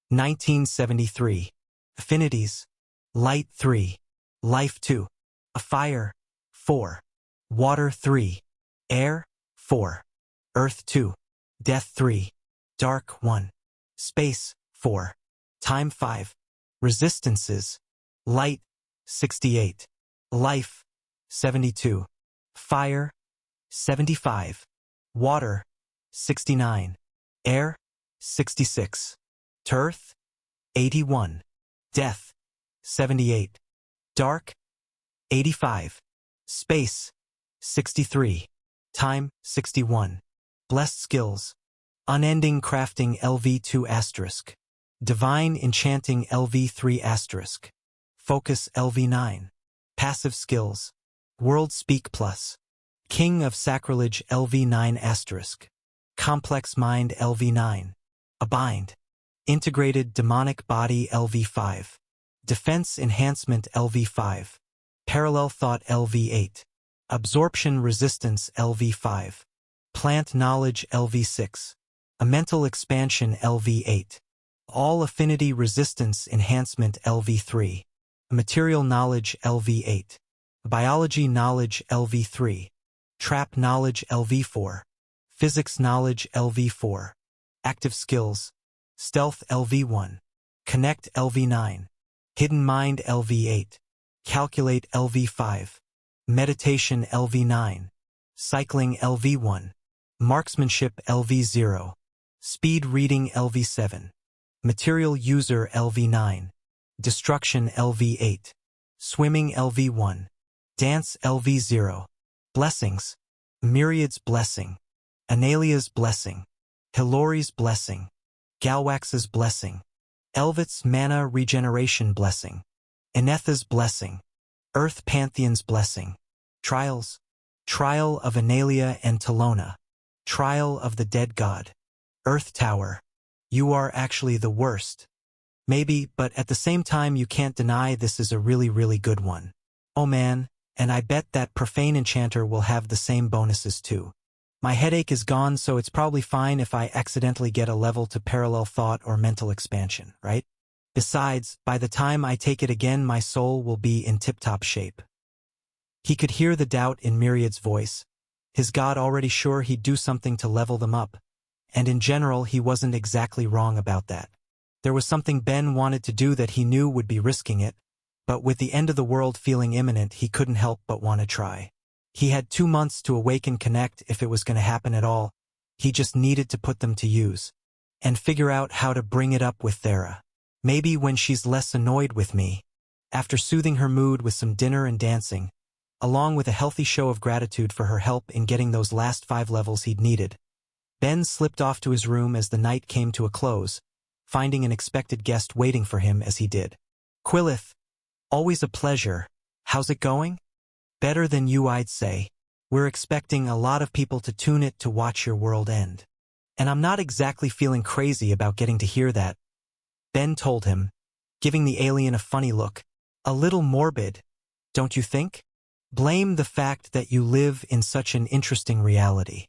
1973. Affinities, Light 3, Life 2. Fire, 4. Water 3. Air, 4. Earth 2. Death 3. Dark 1. Space, 4. Time 5. Resistances, Light, 68. Life, 72. Fire, 75. Water, 69. Air, 66. Earth, 81. Death, 78. Dark, 85. Space, 63. Time, 61. Blessed skills. Unending crafting LV2 asterisk. Divine enchanting LV3 asterisk. Focus LV9. Passive skills. World Speak Plus. King of Sacrilege LV9 asterisk. Complex Mind LV9. Abind. Integrated Demonic Body LV5. Defense Enhancement LV5. Parallel Thought LV8. Absorption Resistance LV5. Plant Knowledge LV6. A Mental Expansion LV8. All Affinity Resistance Enhancement LV3. Material Knowledge LV8. Biology Knowledge LV3. Trap Knowledge LV4. Physics Knowledge LV4. Active Skills. Stealth LV1. Connect LV9. Hidden Mind LV8. Calculate LV5. Meditation LV9. Cycling LV1. Marksmanship LV0. Speed Reading LV7. Material User LV9. Destruction LV8. Swimming LV1. Dance LV0. Blessings. Myriad's Blessing. Analia's Blessing. Hilori's Blessing. Galwax's Blessing. Elvit's Mana Regeneration Blessing. Enetha's Blessing. Earth Pantheon's Blessing. Trials. Trial of Analia and Talona. Trial of the Dead God. Earth Tower. You are actually the worst. Maybe, but at the same time you can't deny this is a really, really good one. Oh man, and I bet that Profane Enchanter will have the same bonuses too. My headache is gone, so it's probably fine if I accidentally get a level to Parallel Thought or Mental Expansion, right? Besides, by the time I take it again, my soul will be in tip-top shape. He could hear the doubt in Myriad's voice. His god already sure he'd do something to level them up. And in general, he wasn't exactly wrong about that. There was something Ben wanted to do that he knew would be risking it, but with the end of the world feeling imminent, he couldn't help but want to try. He had 2 months to awaken Connect if it was going to happen at all. He just needed to put them to use. And figure out how to bring it up with Thera. Maybe when she's less annoyed with me. After soothing her mood with some dinner and dancing, along with a healthy show of gratitude for her help in getting those last 5 levels he'd needed, Ben slipped off to his room as the night came to a close, finding an expected guest waiting for him as he did. Quillith, always a pleasure. How's it going? Better than you, I'd say. We're expecting a lot of people to tune it to watch your world end. And I'm not exactly feeling crazy about getting to hear that, Ben told him, giving the alien a funny look. A little morbid, don't you think? Blame the fact that you live in such an interesting reality.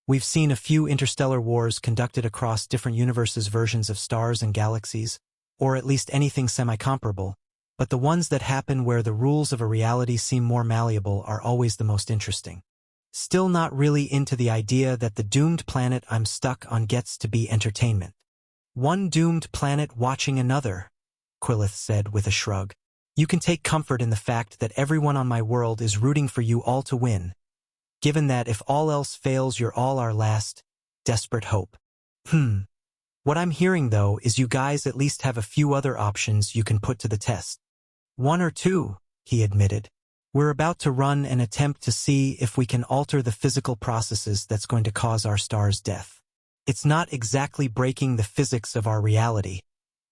We've seen a few interstellar wars conducted across different universes' versions of stars and galaxies, or at least anything semi-comparable, but the ones that happen where the rules of a reality seem more malleable are always the most interesting. Still not really into the idea that the doomed planet I'm stuck on gets to be entertainment. One doomed planet watching another, Quillith said with a shrug. You can take comfort in the fact that everyone on my world is rooting for you all to win, given that if all else fails you're all our last, desperate hope. What I'm hearing though is you guys at least have a few other options you can put to the test. 1 or 2, he admitted. We're about to run an attempt to see if we can alter the physical processes that's going to cause our star's death. It's not exactly breaking the physics of our reality,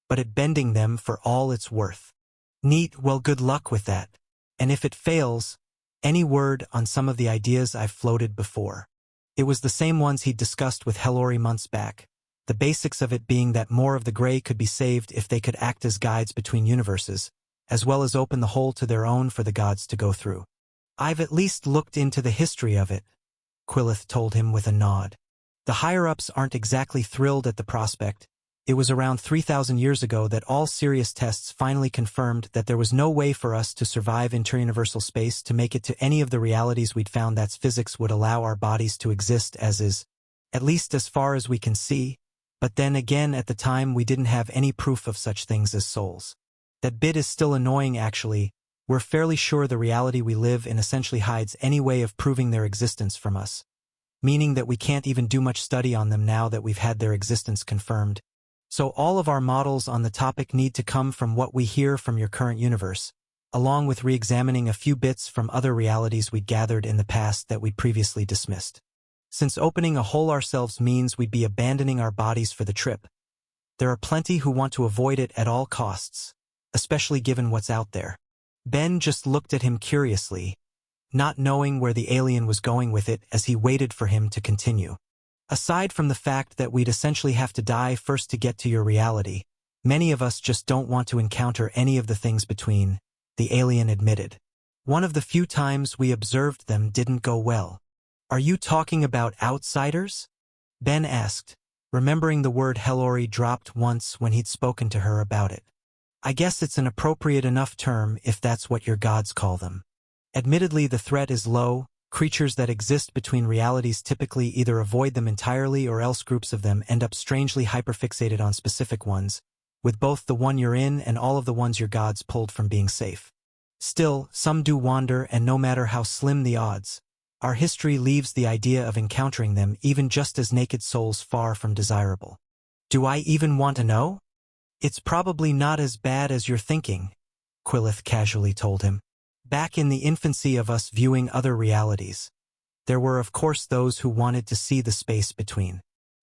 but at bending them for all it's worth. Neat, well, good luck with that. And if it fails, any word on some of the ideas I've floated before? It was the same ones he'd discussed with Hellori months back, the basics of it being that more of the Grey could be saved if they could act as guides between universes, as well as open the hole to their own for the gods to go through. I've at least looked into the history of it, Quillith told him with a nod. The higher-ups aren't exactly thrilled at the prospect. It was around 3,000 years ago that all serious tests finally confirmed that there was no way for us to survive interuniversal space to make it to any of the realities we'd found that physics would allow our bodies to exist as is, at least as far as we can see, but then again at the time we didn't have any proof of such things as souls. That bit is still annoying actually. We're fairly sure the reality we live in essentially hides any way of proving their existence from us, meaning that we can't even do much study on them now that we've had their existence confirmed. So all of our models on the topic need to come from what we hear from your current universe, along with re-examining a few bits from other realities we gathered in the past that we previously dismissed. Since opening a hole ourselves means we'd be abandoning our bodies for the trip, there are plenty who want to avoid it at all costs, especially given what's out there. Ben just looked at him curiously, not knowing where the alien was going with it as he waited for him to continue. Aside from the fact that we'd essentially have to die first to get to your reality, many of us just don't want to encounter any of the things between, the alien admitted. One of the few times we observed them didn't go well. Are you talking about outsiders? Ben asked, remembering the word Hellori dropped once when he'd spoken to her about it. I guess it's an appropriate enough term if that's what your gods call them. Admittedly, the threat is low. Creatures that exist between realities typically either avoid them entirely or else groups of them end up strangely hyperfixated on specific ones, with both the one you're in and all of the ones your gods pulled from being safe. Still, some do wander, and no matter how slim the odds, our history leaves the idea of encountering them even just as naked souls far from desirable. Do I even want to know? It's probably not as bad as you're thinking, Quillith casually told him. Back in the infancy of us viewing other realities, there were of course those who wanted to see the space between.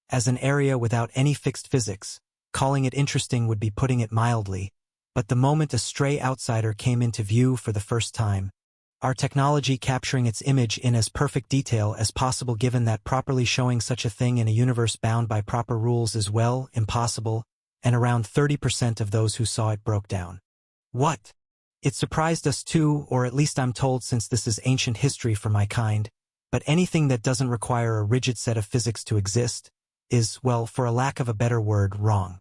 As an area without any fixed physics, calling it interesting would be putting it mildly, but the moment a stray outsider came into view for the first time, our technology capturing its image in as perfect detail as possible given that properly showing such a thing in a universe bound by proper rules is well, impossible, and around 30% of those who saw it broke down. What? It surprised us too, or at least I'm told since this is ancient history for my kind, but anything that doesn't require a rigid set of physics to exist is, well, for a lack of a better word, wrong.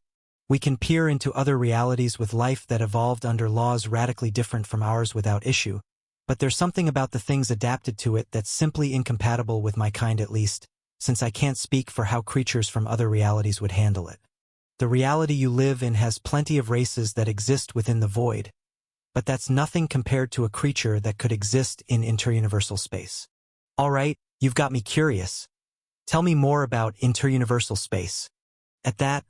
We can peer into other realities with life that evolved under laws radically different from ours without issue, but there's something about the things adapted to it that's simply incompatible with my kind at least, since I can't speak for how creatures from other realities would handle it. The reality you live in has plenty of races that exist within the void, but that's nothing compared to a creature that could exist in interuniversal space. All right, you've got me curious. Tell me more about interuniversal space. At that,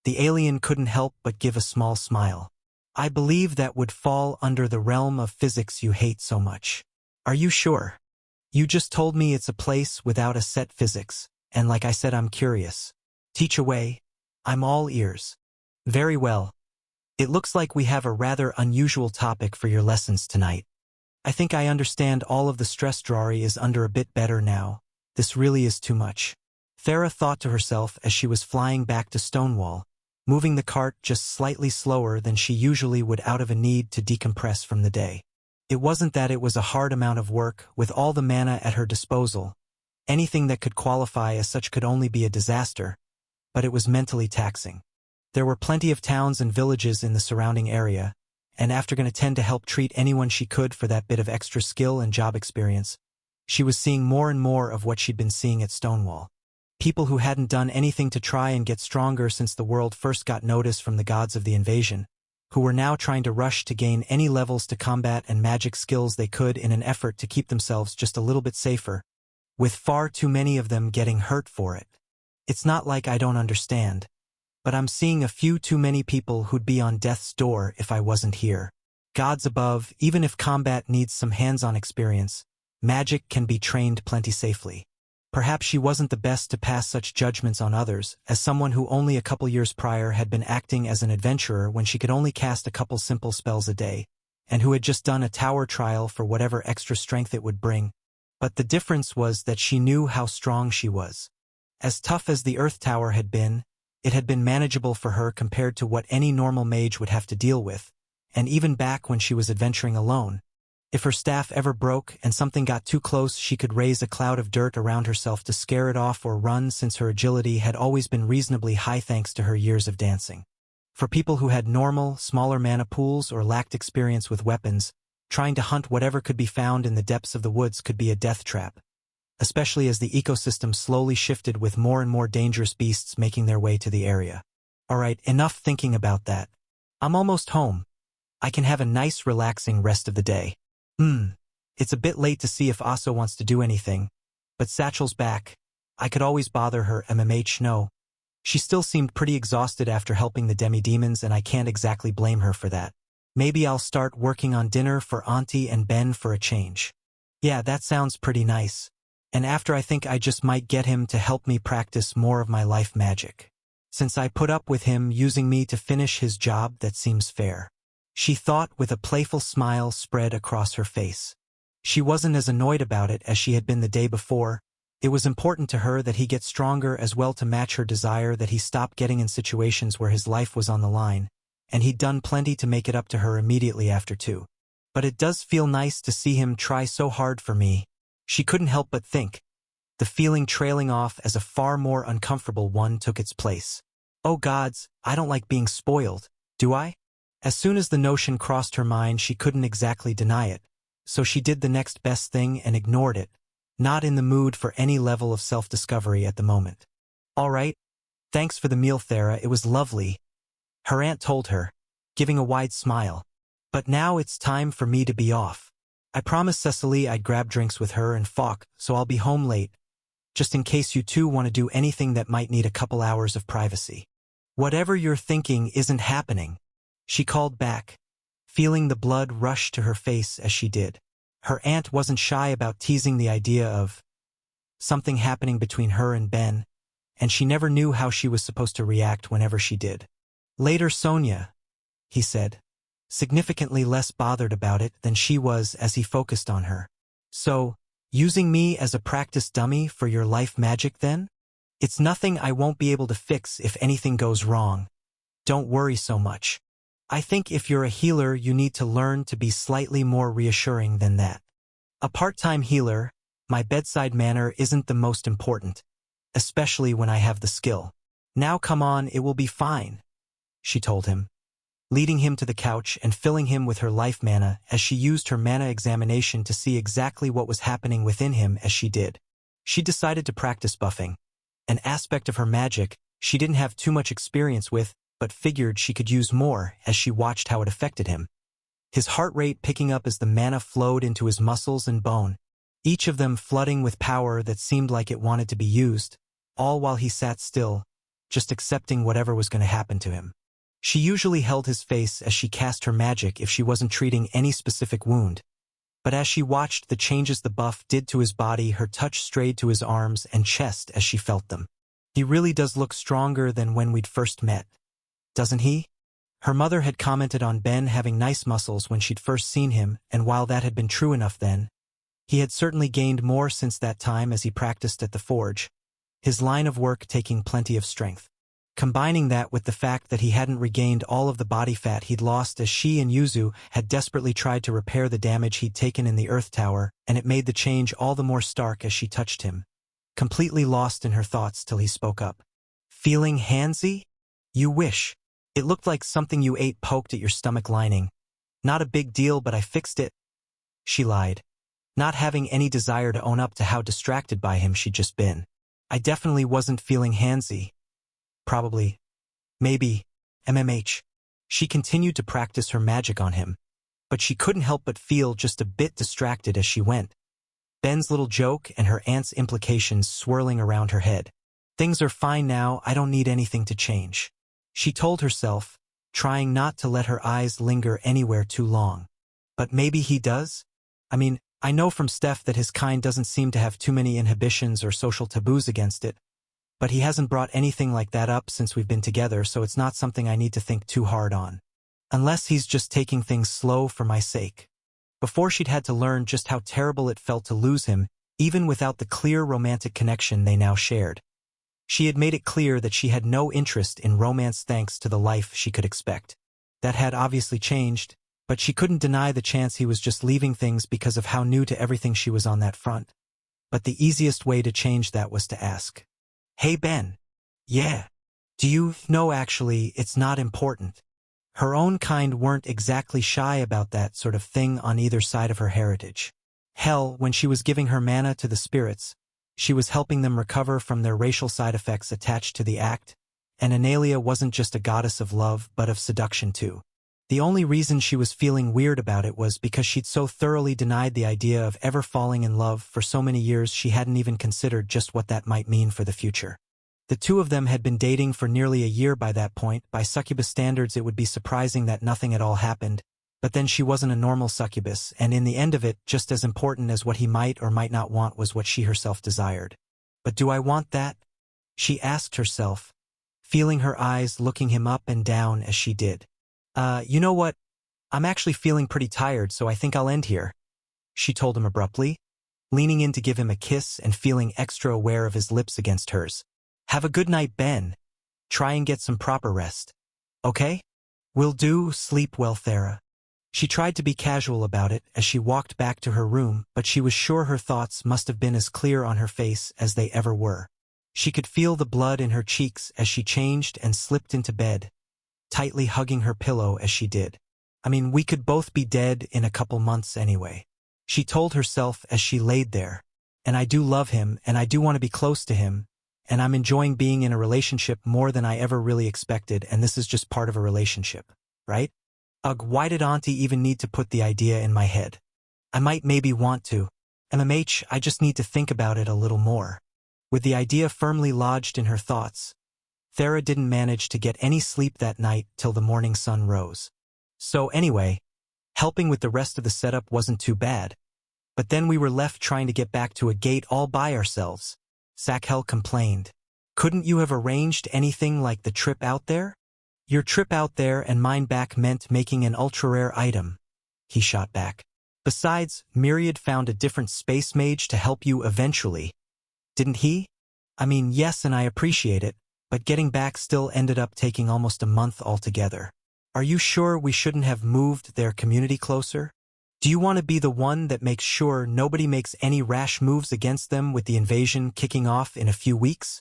the alien couldn't help but give a small smile. I believe that would fall under the realm of physics you hate so much. Are you sure? You just told me it's a place without a set physics, and like I said, I'm curious. Teach away. I'm all ears. Very well. It looks like we have a rather unusual topic for your lessons tonight. I think I understand all of the stress Drari is under a bit better now. This really is too much. Thera thought to herself as she was flying back to Stonewall, moving the cart just slightly slower than she usually would out of a need to decompress from the day. It wasn't that it was a hard amount of work, with all the mana at her disposal. Anything that could qualify as such could only be a disaster, but it was mentally taxing. There were plenty of towns and villages in the surrounding area, and after going to tend to help treat anyone she could for that bit of extra skill and job experience, she was seeing more and more of what she'd been seeing at Stonewall. People who hadn't done anything to try and get stronger since the world first got notice from the gods of the invasion, who were now trying to rush to gain any levels to combat and magic skills they could in an effort to keep themselves just a little bit safer, with far too many of them getting hurt for it. It's not like I don't understand, but I'm seeing a few too many people who'd be on death's door if I wasn't here. Gods above, even if combat needs some hands-on experience, magic can be trained plenty safely. Perhaps she wasn't the best to pass such judgments on others, as someone who only a couple years prior had been acting as an adventurer when she could only cast a couple simple spells a day, and who had just done a tower trial for whatever extra strength it would bring. But the difference was that she knew how strong she was. As tough as the Earth Tower had been, it had been manageable for her compared to what any normal mage would have to deal with, and even back when she was adventuring alone. If her staff ever broke and something got too close, she could raise a cloud of dirt around herself to scare it off or run, since her agility had always been reasonably high thanks to her years of dancing. For people who had normal, smaller mana pools or lacked experience with weapons, trying to hunt whatever could be found in the depths of the woods could be a death trap, especially as the ecosystem slowly shifted with more and more dangerous beasts making their way to the area. Alright, enough thinking about that. I'm almost home. I can have a nice relaxing rest of the day. It's a bit late to see if Asa wants to do anything, but Satchel's back. I could always bother her. No. She still seemed pretty exhausted after helping the demi-demons, and I can't exactly blame her for that. Maybe I'll start working on dinner for Auntie and Ben for a change. Yeah, that sounds pretty nice. And after, I think I just might get him to help me practice more of my life magic. Since I put up with him using me to finish his job, that seems fair. She thought, with a playful smile spread across her face. She wasn't as annoyed about it as she had been the day before. It was important to her that he get stronger as well, to match her desire that he stop getting in situations where his life was on the line, and he'd done plenty to make it up to her immediately after too. But it does feel nice to see him try so hard for me. She couldn't help but think. The feeling trailing off as a far more uncomfortable one took its place. Oh gods, I don't like being spoiled, do I? As soon as the notion crossed her mind, she couldn't exactly deny it, so she did the next best thing and ignored it, not in the mood for any level of self-discovery at the moment. All right, thanks for the meal, Thera, it was lovely, her aunt told her, giving a wide smile. But now it's time for me to be off. I promised Cecily I'd grab drinks with her and Falk, so I'll be home late, just in case you two want to do anything that might need a couple hours of privacy. Whatever you're thinking isn't happening, she called back, feeling the blood rush to her face as she did. Her aunt wasn't shy about teasing the idea of something happening between her and Ben, and she never knew how she was supposed to react whenever she did. Later, Sonia, he said, significantly less bothered about it than she was as he focused on her. So, using me as a practice dummy for your life magic then? It's nothing I won't be able to fix if anything goes wrong. Don't worry so much. I think if you're a healer, you need to learn to be slightly more reassuring than that. A part-time healer, my bedside manner isn't the most important, especially when I have the skill. Now come on, it will be fine, she told him, leading him to the couch and filling him with her life mana as she used her mana examination to see exactly what was happening within him as she did. She decided to practice buffing, an aspect of her magic she didn't have too much experience with, but figured she could use more as she watched how it affected him. His heart rate picking up as the mana flowed into his muscles and bone, each of them flooding with power that seemed like it wanted to be used, all while he sat still, just accepting whatever was going to happen to him. She usually held his face as she cast her magic if she wasn't treating any specific wound, but as she watched the changes the buff did to his body, her touch strayed to his arms and chest as she felt them. He really does look stronger than when we'd first met, doesn't he? Her mother had commented on Ben having nice muscles when she'd first seen him, and while that had been true enough then, he had certainly gained more since that time as he practiced at the forge, his line of work taking plenty of strength. Combining that with the fact that he hadn't regained all of the body fat he'd lost as she and Yuzu had desperately tried to repair the damage he'd taken in the Earth Tower, and it made the change all the more stark as she touched him, completely lost in her thoughts till he spoke up. Feeling handsy? You wish. It looked like something you ate poked at your stomach lining. Not a big deal, but I fixed it. She lied, not having any desire to own up to how distracted by him she'd just been. I definitely wasn't feeling handsy. Probably. Maybe. MMH. She continued to practice her magic on him, but she couldn't help but feel just a bit distracted as she went. Ben's little joke and her aunt's implications swirling around her head. Things are fine now, I don't need anything to change, she told herself, trying not to let her eyes linger anywhere too long. But maybe he does? I mean, I know from Steph that his kind doesn't seem to have too many inhibitions or social taboos against it, but he hasn't brought anything like that up since we've been together, so it's not something I need to think too hard on. Unless he's just taking things slow for my sake. Before she'd had to learn just how terrible it felt to lose him, even without the clear romantic connection they now shared. She had made it clear that she had no interest in romance thanks to the life she could expect. That had obviously changed, but she couldn't deny the chance he was just leaving things because of how new to everything she was on that front. But the easiest way to change that was to ask, "Hey Ben. Yeah. Do you know actually it's not important?" Her own kind weren't exactly shy about that sort of thing on either side of her heritage. Hell, when she was giving her mana to the spirits, she was helping them recover from their racial side effects attached to the act, and Analia wasn't just a goddess of love but of seduction too. The only reason she was feeling weird about it was because she'd so thoroughly denied the idea of ever falling in love for so many years she hadn't even considered just what that might mean for the future. The two of them had been dating for nearly a year by that point. By succubus standards it would be surprising that nothing at all happened, but then she wasn't a normal succubus, and in the end of it, just as important as what he might or might not want was what she herself desired. But do I want that? She asked herself, feeling her eyes looking him up and down as she did. You know what? I'm actually feeling pretty tired, so I think I'll end here," she told him abruptly, leaning in to give him a kiss and feeling extra aware of his lips against hers. "Have a good night, Ben. Try and get some proper rest. Okay? Will do. Sleep well, Thera." She tried to be casual about it as she walked back to her room, but she was sure her thoughts must have been as clear on her face as they ever were. She could feel the blood in her cheeks as she changed and slipped into bed, tightly hugging her pillow as she did. I mean, we could both be dead in a couple months anyway, she told herself as she laid there. And I do love him, and I do want to be close to him, and I'm enjoying being in a relationship more than I ever really expected, and this is just part of a relationship, right? Ugh, why did Auntie even need to put the idea in my head? I might maybe want to. MMH, I just need to think about it a little more. With the idea firmly lodged in her thoughts, Thera didn't manage to get any sleep that night till the morning sun rose. So anyway, helping with the rest of the setup wasn't too bad. But then we were left trying to get back to a gate all by ourselves, Sakhel complained. "Couldn't you have arranged anything like the trip out there?" "Your trip out there and mine back meant making an ultra-rare item," he shot back. "Besides, Myriad found a different space mage to help you eventually. Didn't he? I mean, yes, and I appreciate it, but getting back still ended up taking almost a month altogether. Are you sure we shouldn't have moved their community closer? Do you want to be the one that makes sure nobody makes any rash moves against them with the invasion kicking off in a few weeks?"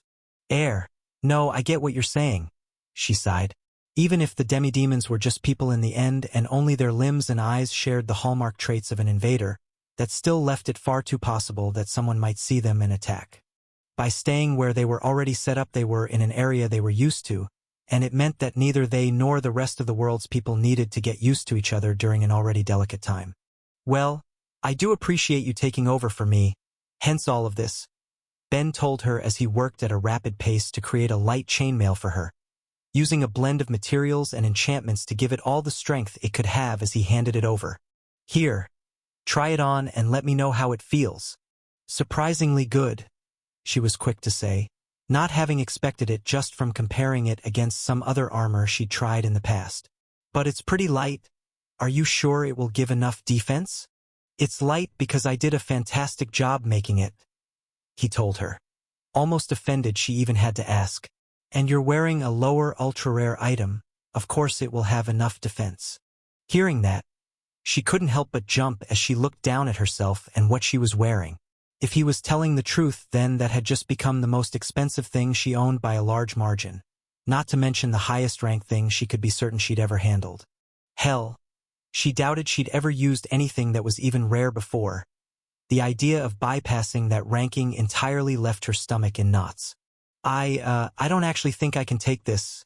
No, I get what you're saying," she sighed. Even if the demidemons were just people in the end and only their limbs and eyes shared the hallmark traits of an invader, that still left it far too possible that someone might see them and attack. By staying where they were already set up, they were in an area they were used to, and it meant that neither they nor the rest of the world's people needed to get used to each other during an already delicate time. "Well, I do appreciate you taking over for me, hence all of this," Ben told her as he worked at a rapid pace to create a light chainmail for her, using a blend of materials and enchantments to give it all the strength it could have as he handed it over. "Here, try it on and let me know how it feels." "Surprisingly good," she was quick to say, not having expected it just from comparing it against some other armor she'd tried in the past. "But it's pretty light. Are you sure it will give enough defense?" "It's light because I did a fantastic job making it," he told her. Almost offended she even had to ask. "And you're wearing a lower ultra-rare item, of course it will have enough defense." Hearing that, she couldn't help but jump as she looked down at herself and what she was wearing. If he was telling the truth, then that had just become the most expensive thing she owned by a large margin, not to mention the highest-ranked thing she could be certain she'd ever handled. Hell, she doubted she'd ever used anything that was even rare before. The idea of bypassing that ranking entirely left her stomach in knots. I don't actually think I can take this,"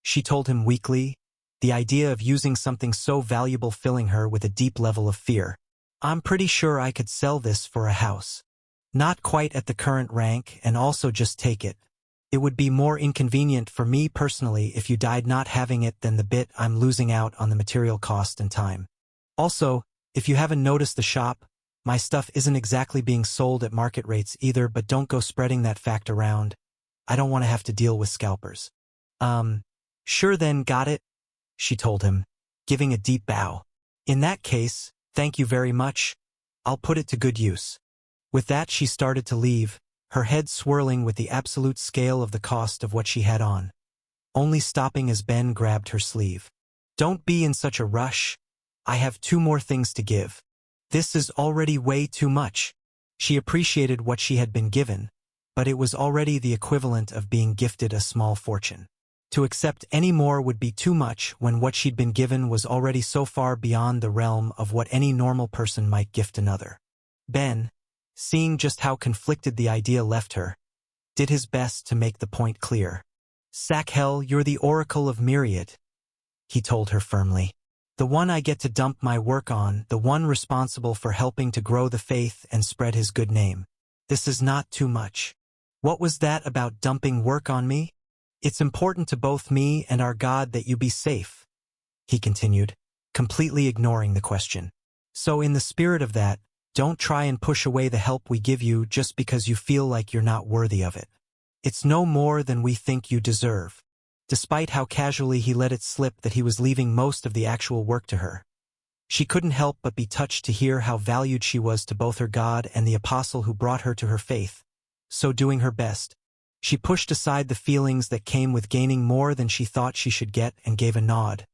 she told him weakly, the idea of using something so valuable filling her with a deep level of fear. "I'm pretty sure I could sell this for a house. Not quite at the current rank, and also just take it. It would be more inconvenient for me personally if you died not having it than the bit I'm losing out on the material cost and time. Also, if you haven't noticed the shop, my stuff isn't exactly being sold at market rates either, but don't go spreading that fact around. I don't want to have to deal with scalpers." Sure then, got it," she told him, giving a deep bow. "In that case, thank you very much. I'll put it to good use." With that she started to leave, her head swirling with the absolute scale of the cost of what she had on, only stopping as Ben grabbed her sleeve. "Don't be in such a rush. I have 2 more things to give. This is already way too much." She appreciated what she had been given, but it was already the equivalent of being gifted a small fortune. To accept any more would be too much when what she'd been given was already so far beyond the realm of what any normal person might gift another. Ben, seeing just how conflicted the idea left her, did his best to make the point clear. "Sakhel, you're the Oracle of Myriad," he told her firmly. "The one I get to dump my work on, the one responsible for helping to grow the faith and spread his good name. This is not too much." "What was that about dumping work on me? It's important to both me and our God that you be safe," he continued, completely ignoring the question. "So in the spirit of that, don't try and push away the help we give you just because you feel like you're not worthy of it. It's no more than we think you deserve." Despite how casually he let it slip that he was leaving most of the actual work to her, she couldn't help but be touched to hear how valued she was to both her God and the apostle who brought her to her faith. So doing her best, she pushed aside the feelings that came with gaining more than she thought she should get and gave a nod,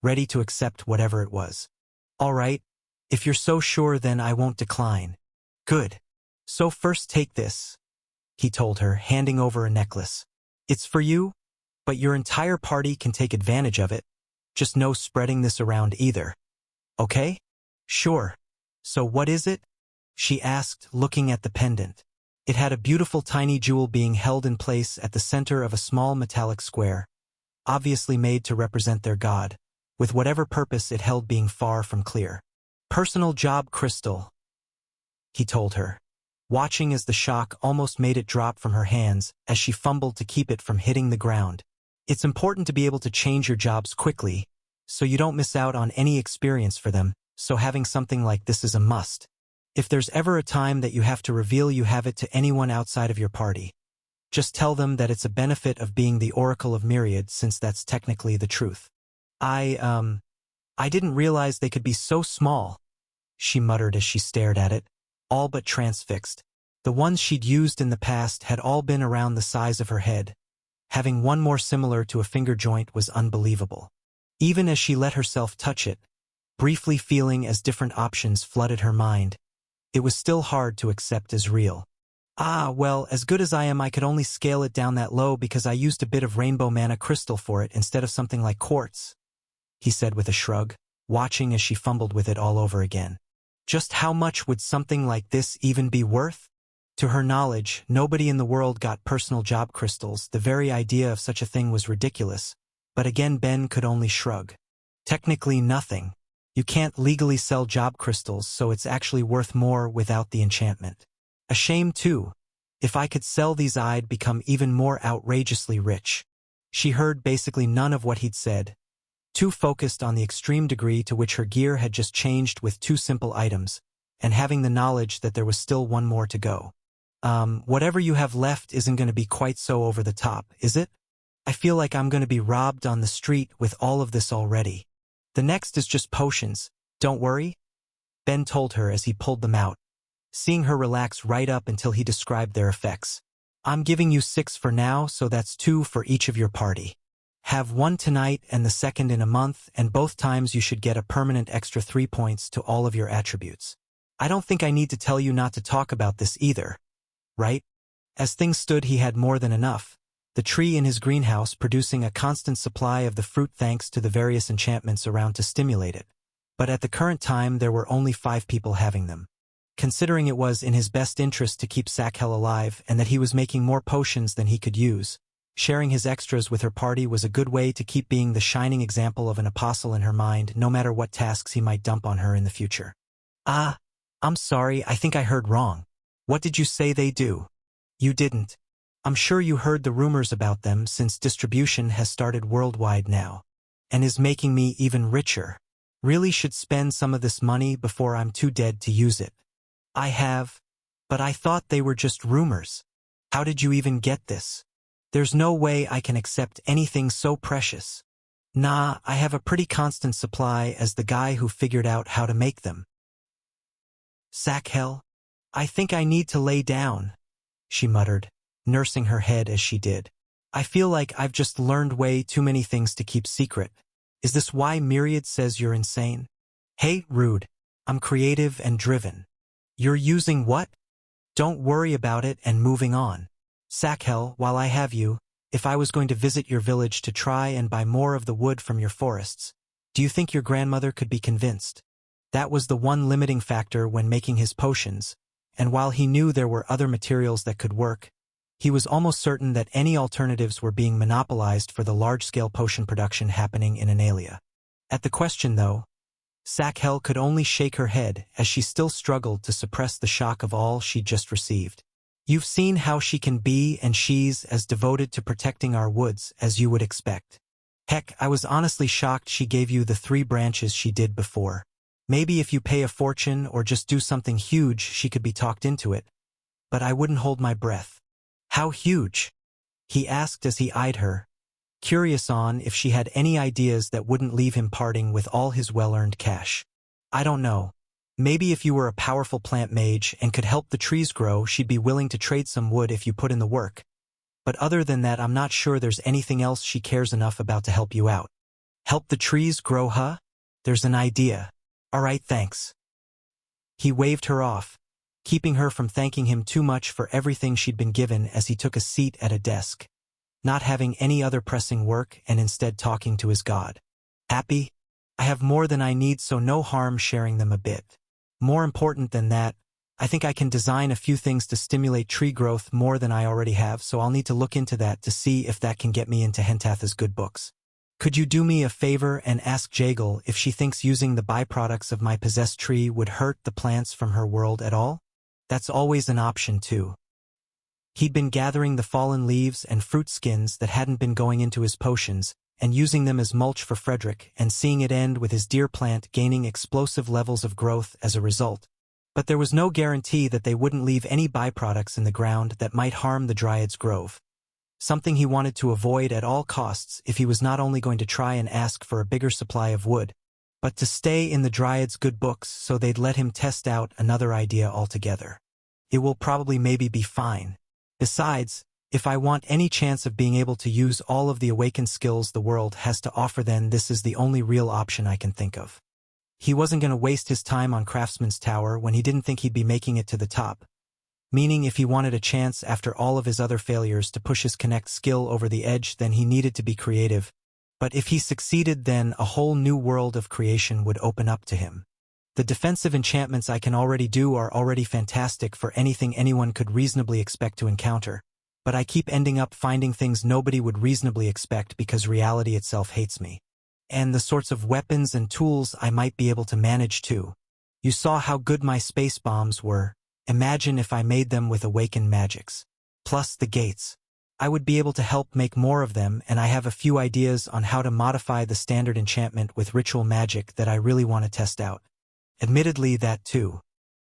ready to accept whatever it was. "All right, if you're so sure then I won't decline." "Good. So first take this," he told her, handing over a necklace. "It's for you, but your entire party can take advantage of it. Just no spreading this around either. Okay?" "Sure. So what is it?" she asked, looking at the pendant. It had a beautiful tiny jewel being held in place at the center of a small metallic square, obviously made to represent their god, with whatever purpose it held being far from clear. "Personal job crystal," he told her, watching as the shock almost made it drop from her hands as she fumbled to keep it from hitting the ground. "It's important to be able to change your jobs quickly, so you don't miss out on any experience for them, so having something like this is a must. If there's ever a time that you have to reveal you have it to anyone outside of your party, just tell them that it's a benefit of being the Oracle of Myriad, since that's technically the truth." I didn't realize they could be so small," she muttered as she stared at it, all but transfixed. The ones she'd used in the past had all been around the size of her head. Having one more similar to a finger joint was unbelievable. Even as she let herself touch it, briefly feeling as different options flooded her mind, it was still hard to accept as real. Well, as good as I am, I could only scale it down that low because I used a bit of rainbow mana crystal for it instead of something like quartz," he said with a shrug, watching as she fumbled with it all over again. Just how much would something like this even be worth? To her knowledge, nobody in the world got personal job crystals. The very idea of such a thing was ridiculous, but again Ben could only shrug. Technically nothing. You can't legally sell job crystals, so it's actually worth more without the enchantment. A shame too. If I could sell these I'd become even more outrageously rich. She heard basically none of what he'd said, too focused on the extreme degree to which her gear had just changed with 2 simple items, and having the knowledge that there was still one more to go. Whatever you have left isn't going to be quite so over the top, is it? I feel like I'm going to be robbed on the street with all of this already. The next is just potions, don't worry," Ben told her as he pulled them out, seeing her relax right up until he described their effects. "I'm giving you 6 for now, so that's 2 for each of your party. Have one tonight and the second in a month, and both times you should get a permanent extra 3 points to all of your attributes. I don't think I need to tell you not to talk about this either, right?" As things stood, he had more than enough, the tree in his greenhouse producing a constant supply of the fruit thanks to the various enchantments around to stimulate it. But at the current time there were only 5 people having them. Considering it was in his best interest to keep Sakhel alive and that he was making more potions than he could use, sharing his extras with her party was a good way to keep being the shining example of an apostle in her mind, no matter what tasks he might dump on her in the future. I'm sorry, I think I heard wrong. What did you say they do?" "You didn't. I'm sure you heard the rumors about them, since distribution has started worldwide now, and is making me even richer. Really should spend some of this money before I'm too dead to use it." "I have, but I thought they were just rumors. How did you even get this? There's no way I can accept anything so precious." "Nah, I have a pretty constant supply as the guy who figured out how to make them." "Sakhel, I think I need to lay down, she muttered, nursing her head as she did. I feel like I've just learned way too many things to keep secret. Is this why Myriad says you're insane? Hey, rude. I'm creative and driven. You're using what? Don't worry about it and moving on. Sakhel, while I have you, if I was going to visit your village to try and buy more of the wood from your forests, do you think your grandmother could be convinced? That was the one limiting factor when making his potions, and while he knew there were other materials that could work, he was almost certain that any alternatives were being monopolized for the large-scale potion production happening in Analia. At the question, though, Sakhel could only shake her head as she still struggled to suppress the shock of all she'd just received. You've seen how she can be, and she's as devoted to protecting our woods as you would expect. Heck, I was honestly shocked she gave you the 3 branches she did before. Maybe if you pay a fortune or just do something huge, she could be talked into it. But I wouldn't hold my breath. How huge? He asked as he eyed her, curious on if she had any ideas that wouldn't leave him parting with all his well-earned cash. I don't know. Maybe if you were a powerful plant mage and could help the trees grow, she'd be willing to trade some wood if you put in the work. But other than that, I'm not sure there's anything else she cares enough about to help you out. Help the trees grow, huh? There's an idea. All right, thanks. He waved her off, keeping her from thanking him too much for everything she'd been given as he took a seat at a desk, not having any other pressing work and instead talking to his god. Happy? I have more than I need, so no harm sharing them a bit. More important than that, I think I can design a few things to stimulate tree growth more than I already have, so I'll need to look into that to see if that can get me into Hentatha's good books. Could you do me a favor and ask Jagal if she thinks using the byproducts of my possessed tree would hurt the plants from her world at all? That's always an option too. He'd been gathering the fallen leaves and fruit skins that hadn't been going into his potions, and using them as mulch for Frederick, and seeing it end with his deer plant gaining explosive levels of growth as a result. But there was no guarantee that they wouldn't leave any byproducts in the ground that might harm the Dryad's grove. Something he wanted to avoid at all costs if he was not only going to try and ask for a bigger supply of wood, but to stay in the Dryad's good books so they'd let him test out another idea altogether. It will probably maybe be fine. Besides, if I want any chance of being able to use all of the awakened skills the world has to offer, then this is the only real option I can think of. He wasn't going to waste his time on Craftsman's Tower when he didn't think he'd be making it to the top, meaning if he wanted a chance after all of his other failures to push his Connect skill over the edge, then he needed to be creative. But if he succeeded, then a whole new world of creation would open up to him. The defensive enchantments I can already do are already fantastic for anything anyone could reasonably expect to encounter, but I keep ending up finding things nobody would reasonably expect because reality itself hates me. And the sorts of weapons and tools I might be able to manage too. You saw how good my space bombs were. Imagine if I made them with awakened magics. Plus the gates. I would be able to help make more of them, and I have a few ideas on how to modify the standard enchantment with ritual magic that I really want to test out. Admittedly, that too.